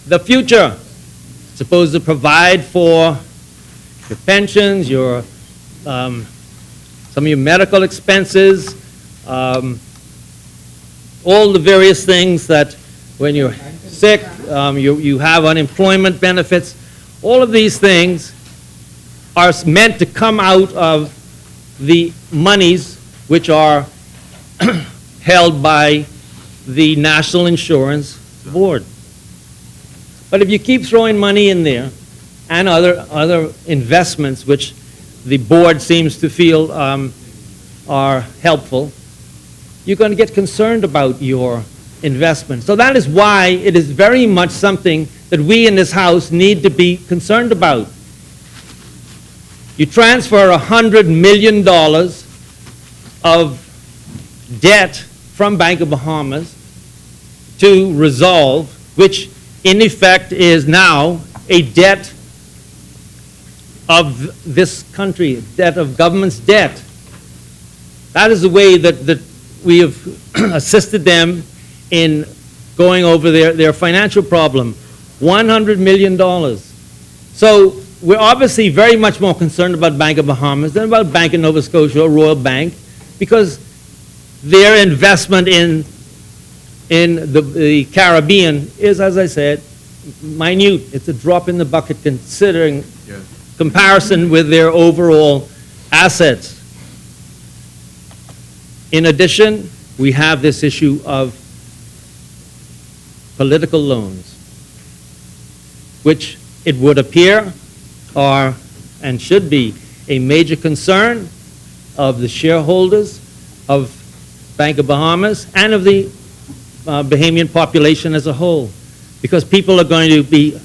the future. It's supposed to provide for your pensions, your some of your medical expenses, all the various things that when you're sick, you have unemployment benefits. All of these things are meant to come out of the monies which are held by the National Insurance Board. But if you keep throwing money in there, and other investments which the board seems to feel are helpful, you're going to get concerned about your investment. So that is why it is very much something that we in this House need to be concerned about. You transfer $100 million of debt from Bank of Bahamas to Resolve, which in effect is now a debt of this country, debt of government's debt. That is the way that we have assisted them in going over their financial problem. $100 million. So we're obviously very much more concerned about Bank of Bahamas than about Bank of Nova Scotia or Royal Bank, because their investment in the Caribbean is, as I said, minute. It's a drop in the bucket considering comparison with their overall assets. In addition, we have this issue of political loans, which it would appear are and should be a major concern of the shareholders of Bank of Bahamas and of the Bahamian population as a whole, because people are going to be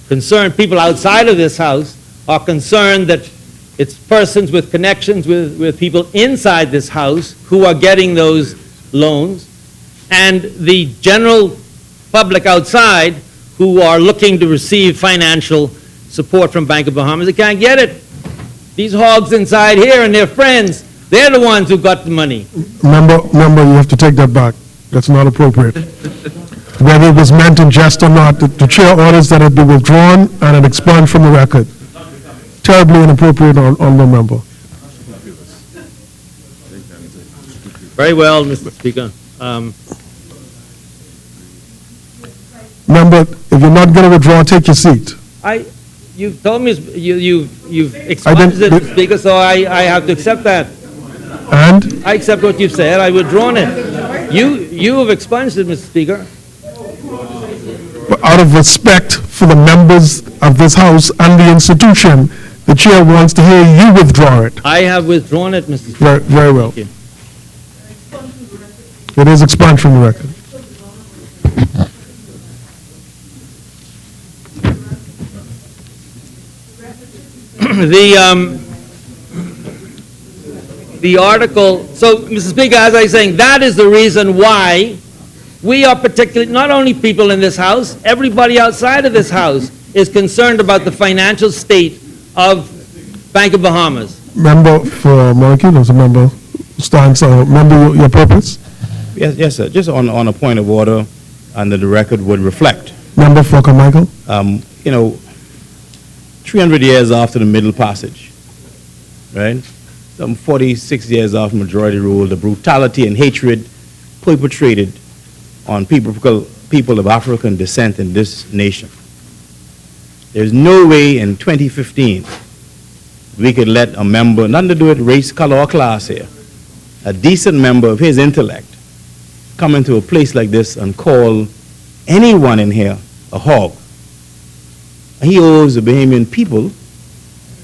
concerned, people outside of this House are concerned that it's persons with connections with people inside this House who are getting those loans, and the general public outside who are looking to receive financial support from Bank of Bahamas. They can't get it. These hogs inside here and their friends, they're the ones who got the money. Member, you have to take that back. That's not appropriate. Whether it was meant in jest or not, the chair orders that it be withdrawn and it expunged from the record. Terribly inappropriate, honorable member. Very well, Mr. Speaker. Member, if you're not going to withdraw, take your seat. You've told me you've expunged it, Mr. Speaker, so I have to accept that. And? I accept what you've said. I've withdrawn it. You have expunged it, Mr. Speaker. But out of respect for the members of this House and the institution, the chair wants to hear you withdraw it. I have withdrawn it, Mr. Speaker. Very well. Thank you. It is expunged from the record. The article, so, Mr. Speaker, as I was saying, that is the reason why we are particularly, not only people in this House, everybody outside of this House is concerned about the financial state of Bank of Bahamas. Member for Monkey, there's a member stands. Member, your purpose? Yes, sir. Just on a point of order, and that the record would reflect. Member for Carmichael. 300 years after the Middle Passage, right? 46 years after majority rule, the brutality and hatred perpetrated on people of African descent in this nation. There's no way in 2015 we could let a member, nothing to do with race, color, or class here, a decent member of his intellect come into a place like this and call anyone in here a hog. He owes the Bahamian people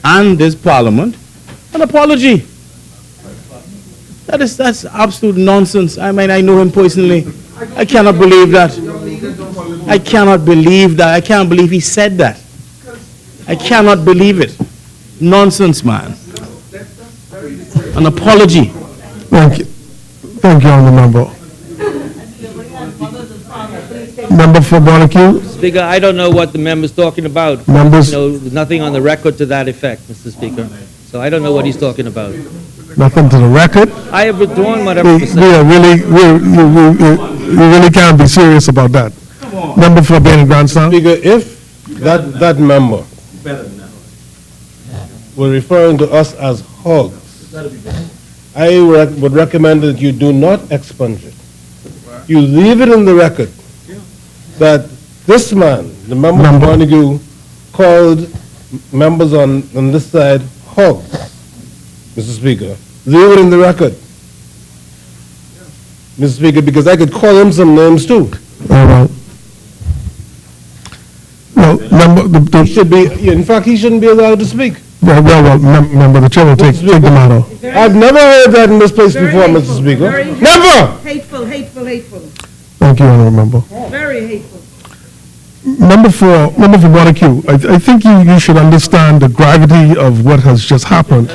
and this parliament an apology. That's absolute nonsense. I mean, I know him personally. I cannot believe that. I cannot believe that. I can't believe he said that. I cannot believe it. Nonsense, man. an apology. Thank you. Thank you, Honourable Member. Member for Montague. Speaker, I don't know what the member's talking about. Members- No, nothing on the record to that effect, Mr. Speaker. So I don't know what he's talking about. Nothing to the record. I have withdrawn whatever We was we said. are really, we really can't be serious about that. Member for Bain and Grandstand. Speaker, if that member were referring to us as hogs, I would recommend that you do not expunge it. You leave it in the record that this man, the member of Montague, called members on this side hogs, Mr. Speaker. Leave it in the record, Mr. Speaker, because I could call him some names too. All right. Well, member, He should be, in fact, he shouldn't be allowed to speak. member, the chair will take the matter. I've never heard that in this place before, Mr. Speaker. Never! Hateful, hateful, hateful. Thank you, Honourable Member. Very hateful. Member for Montague, I think you should understand the gravity of what has just happened.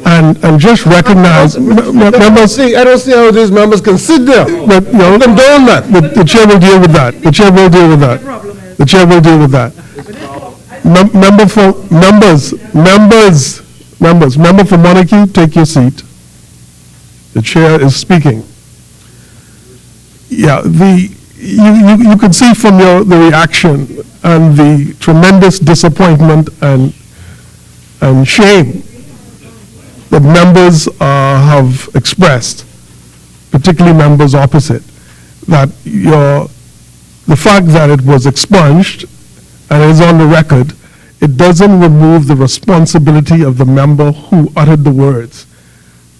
And just recognize, members, I don't see how these members can sit there. but, you know, Condone that. the chair will deal with that. The chair will deal with that. The chair will deal with that. Member for Montague, take your seat. The chair is speaking. Yeah, you could see from the reaction and the tremendous disappointment and shame that members have expressed, particularly members opposite, that the fact that it was expunged and is on the record, it doesn't remove the responsibility of the member who uttered the words.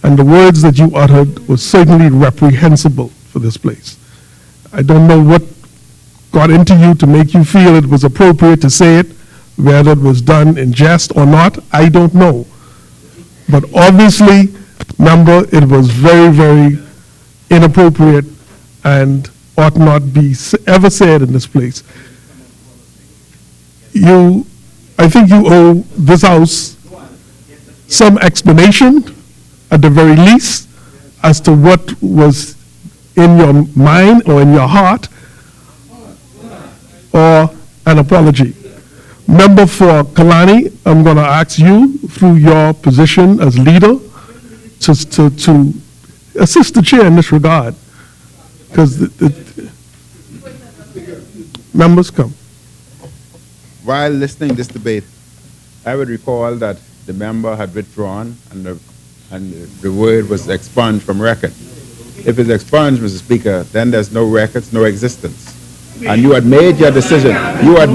And the words that you uttered were certainly reprehensible for this place. I don't know what got into you to make you feel it was appropriate to say it, whether it was done in jest or not, I don't know. But obviously, member, it was very, very inappropriate and ought not be ever said in this place. I think you owe this House some explanation, at the very least, as to what was in your mind or in your heart, or an apology. Member for Kalani, I'm going to ask you, through your position as leader, to assist the chair in this regard, because members come. While listening to this debate, I would recall that the member had withdrawn and the word was expunged from record. If it's expunged, Mr. Speaker, then there's no records, no existence. And you had made your decision. You had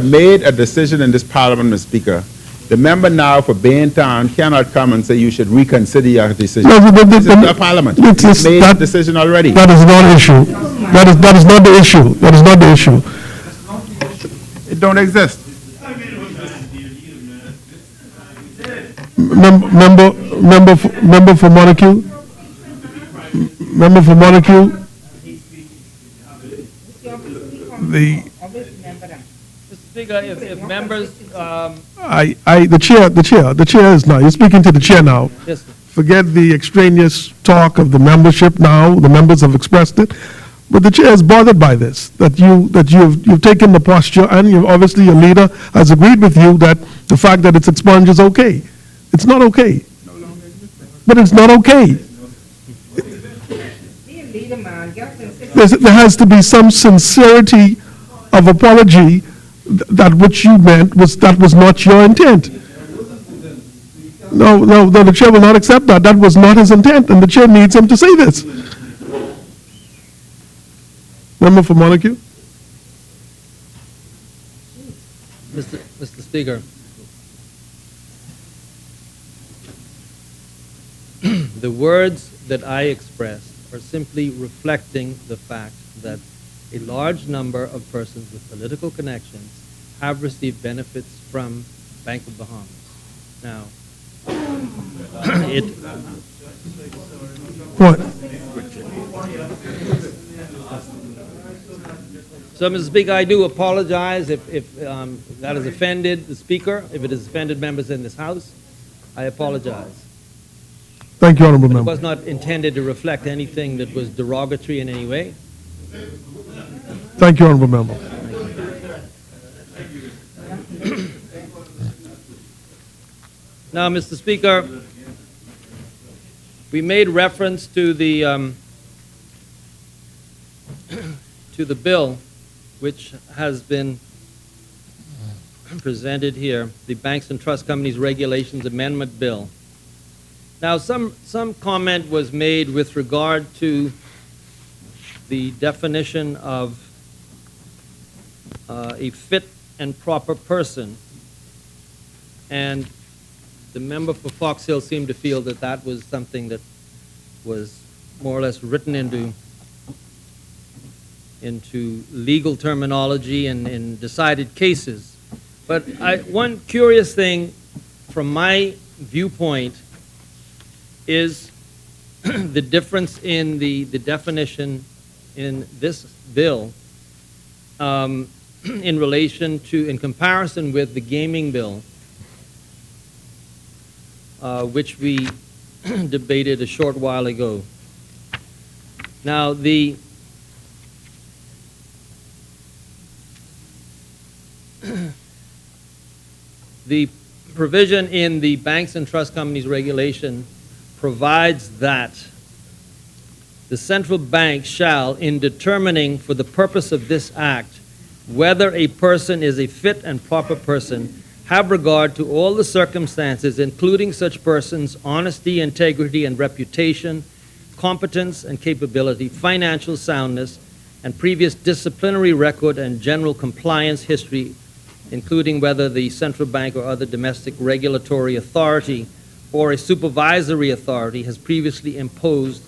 made a decision in this Parliament, Mr. Speaker. The member now for Baintown cannot come and say you should reconsider your decision. This is the Parliament. You made a decision already. That is not an issue. That is not the issue. That is not the issue. It don't exist. Member for Montague. Member for Montague. Mr. Speaker, if members, The chair is now, you're speaking to the chair now. yes, sir. Forget the extraneous talk of the membership now, the members have expressed it. But the chair is bothered by this, that you've taken the posture, and obviously your leader has agreed with you that the fact that it's expunged is okay. It's not okay. But it's not okay. There has to be some sincerity of apology that what you meant that was not your intent. No, the chair will not accept that. That was not his intent, and the chair needs him to say this. Member for Montague. Mr. Speaker, the words that I expressed are simply reflecting the fact that a large number of persons with political connections have received benefits from Bank of Bahamas. Now, What? So, Mr. Speaker, I do apologize if that has offended the Speaker, if it has offended members in this House. I apologize. Thank you, Honorable It Member. was not intended to reflect anything that was derogatory in any way. Thank you, Honorable Member. Now, Mr. Speaker, we made reference to the bill which has been presented here, the Banks and Trust Companies Regulations Amendment Bill. Now, some comment was made with regard to the definition of a fit and proper person, and the member for Fox Hill seemed to feel that that was something that was more or less written into legal terminology and in decided cases. But one curious thing from my viewpoint is the difference in the definition in this bill in comparison with the gaming bill, which we debated a short while ago. Now, the provision in the Banks and Trust Companies regulation provides that the central bank shall, in determining for the purpose of this act whether a person is a fit and proper person, have regard to all the circumstances, including such person's honesty, integrity, and reputation, competence and capability, financial soundness, and previous disciplinary record and general compliance history, including whether the central bank or other domestic regulatory authority or a supervisory authority has previously imposed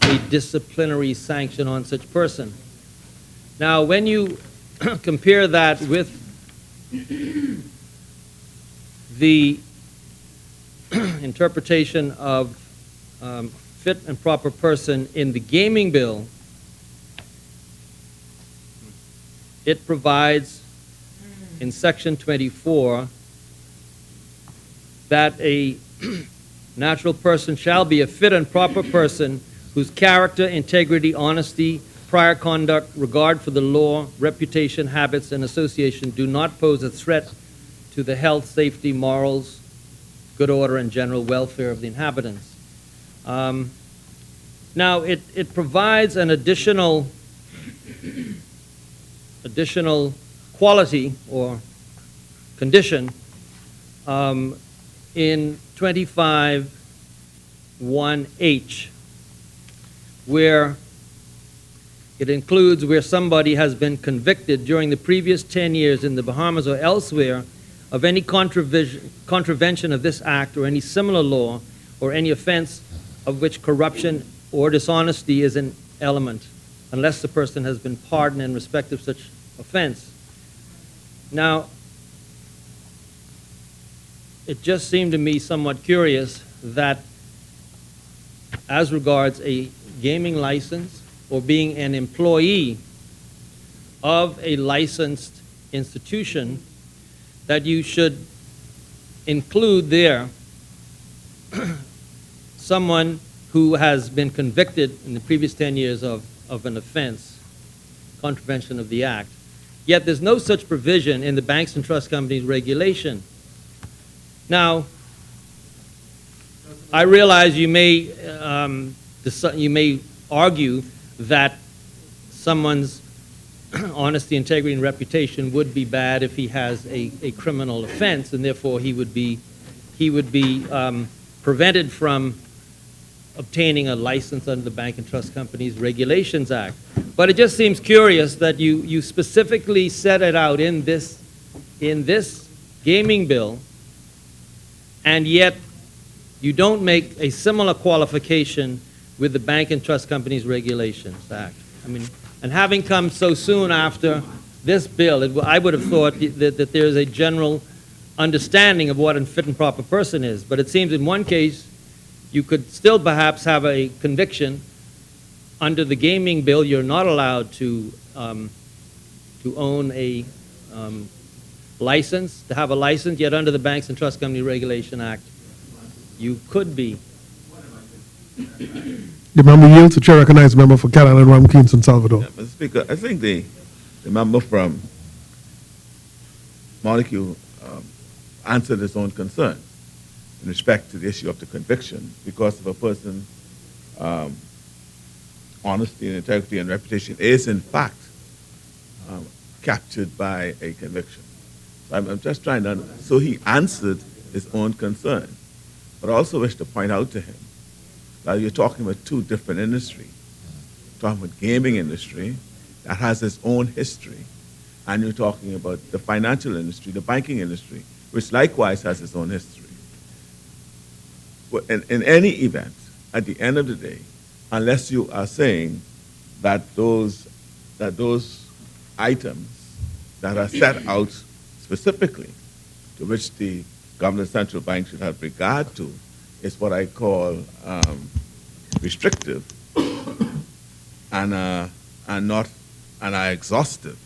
a disciplinary sanction on such person. Now, when you compare that with the interpretation of fit and proper person in the gaming bill, it provides in Section 24 that a natural person shall be a fit and proper person whose character, integrity, honesty, prior conduct, regard for the law, reputation, habits, and association do not pose a threat to the health, safety, morals, good order, and general welfare of the inhabitants. Now, it provides an additional quality or condition in 25(1)H, where it includes where somebody has been convicted during the previous 10 years in the Bahamas or elsewhere of any contravention of this act or any similar law or any offense of which corruption or dishonesty is an element, unless the person has been pardoned in respect of such offense. Now, it just seemed to me somewhat curious that as regards a gaming license or being an employee of a licensed institution, that you should include there someone who has been convicted in the previous 10 years of an offense, contravention of the act. Yet there's no such provision in the Banks and Trust Companies regulation. Now, I realize you may argue that someone's honesty, integrity, and reputation would be bad if he has a criminal offense, and therefore he would be prevented from obtaining a license under the Bank and Trust Companies Regulations Act. But it just seems curious that you specifically set it out in this gaming bill, and yet you don't make a similar qualification with the Bank and Trust Companies Regulations Act. I mean, and having come so soon after this bill, I would have thought that there's a general understanding of what a fit and proper person is. But it seems in one case, you could still perhaps have a conviction. Under the gaming bill, you're not allowed to own a license, to have a license, yet under the Banks and Trust Company Regulation Act, you could be. The member yields. The chair recognizes the member for Cat Island, Ram, San Salvador. Yeah, Mr. Speaker, I think the member from Montague answered his own concern in respect to the issue of the conviction because of a person's honesty and integrity and reputation is in fact captured by a conviction. So I'm just trying to, so he answered his own concern. But I also wish to point out to him that you're talking about two different industries. You're talking about gaming industry that has its own history, and you're talking about the financial industry, the banking industry, which likewise has its own history. But in any event, at the end of the day, unless you are saying that those items that are set out specifically to which the government central bank should have regard to is what I call restrictive and are exhaustive,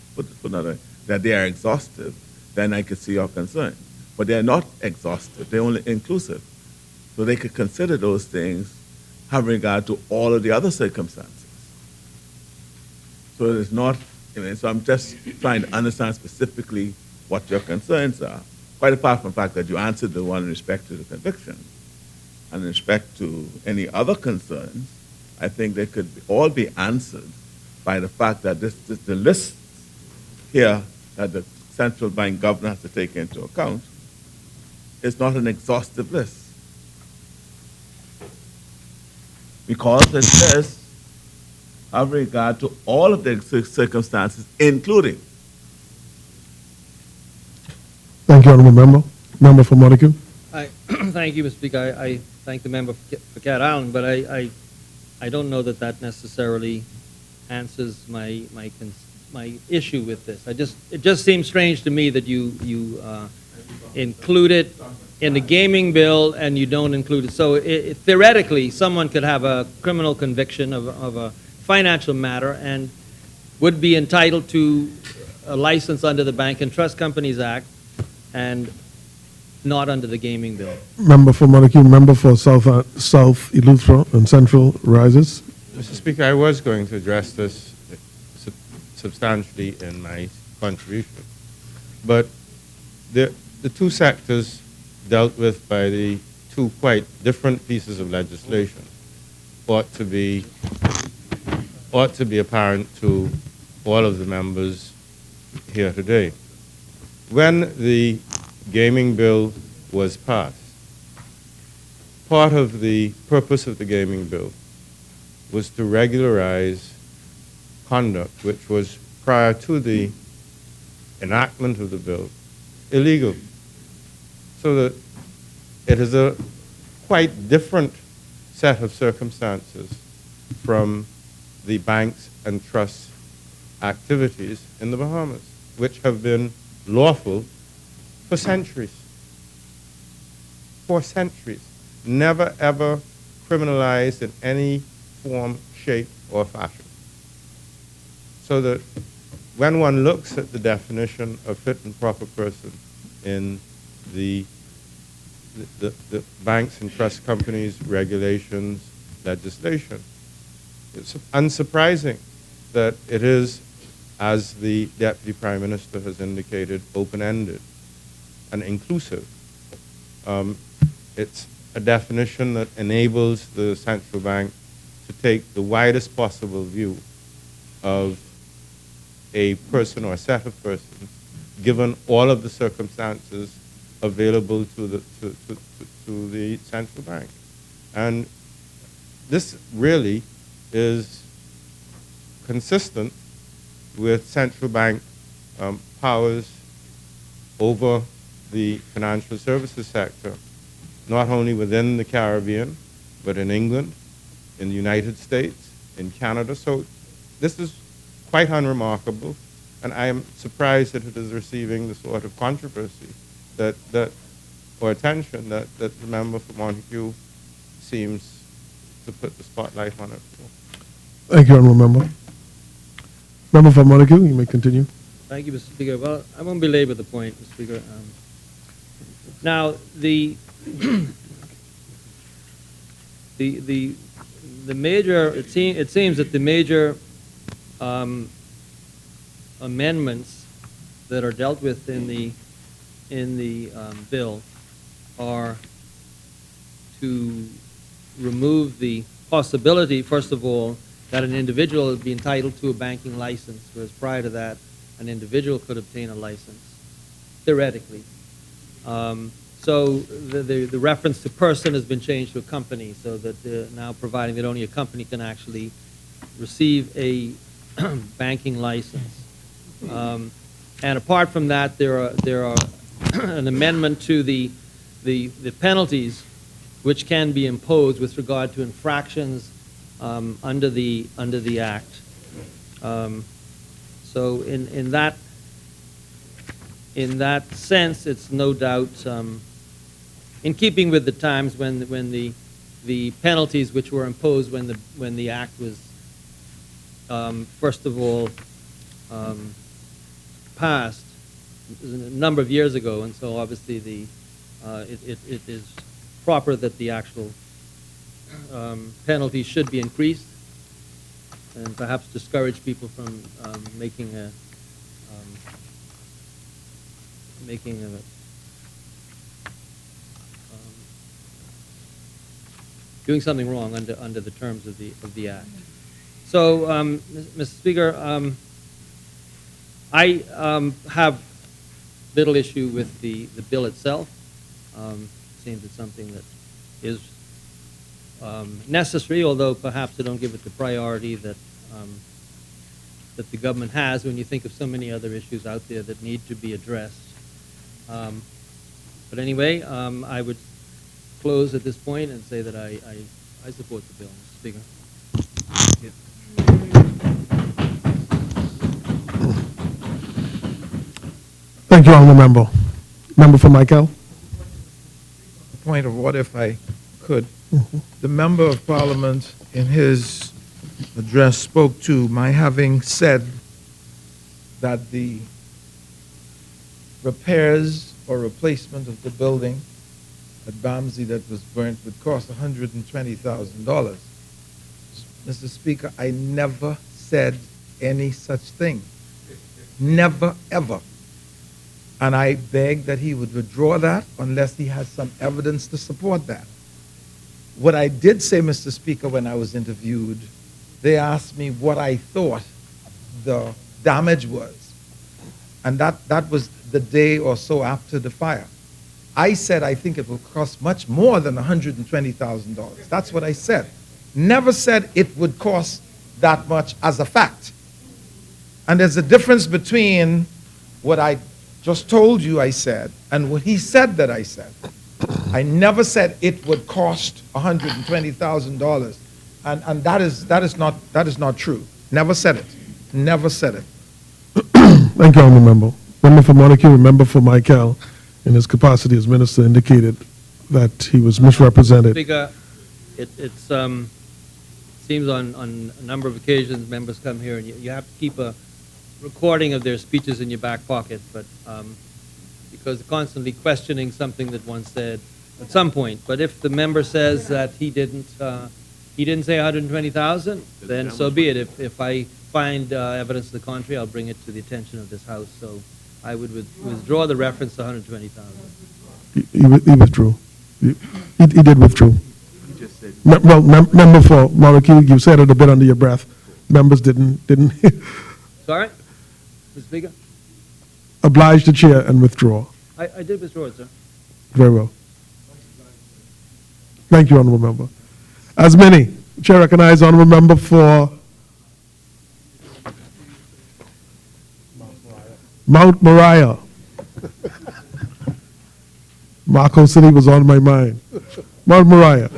that they are exhaustive, then I could see your concern. But they're not exhaustive, they're only inclusive. So they could consider those things having regard to all of the other circumstances. So it is not, so I'm just trying to understand specifically what your concerns are, quite apart from the fact that you answered the one in respect to the conviction. And in respect to any other concerns, I think they could all be answered by the fact that the list here that the central bank governor has to take into account is not an exhaustive list. Because it says, have regard to all of the circumstances, including. Thank you, honourable member. Member for Montague. Thank you, Mr. Speaker. I thank the member for Cat Island, but I don't know that necessarily answers my issue with this. It just seems strange to me that you include it in the gaming bill and you don't include it. So theoretically, someone could have a criminal conviction of a financial matter and would be entitled to a license under the Bank and Trust Companies Act and not under the gaming bill. Member for Montague, member for South Eleuthera and Central rises. Mr. Speaker, I was going to address this substantially in my contribution, but the two sectors dealt with by the two quite different pieces of legislation ought to be apparent to all of the members here today. When the gaming bill was passed, part of the purpose of the gaming bill was to regularize conduct which was, prior to the enactment of the bill, illegal. So that it is a quite different set of circumstances from the banks and trust activities in the Bahamas, which have been lawful for centuries. For centuries. Never, ever criminalized in any form, shape, or fashion. So that when one looks at the definition of fit and proper person in the banks and trust companies regulations legislation, it's unsurprising that it is, as the Deputy Prime Minister has indicated, open-ended and inclusive. It's a definition that enables the central bank to take the widest possible view of a person or a set of persons, given all of the circumstances available to the central bank. And this really is consistent with central bank powers over the financial services sector, not only within the Caribbean, but in England, in the United States, in Canada. So this is quite unremarkable, and I am surprised that it is receiving the sort of controversy or attention that the member for Montague seems to put the spotlight on it for. Thank you, honourable member. Member for Montague, you may continue. Thank you, Mr. Speaker. Well, I won't belabor the point, Mr. Speaker. Now, the major, it seems that the major amendments that are dealt with in the bill are to remove the possibility, first of all, that an individual would be entitled to a banking license, whereas prior to that, an individual could obtain a license, theoretically. So the reference to person has been changed to a company, so that now providing that only a company can actually receive a banking license. And apart from that, there are an amendment to the penalties which can be imposed with regard to infractions under the Act. So in that sense, it's no doubt in keeping with the times when the penalties which were imposed when the Act was first of all passed a number of years ago, and so obviously it is proper that the actual penalties should be increased, and perhaps discourage people from doing something wrong under the terms of the Act. So, Mr. Speaker, I have little issue with the bill itself. It seems it's something that is necessary, although perhaps I don't give it the priority that the government has when you think of so many other issues out there that need to be addressed. But anyway, I would close at this point and say that I support the bill, Mr. Speaker. Thank you, Honourable Member. Member for Michael. Point of order, if I could. The Member of Parliament in his address spoke to my having said that the repairs or replacement of the building at Bamsey that was burnt would cost $120,000. Mr. Speaker, I never said any such thing. Never, ever. And I beg that he would withdraw that unless he has some evidence to support that. What I did say, Mr. Speaker, when I was interviewed, they asked me what I thought the damage was. And that was the day or so after the fire. I said I think it will cost much more than $120,000. That's what I said. Never said it would cost that much as a fact. And there's a difference between what I just told you I said and what he said that I said. I never said it would cost $120,000, and that is not true. Never said it. Never said it. Thank you, Honourable Member. Member for Montague and Member for Michael, in his capacity as Minister, indicated that he was misrepresented. Speaker, it seems on a number of occasions members come here and you have to keep a recording of their speeches in your back pocket, but because constantly questioning something that one said at some point. But if the member says that he didn't say 120,000, then so be it. If I find evidence to the contrary, I'll bring it to the attention of this House. So I would withdraw the reference to 120,000. He withdrew. He did withdraw. Member for Montague, you said it a bit under your breath. Members didn't. Sorry, Mr. Speaker? Oblige the chair and withdraw. I did withdraw it, sir. Very well. Thank you, Honourable Member. As many, Chair recognizes Honourable Member for Mount Moriah. Marco City was on my mind. Mount Moriah.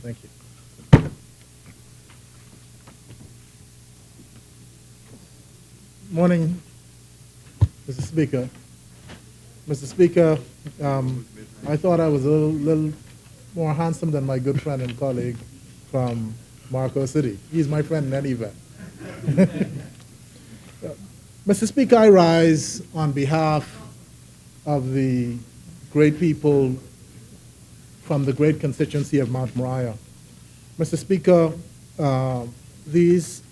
Thank you. Morning, Mr. Speaker. Mr. Speaker, I thought I was a little more handsome than my good friend and colleague from Marco City. He's my friend in any event. Mr. Speaker, I rise on behalf of the great people from the great constituency of Mount Moriah. Mr. Speaker, these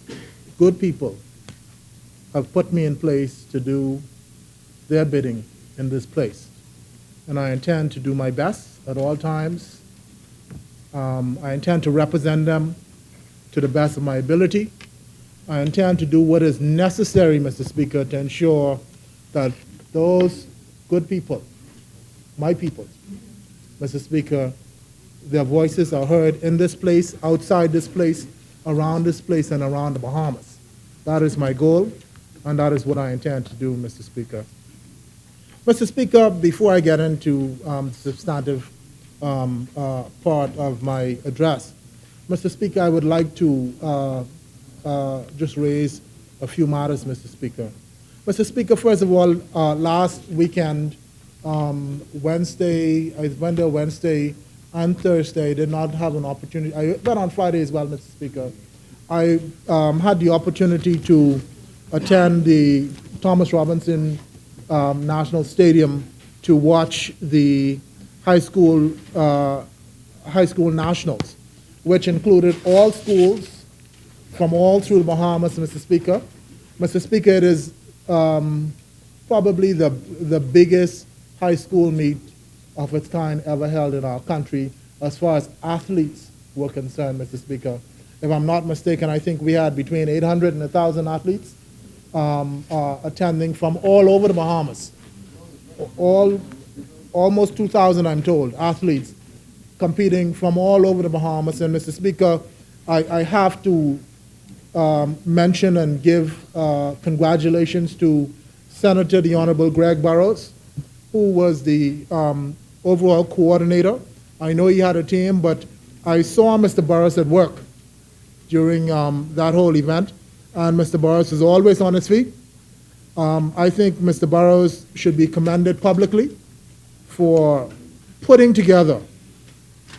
good people have put me in place to do their bidding in this place. And I intend to do my best at all times. I intend to represent them to the best of my ability. I intend to do what is necessary, Mr. Speaker, to ensure that those good people, my people, Mr. Speaker, their voices are heard in this place, outside this place, around this place, and around the Bahamas. That is my goal, and that is what I intend to do, Mr. Speaker. Mr. Speaker, before I get into substantive part of my address, Mr. Speaker, I would like to just raise a few matters, Mr. Speaker. Mr. Speaker, first of all, last weekend, Wednesday, I went there Wednesday and Thursday, did not have an opportunity. I went on Friday as well, Mr. Speaker. I had the opportunity to attend the Thomas Robinson National Stadium to watch the high school nationals, which included all schools from all through the Bahamas, Mr. Speaker. Mr. Speaker, it is probably the biggest high school meet of its kind ever held in our country as far as athletes were concerned, Mr. Speaker. If I'm not mistaken, I think we had between 800 and 1,000 athletes attending from all over the Bahamas. Almost 2,000, I'm told, athletes competing from all over the Bahamas. And Mr. Speaker, I have to mention and give congratulations to Senator the Honorable Greg Burrows, who was the overall coordinator. I know he had a team, but I saw Mr. Burrows at work during that whole event, and Mr. Burrows is always on his feet. I think Mr. Burrows should be commended publicly for putting together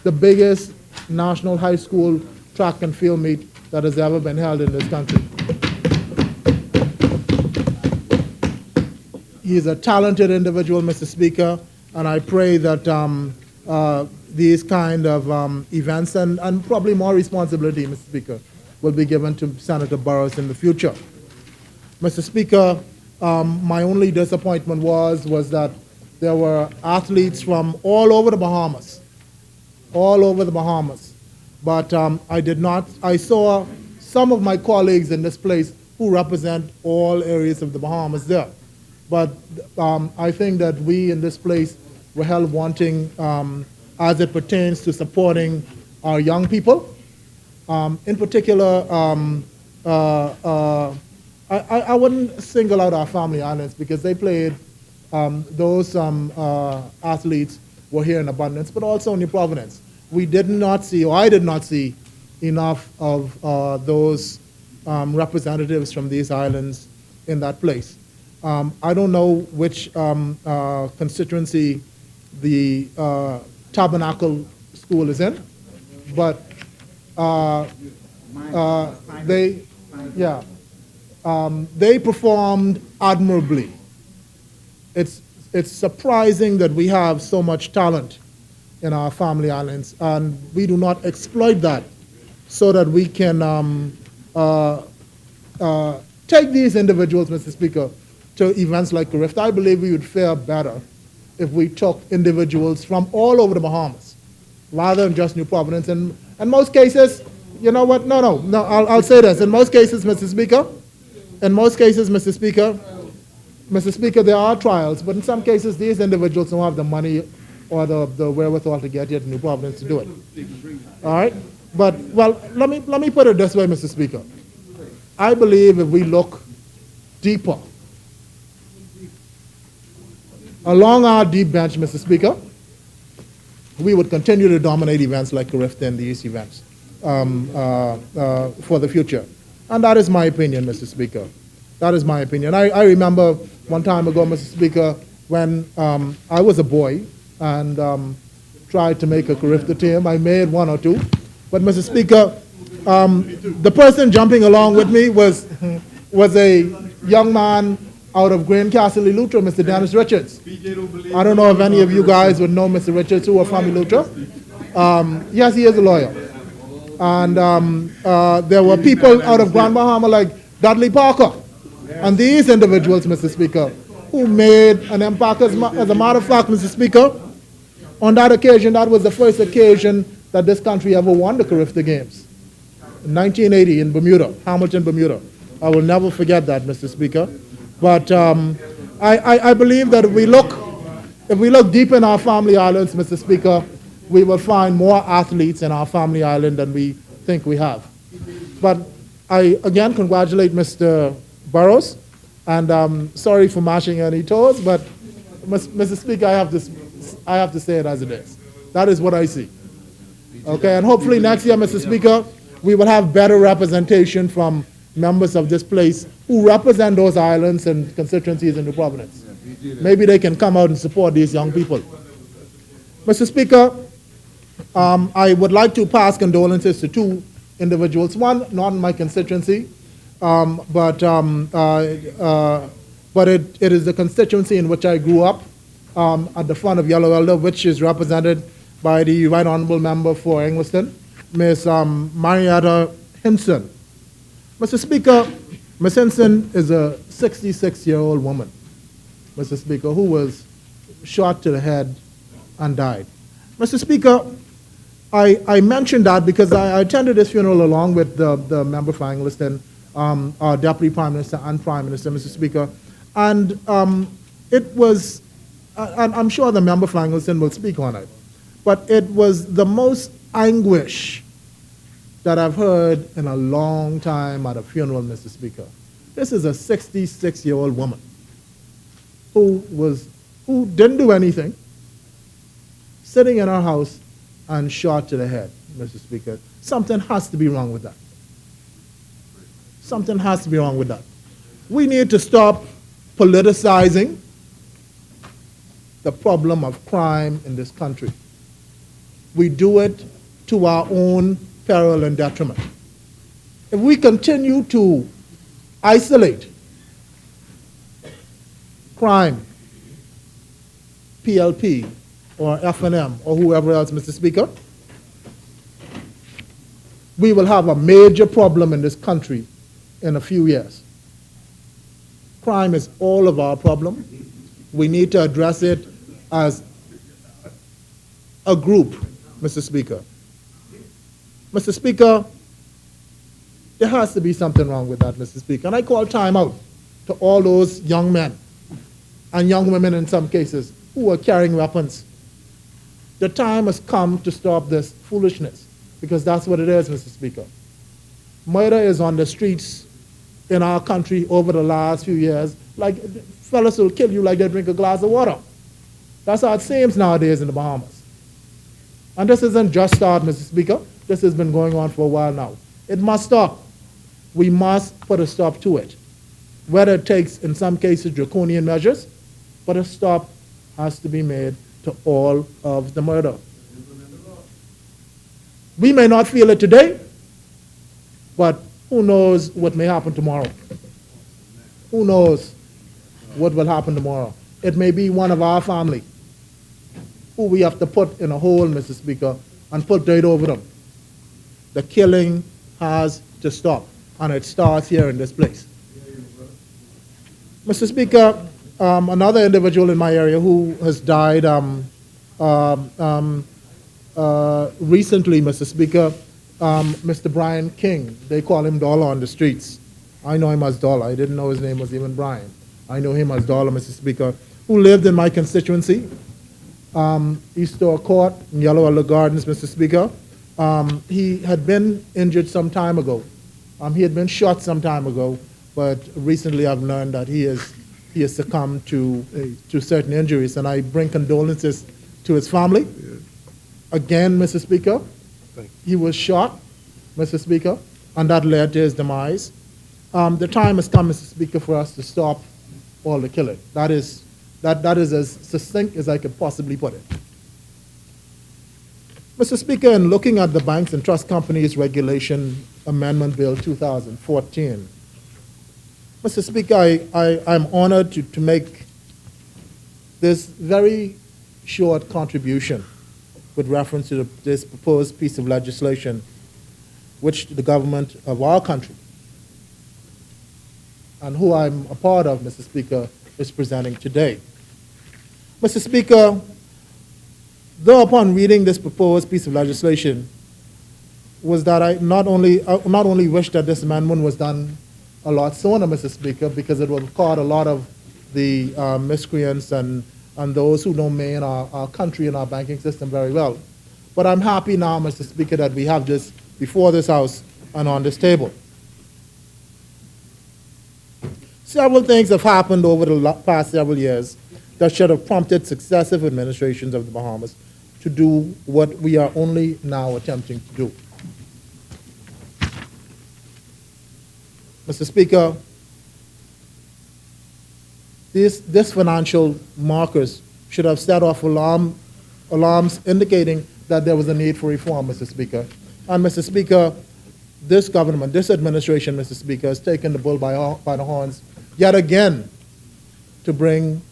the biggest national high school track and field meet that has ever been held in this country. He's a talented individual, Mr. Speaker, and I pray that these kind of events and probably more responsibility, Mr. Speaker, will be given to Senator Burrows in the future. Mr. Speaker, my only disappointment was that there were athletes from all over the Bahamas, but I saw some of my colleagues in this place who represent all areas of the Bahamas there. But I think that we in this place were held wanting as it pertains to supporting our young people. In particular, I wouldn't single out our family islands because they played, those athletes were here in abundance, but also New Providence. We did not see, or I did not see, enough of those representatives from these islands in that place. I don't know which constituency the Tabernacle School is in, but they performed admirably. It's surprising that we have so much talent in our family islands, and we do not exploit that so that we can take these individuals, Mr. Speaker, to events like Griffin. I believe we would fare better if we took individuals from all over the Bahamas, rather than just New Providence. And in most cases, you know what? No, I'll say this. In most cases, Mr. Speaker, Mr. Speaker, there are trials, but in some cases, these individuals don't have the money or the wherewithal to get here to New Providence to do it. All right? But, well, let me put it this way, Mr. Speaker. I believe if we look deeper along our deep bench, Mr. Speaker, we would continue to dominate events like Griffin and these events for the future. And that is my opinion, Mr. Speaker. That is my opinion. I remember one time ago, Mr. Speaker, when I was a boy and tried to make a Griffin team. I made one or two. But, Mr. Speaker, the person jumping along with me was a young man out of Graincastle, Eleuthera, Mr. Dennis Richards. I don't know if any of you guys would know Mr. Richards, who are from Eleuthera. Yes, he is a lawyer. And there were people out of Grand Bahama like Dudley Parker. And these individuals, Mr. Speaker, who made an impact. As a matter of fact, Mr. Speaker, on that occasion, that was the first occasion that this country ever won the Carifta Games. In 1980 in Bermuda, Hamilton, Bermuda. I will never forget that, Mr. Speaker. But I believe that if we look deep in our family islands, Mr. Speaker, we will find more athletes in our family island than we think we have. But I again congratulate Mr. Burrows, and sorry for mashing any toes, but Mr. Speaker, I have to say it as it is. That is what I see. Okay, and hopefully next year, Mr. Speaker, we will have better representation from members of this place who represent those islands and constituencies in New Providence. Maybe they can come out and support these young people. Mr. Speaker, I would like to pass condolences to two individuals. One, not in my constituency, but it is the constituency in which I grew up, at the front of Yellow Elder, which is represented by the Right Honorable Member for Engliston, Ms. Marietta Hinson. Mr. Speaker, Ms. Hinson is a 66-year-old woman, Mr. Speaker, who was shot to the head and died. Mr. Speaker, I mentioned that because I attended this funeral along with the member for Engliston, our Deputy Prime Minister and Prime Minister, Mr. Speaker, and it was, and I'm sure the member for Engliston will speak on it, but it was the most anguish that I've heard in a long time at a funeral, Mr. Speaker. This is a 66-year-old woman who didn't do anything, sitting in her house and shot to the head, Mr. Speaker. Something has to be wrong with that. Something has to be wrong with that. We need to stop politicizing the problem of crime in this country. We do it to our own peril and detriment. If we continue to isolate crime, PLP, or FNM, or whoever else, Mr. Speaker, we will have a major problem in this country in a few years. Crime is all of our problem. We need to address it as a group, Mr. Speaker. Mr. Speaker, there has to be something wrong with that, Mr. Speaker. And I call time out to all those young men and young women in some cases who are carrying weapons. The time has come to stop this foolishness, because that's what it is, Mr. Speaker. Murder is on the streets in our country over the last few years. Like, fellas will kill you like they drink a glass of water. That's how it seems nowadays in the Bahamas. And this isn't just start, Mr. Speaker. This has been going on for a while now. It must stop. We must put a stop to it. Whether it takes, in some cases, draconian measures, but a stop has to be made to all of the murder. We may not feel it today, but who knows what may happen tomorrow? Who knows what will happen tomorrow? It may be one of our family who we have to put in a hole, Mr. Speaker, and put dirt over them. The killing has to stop, and it starts here in this place. Mr. Speaker, another individual in my area who has died recently, Mr. Speaker, Mr. Brian King. They call him Dollar on the streets. I know him as Dollar. I didn't know his name was even Brian. I know him as Dollar, Mr. Speaker, who lived in my constituency, East Store Court in Yellow Elder Gardens, Mr. Speaker. He had been injured some time ago. He had been shot some time ago, but recently I've learned that he has succumbed to certain injuries, and I bring condolences to his family. Again, Mr. Speaker, he was shot, Mr. Speaker, and that led to his demise. The time has come, Mr. Speaker, for us to stop all the killing. That is as succinct as I could possibly put it. Mr. Speaker, in looking at the Banks and Trust Companies Regulation Amendment Bill 2014, Mr. Speaker, I'm honored to make this very short contribution with reference to this proposed piece of legislation which the government of our country, and who I'm a part of, Mr. Speaker, is presenting today. Mr. Speaker, though upon reading this proposed piece of legislation, was that I not only wish that this amendment was done a lot sooner, Mr. Speaker, because it would have caught a lot of the miscreants and those who don't mean our country and our banking system very well. But I'm happy now, Mr. Speaker, that we have this before this House and on this table. Several things have happened over the past several years that should have prompted successive administrations of the Bahamas to do what we are only now attempting to do. Mr. Speaker, this financial markers should have set off alarms indicating that there was a need for reform, Mr. Speaker. And Mr. Speaker, this government, this administration, Mr. Speaker, has taken the bull by the horns yet again to bring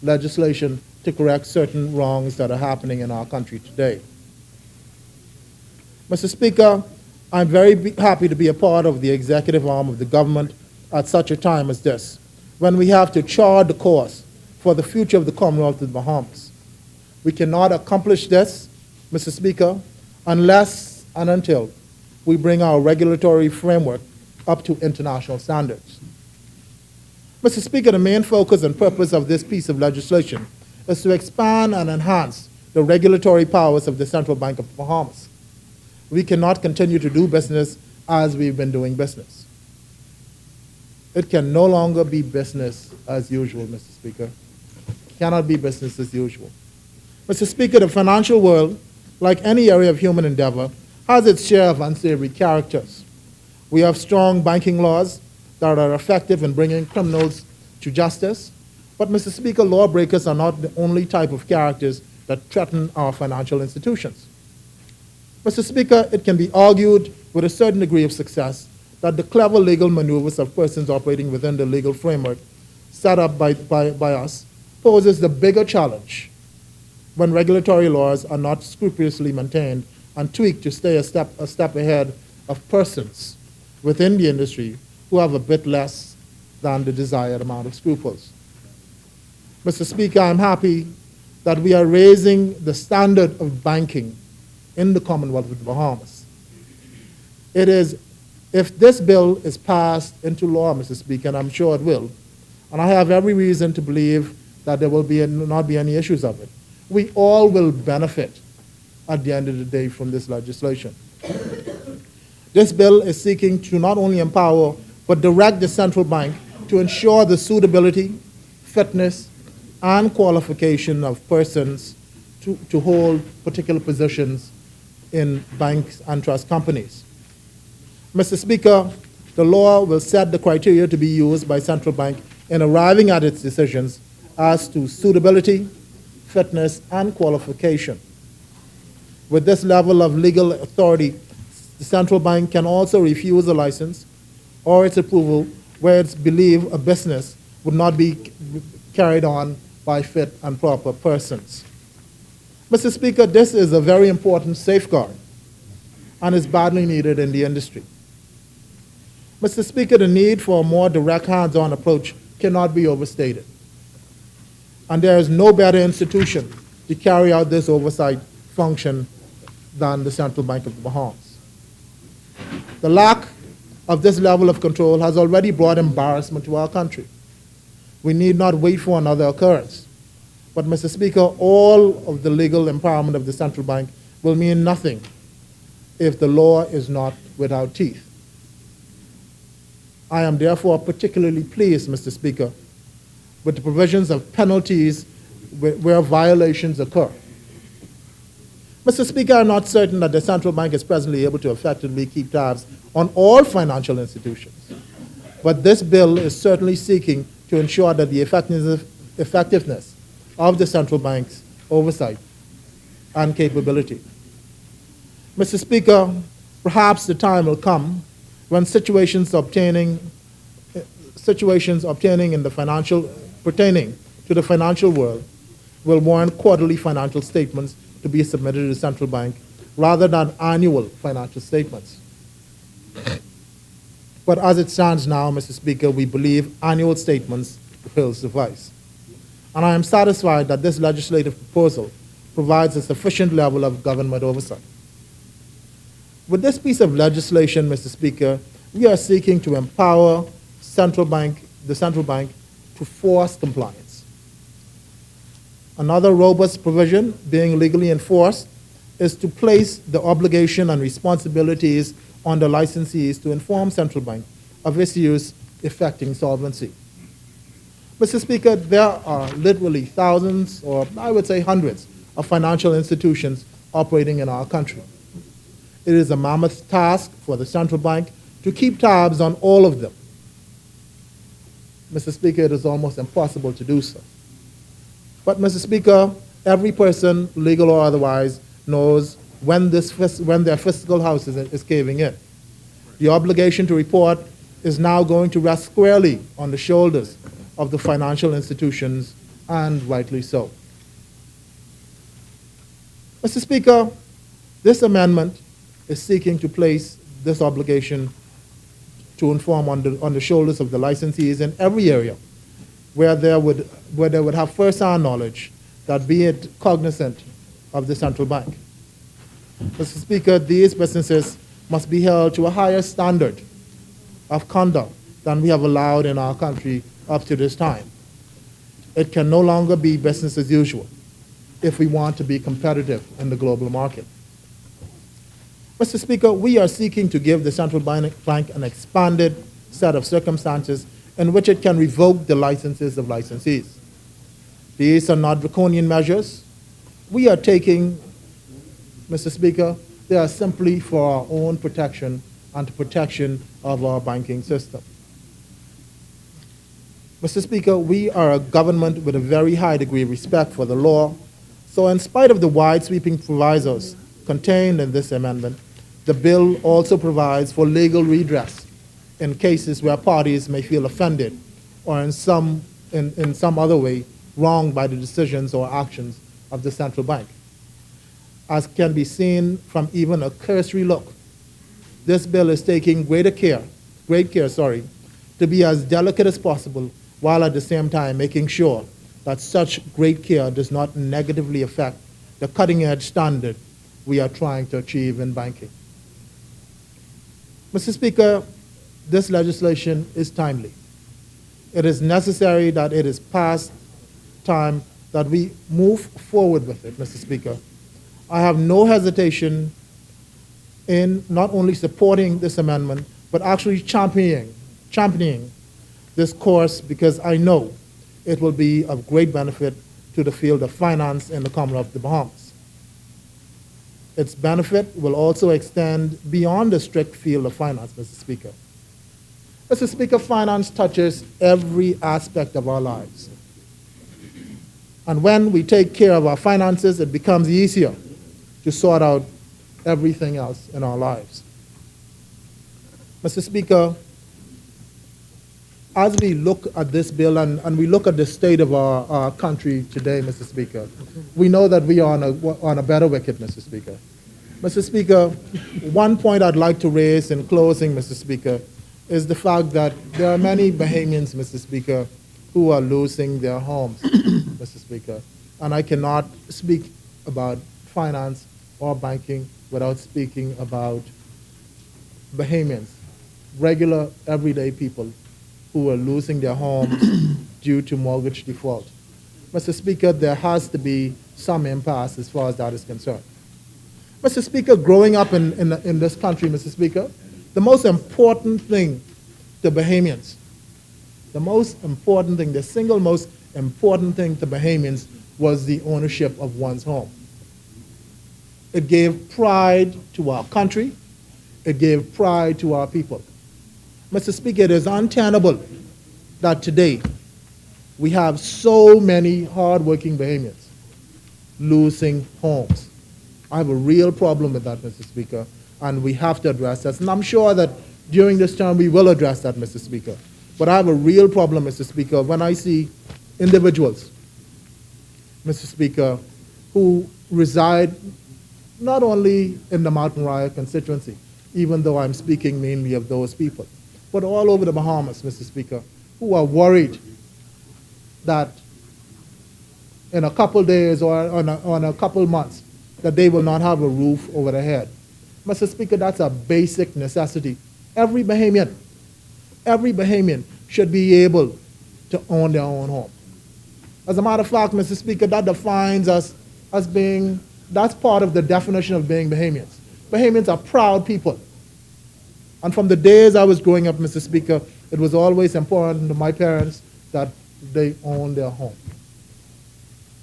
legislation to correct certain wrongs that are happening in our country today. Mr. Speaker, I'm very happy to be a part of the executive arm of the government at such a time as this, when we have to chart the course for the future of the Commonwealth of the Bahamas. We cannot accomplish this, Mr. Speaker, unless and until we bring our regulatory framework up to international standards. Mr. Speaker, the main focus and purpose of this piece of legislation is to expand and enhance the regulatory powers of the Central Bank of the Bahamas. We cannot continue to do business as we've been doing business. It can no longer be business as usual, Mr. Speaker. It cannot be business as usual. Mr. Speaker, the financial world, like any area of human endeavor, has its share of unsavory characters. We have strong banking laws that are effective in bringing criminals to justice. But, Mr. Speaker, lawbreakers are not the only type of characters that threaten our financial institutions. Mr. Speaker, it can be argued with a certain degree of success that the clever legal maneuvers of persons operating within the legal framework set up by us poses the bigger challenge when regulatory laws are not scrupulously maintained and tweaked to stay a step ahead of persons within the industry who have a bit less than the desired amount of scruples. Mr. Speaker, I'm happy that we are raising the standard of banking in the Commonwealth of the Bahamas. It is, if this bill is passed into law, Mr. Speaker, and I'm sure it will, and I have every reason to believe that there will not be any issues of it, we all will benefit at the end of the day from this legislation. This bill is seeking to not only empower, but direct the central bank to ensure the suitability, fitness, and qualification of persons to hold particular positions in banks and trust companies. Mr. Speaker, the law will set the criteria to be used by central bank in arriving at its decisions as to suitability, fitness, and qualification. With this level of legal authority, the central bank can also refuse a license or its approval where it's believed a business would not be carried on by fit and proper persons. Mr. Speaker, this is a very important safeguard and is badly needed in the industry. Mr. Speaker, the need for a more direct hands-on approach cannot be overstated. And there is no better institution to carry out this oversight function than the Central Bank of the Bahamas. The lack of this level of control has already brought embarrassment to our country. We need not wait for another occurrence. But, Mr. Speaker, all of the legal empowerment of the central bank will mean nothing if the law is not without teeth. I am therefore particularly pleased, Mr. Speaker, with the provisions of penalties where violations occur. Mr. Speaker, I'm not certain that the central bank is presently able to effectively keep tabs on all financial institutions. But this bill is certainly seeking to ensure that the effectiveness of the central bank's oversight and capability. Mr. Speaker, perhaps the time will come when situations obtaining situations pertaining to the financial world will warrant quarterly financial statements to be submitted to the central bank rather than annual financial statements. But as it stands now, Mr. Speaker, we believe annual statements will suffice. And I am satisfied that this legislative proposal provides a sufficient level of government oversight. With this piece of legislation, Mr. Speaker, we are seeking to empower the central bank to force compliance. Another robust provision being legally enforced is to place the obligation and responsibilities on the licensees to inform central bank of issues affecting solvency. Mr. Speaker, there are literally thousands, or I would say hundreds, of financial institutions operating in our country. It is a mammoth task for the central bank to keep tabs on all of them. Mr. Speaker, it is almost impossible to do so. But, Mr. Speaker, every person, legal or otherwise, knows when their fiscal house is caving in. The obligation to report is now going to rest squarely on the shoulders of the financial institutions, and rightly so. Mr. Speaker, this amendment is seeking to place this obligation to inform on the shoulders of the licensees in every area where they would have first-hand knowledge that be it cognizant of the central bank. Mr. Speaker, these businesses must be held to a higher standard of conduct than we have allowed in our country up to this time. It can no longer be business as usual if we want to be competitive in the global market. Mr. Speaker, we are seeking to give the central bank an expanded set of circumstances in which it can revoke the licenses of licensees. These are not draconian measures. We are taking, Mr. Speaker, they are simply for our own protection and the protection of our banking system. Mr. Speaker, we are a government with a very high degree of respect for the law. So in spite of the wide-sweeping provisos contained in this amendment, the bill also provides for legal redress in cases where parties may feel offended or in some other way wronged by the decisions or actions of the central bank. As can be seen from even a cursory look, this bill is taking great care, to be as delicate as possible, while at the same time making sure that such great care does not negatively affect the cutting-edge standard we are trying to achieve in banking. Mr. Speaker, this legislation is timely. It is necessary that it is past time that we move forward with it, Mr. Speaker. I have no hesitation in not only supporting this amendment, but actually championing this course, because I know it will be of great benefit to the field of finance in the Commonwealth of the Bahamas. Its benefit will also extend beyond the strict field of finance, Mr. Speaker. Mr. Speaker, finance touches every aspect of our lives. And when we take care of our finances, it becomes easier to sort out everything else in our lives. Mr. Speaker, as we look at this bill and we look at the state of our country today, Mr. Speaker, we know that we are on a better wicket, Mr. Speaker. Mr. Speaker, one point I'd like to raise in closing, Mr. Speaker, is the fact that there are many Bahamians, Mr. Speaker, who are losing their homes, Mr. Speaker. And I cannot speak about finance or banking without speaking about Bahamians, regular, everyday people who are losing their homes due to mortgage default. Mr. Speaker, there has to be some impasse as far as that is concerned. Mr. Speaker, growing up in this country, Mr. Speaker, the most important thing to Bahamians, the single most important thing to Bahamians was the ownership of one's home. It gave pride to our country. It gave pride to our people. Mr. Speaker, it is untenable that today we have so many hardworking Bahamians losing homes. I have a real problem with that, Mr. Speaker, and we have to address that. And I'm sure that during this term we will address that, Mr. Speaker. But I have a real problem, Mr. Speaker, when I see individuals, Mr. Speaker, who reside not only in the Mountain Raya constituency, even though I'm speaking mainly of those people, but all over the Bahamas, Mr. Speaker, who are worried that in a couple days or on a couple months, that they will not have a roof over their head. Mr. Speaker, that's a basic necessity. Every Bahamian should be able to own their own home. As a matter of fact, Mr. Speaker, that defines us as being, that's part of the definition of being Bahamians. Bahamians are proud people. And from the days I was growing up, Mr. Speaker, it was always important to my parents that they own their home.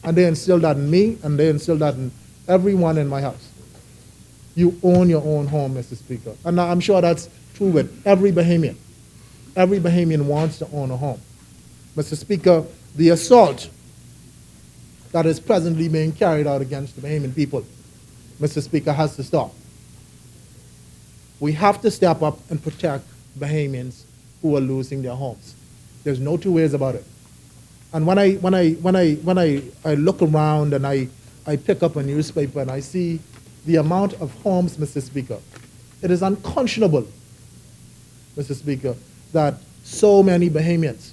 And they instilled that in me, and they instilled that in everyone in my house. You own your own home, Mr. Speaker. And I'm sure that's true with every Bahamian. Every Bahamian wants to own a home. Mr. Speaker, the assault that is presently being carried out against the Bahamian people, Mr. Speaker, has to stop. We have to step up and protect Bahamians who are losing their homes. There's no two ways about it. And when I look around and I pick up a newspaper and I see the amount of homes, Mr. Speaker, it is unconscionable, Mr. Speaker, that so many Bahamians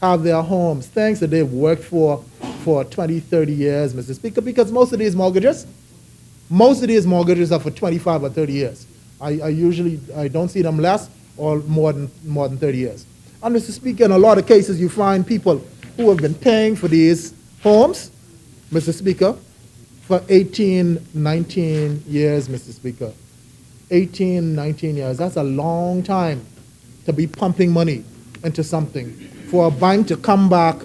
have their homes, thanks that they've worked for 20, 30 years, Mr. Speaker, because most of these mortgages are for 25 or 30 years. I don't see them less or more than 30 years. And Mr. Speaker, in a lot of cases, you find people who have been paying for these homes, Mr. Speaker, for 18, 19 years, Mr. Speaker. 18, 19 years. That's a long time to be pumping money into something. For a bank to come back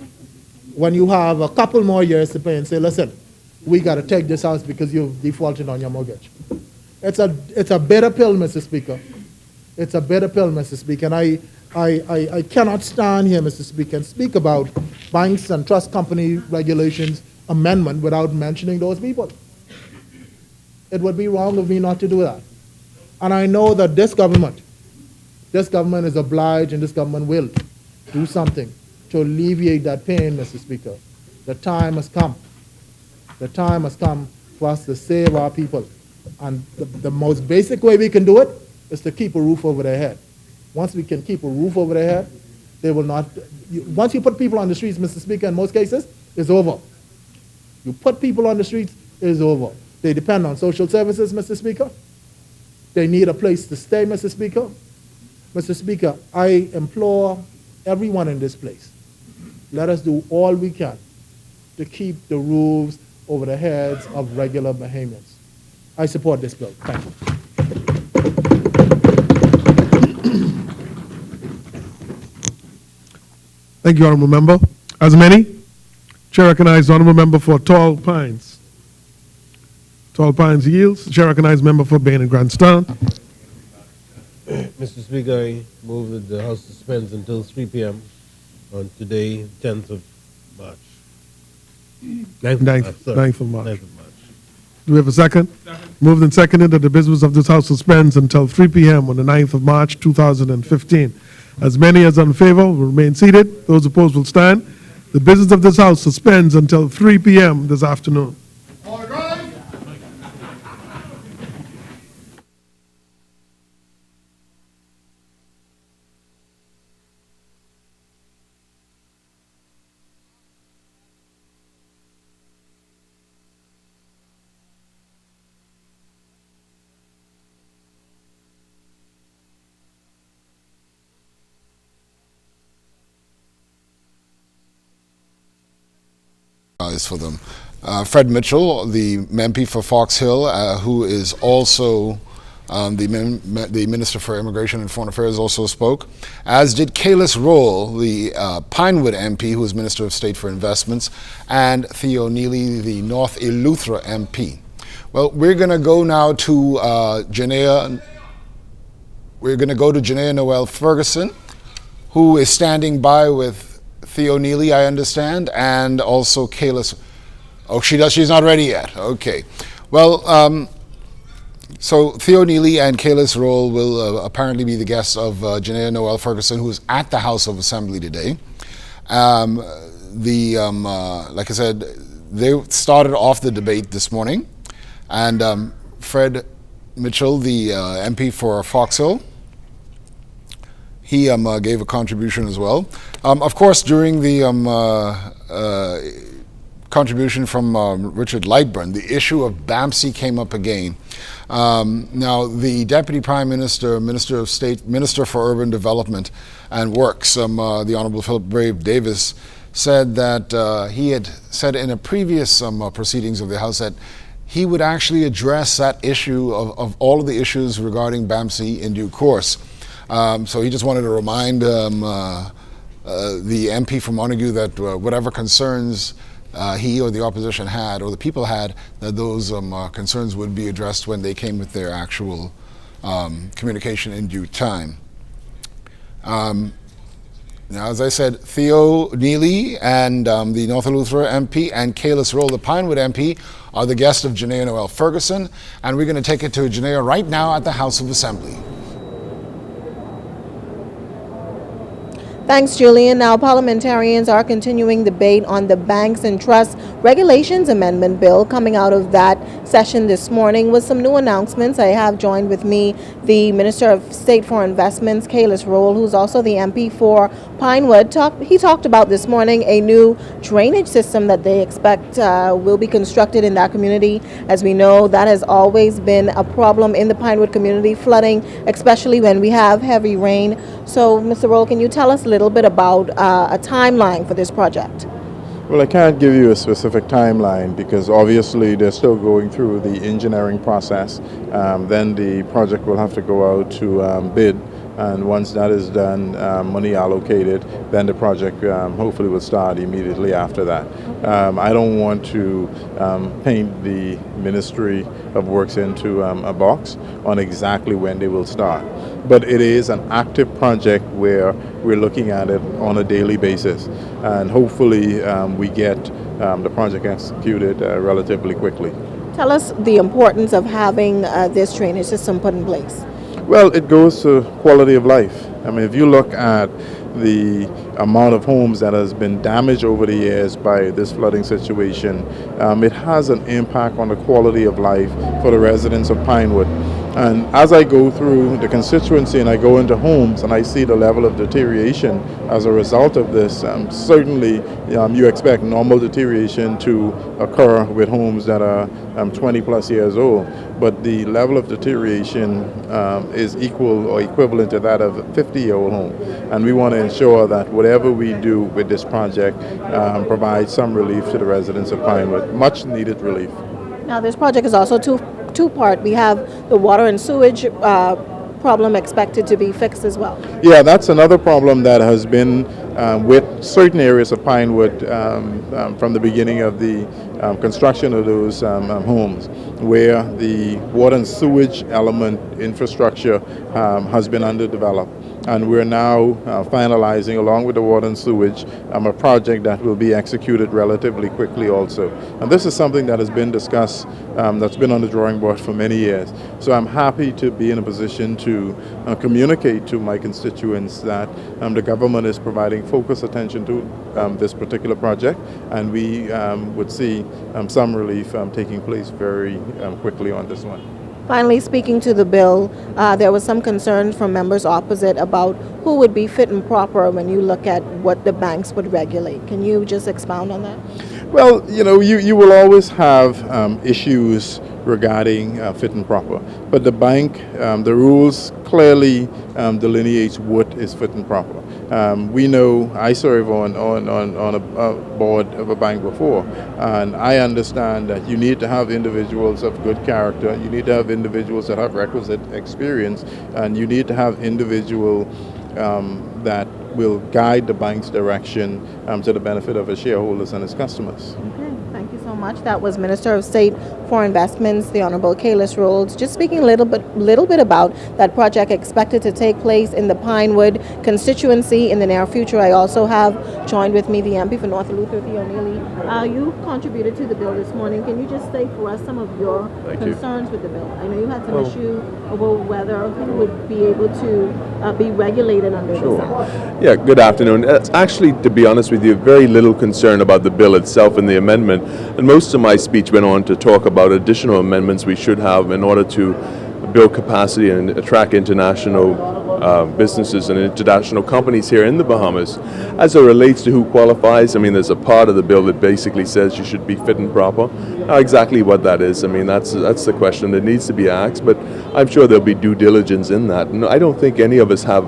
when you have a couple more years to pay and say, listen, we got to take this house because you've defaulted on your mortgage. It's a bitter pill, Mr. Speaker. It's a bitter pill, Mr. Speaker. And I cannot stand here, Mr. Speaker, and speak about banks and trust company regulations amendment without mentioning those people. It would be wrong of me not to do that. And I know that this government is obliged and this government will do something to alleviate that pain, Mr. Speaker. The time has come. The time has come for us to save our people. And the most basic way we can do it is to keep a roof over their head. Once we can keep a roof over their head, they will not, once you put people on the streets, Mr. Speaker, in most cases, it's over. You put people on the streets, it's over. They depend on social services, Mr. Speaker. They need a place to stay, Mr. Speaker. Mr. Speaker, I implore everyone in this place, let us do all we can to keep the roofs over the heads of regular Bahamians. I support this bill. Thank you. Thank you, Honourable Member. As many, Chair recognizes Honourable Member for Tall Pines. Tall Pines yields. Chair recognizes Member for Bain and Grandstand. Mr. Speaker, I move that the House suspends until 3 p.m. on today, 10th of March. 9th of March. Do we have a second? Second. Moved and seconded that the business of this House suspends until 3 p.m. on the 9th of March, 2015. As many as in favor will remain seated. Those opposed will stand. The business of this House suspends until 3 p.m. this afternoon. For them. Fred Mitchell, the MP for Fox Hill, who is also the Minister for Immigration and Foreign Affairs, also spoke, as did Kalis Roll, the Pinewood MP, who is Minister of State for Investments, and Theo Neely, the North Eleuthera MP. Well, we're going to go now to Janaea. We're going to go to Janaea Noel Ferguson, who is standing by with Theo Neely, I understand, and also Kalis. Oh, she's not ready yet. Okay. Well, So Theo Neely and Kaylis Roll will apparently be the guests of Janaea Noel Ferguson, who is at the House of Assembly today. Like I said, they started off the debate this morning, and Fred Mitchell, the MP for Fox Hill, he gave a contribution as well. Of course, during the contribution from Richard Lightburn, the issue of BAMC came up again. Now, the Deputy Prime Minister, Minister of State, Minister for Urban Development and Works, the Honourable Philip Brave Davis, said that he had said in a previous proceedings of the House that he would actually address that issue of all of the issues regarding BAMC in due course. So he just wanted to remind the MP from Montague that whatever concerns he or the opposition had, or the people had, that those concerns would be addressed when they came with their actual communication in due time. Now, as I said, Theo Neely and the North Eleuthera MP and Kaylis Roll, the Pinewood MP, are the guests of Janaea Noel Ferguson, and we're going to take it to Janaea right now at the House of Assembly. Thanks, Julian. Now, parliamentarians are continuing debate on the Banks and Trust Regulations Amendment Bill coming out of that session this morning with some new announcements. I have joined with me the Minister of State for Investments, Kaylis Roll, who's also the MP for Pinewood. He talked about this morning a new drainage system that they expect will be constructed in that community. As we know, that has always been a problem in the Pinewood community, flooding, especially when we have heavy rain. So, Mr. Roll, can you tell us a little bit about a timeline for this project? Well, I can't give you a specific timeline because obviously they're still going through the engineering process. Then the project will have to go out to bid, and once that is done, money allocated, then the project hopefully will start immediately after that. I don't want to paint the Ministry of Works into a box on exactly when they will start. But it is an active project where we're looking at it on a daily basis, and hopefully we get the project executed relatively quickly. Tell us the importance of having this drainage system put in place. Well, it goes to quality of life. I mean, if you look at the amount of homes that has been damaged over the years by this flooding situation, it has an impact on the quality of life for the residents of Pinewood. And as I go through the constituency and I go into homes and I see the level of deterioration as a result of this, certainly you expect normal deterioration to occur with homes that are 20 plus years old. But the level of deterioration is equal or equivalent to that of a 50-year-old home. And we want to ensure that whatever we do with this project provides some relief to the residents of Pinewood, much needed relief. Now, this project is also two-part. We have the water and sewage problem expected to be fixed as well. Yeah, that's another problem that has been with certain areas of Pinewood from the beginning of the construction of those homes, where the water and sewage element infrastructure has been underdeveloped. And we're now finalizing, along with the water and sewage, a project that will be executed relatively quickly also. And this is something that has been discussed, that's been on the drawing board for many years. So I'm happy to be in a position to communicate to my constituents that the government is providing focused attention to this particular project, and we would see some relief taking place very quickly on this one. Finally, speaking to the bill, there was some concern from members opposite about who would be fit and proper when you look at what the banks would regulate. Can you just expound on that? Well, you will always have issues regarding fit and proper, but the bank, the rules clearly delineates what is fit and proper. We know I serve on a board of a bank before, and I understand that you need to have individuals of good character, you need to have individuals that have requisite experience, and you need to have individuals that will guide the bank's direction to the benefit of its shareholders and its customers. Okay, thank you so much. much. That was Minister of State for Investments, the Honorable Kaylis Rhodes, just speaking a little bit about that project expected to take place in the Pinewood constituency in the near future. I also have joined with me the MP for North Luther, Theo Neely. You contributed to the bill this morning. Can you just state for us some of your concerns with the bill? I know you had some issue over whether who would be able to be regulated under this act. Yeah, good afternoon. Actually, to be honest with you, very little concern about the bill itself and the amendment. And most of my speech went on to talk about additional amendments we should have in order to build capacity and attract international businesses and international companies here in the Bahamas. As it relates to who qualifies, I mean, there's a part of the bill that basically says you should be fit and proper. Now, exactly what that is, I mean, that's the question that needs to be asked, but I'm sure there'll be due diligence in that. And I don't think any of us have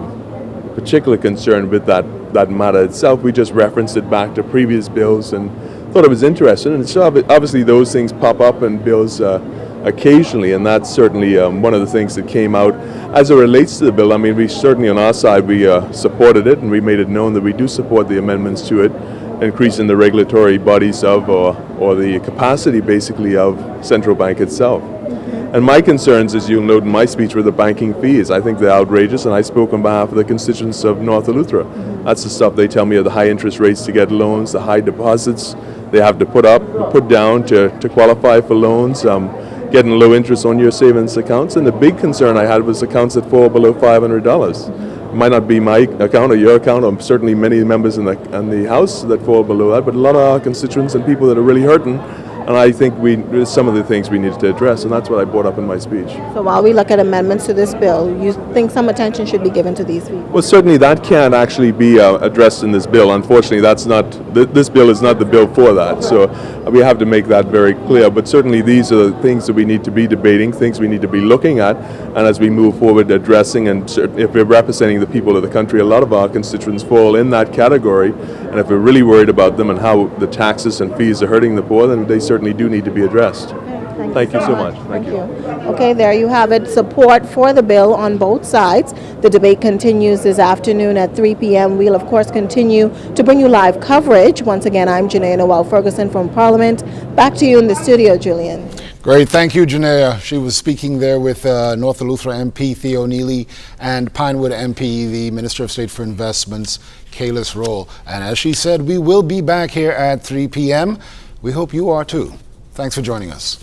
particular concern with that matter itself. We just referenced it back to previous bills and thought it was interesting. And so obviously those things pop up in bills occasionally, and that's certainly one of the things that came out. As it relates to the bill, I mean, we certainly on our side, we supported it, and we made it known that we do support the amendments to it, increasing the regulatory bodies of, or the capacity basically of central bank itself. And my concerns, as you'll note in my speech, were the banking fees. I think they're outrageous, and I spoke on behalf of the constituents of North Eleuthera. That's the stuff they tell me are the high interest rates to get loans, the high deposits they have to put down to qualify for loans, getting low interest on your savings accounts. And the big concern I had was accounts that fall below $500. It might not be my account or your account, or certainly many members in the House that fall below that, but a lot of our constituents and people that are really hurting. And I think there's some of the things we needed to address, and that's what I brought up in my speech. So while we look at amendments to this bill, you think some attention should be given to these people? Well, certainly that can't actually be addressed in this bill. Unfortunately, this bill is not the bill for that. So we have to make that very clear. But certainly these are the things that we need to be debating, things we need to be looking at, and as we move forward addressing, and if we're representing the people of the country, a lot of our constituents fall in that category. And if we're really worried about them and how the taxes and fees are hurting the poor, then they certainly do need to be addressed. Okay, Thank you so much. Thank you. Okay, there you have it. Support for the bill on both sides. The debate continues this afternoon at 3 p.m. We'll, of course, continue to bring you live coverage. Once again, I'm Janaea Noel Ferguson from Parliament. Back to you in the studio, Julian. Great. Thank you, Janaea. She was speaking there with North Eleuthera MP Theo Neely and Pinewood MP, the Minister of State for Investments, Kaylis Rhodes. And as she said, we will be back here at 3 p.m. We hope you are too. Thanks for joining us.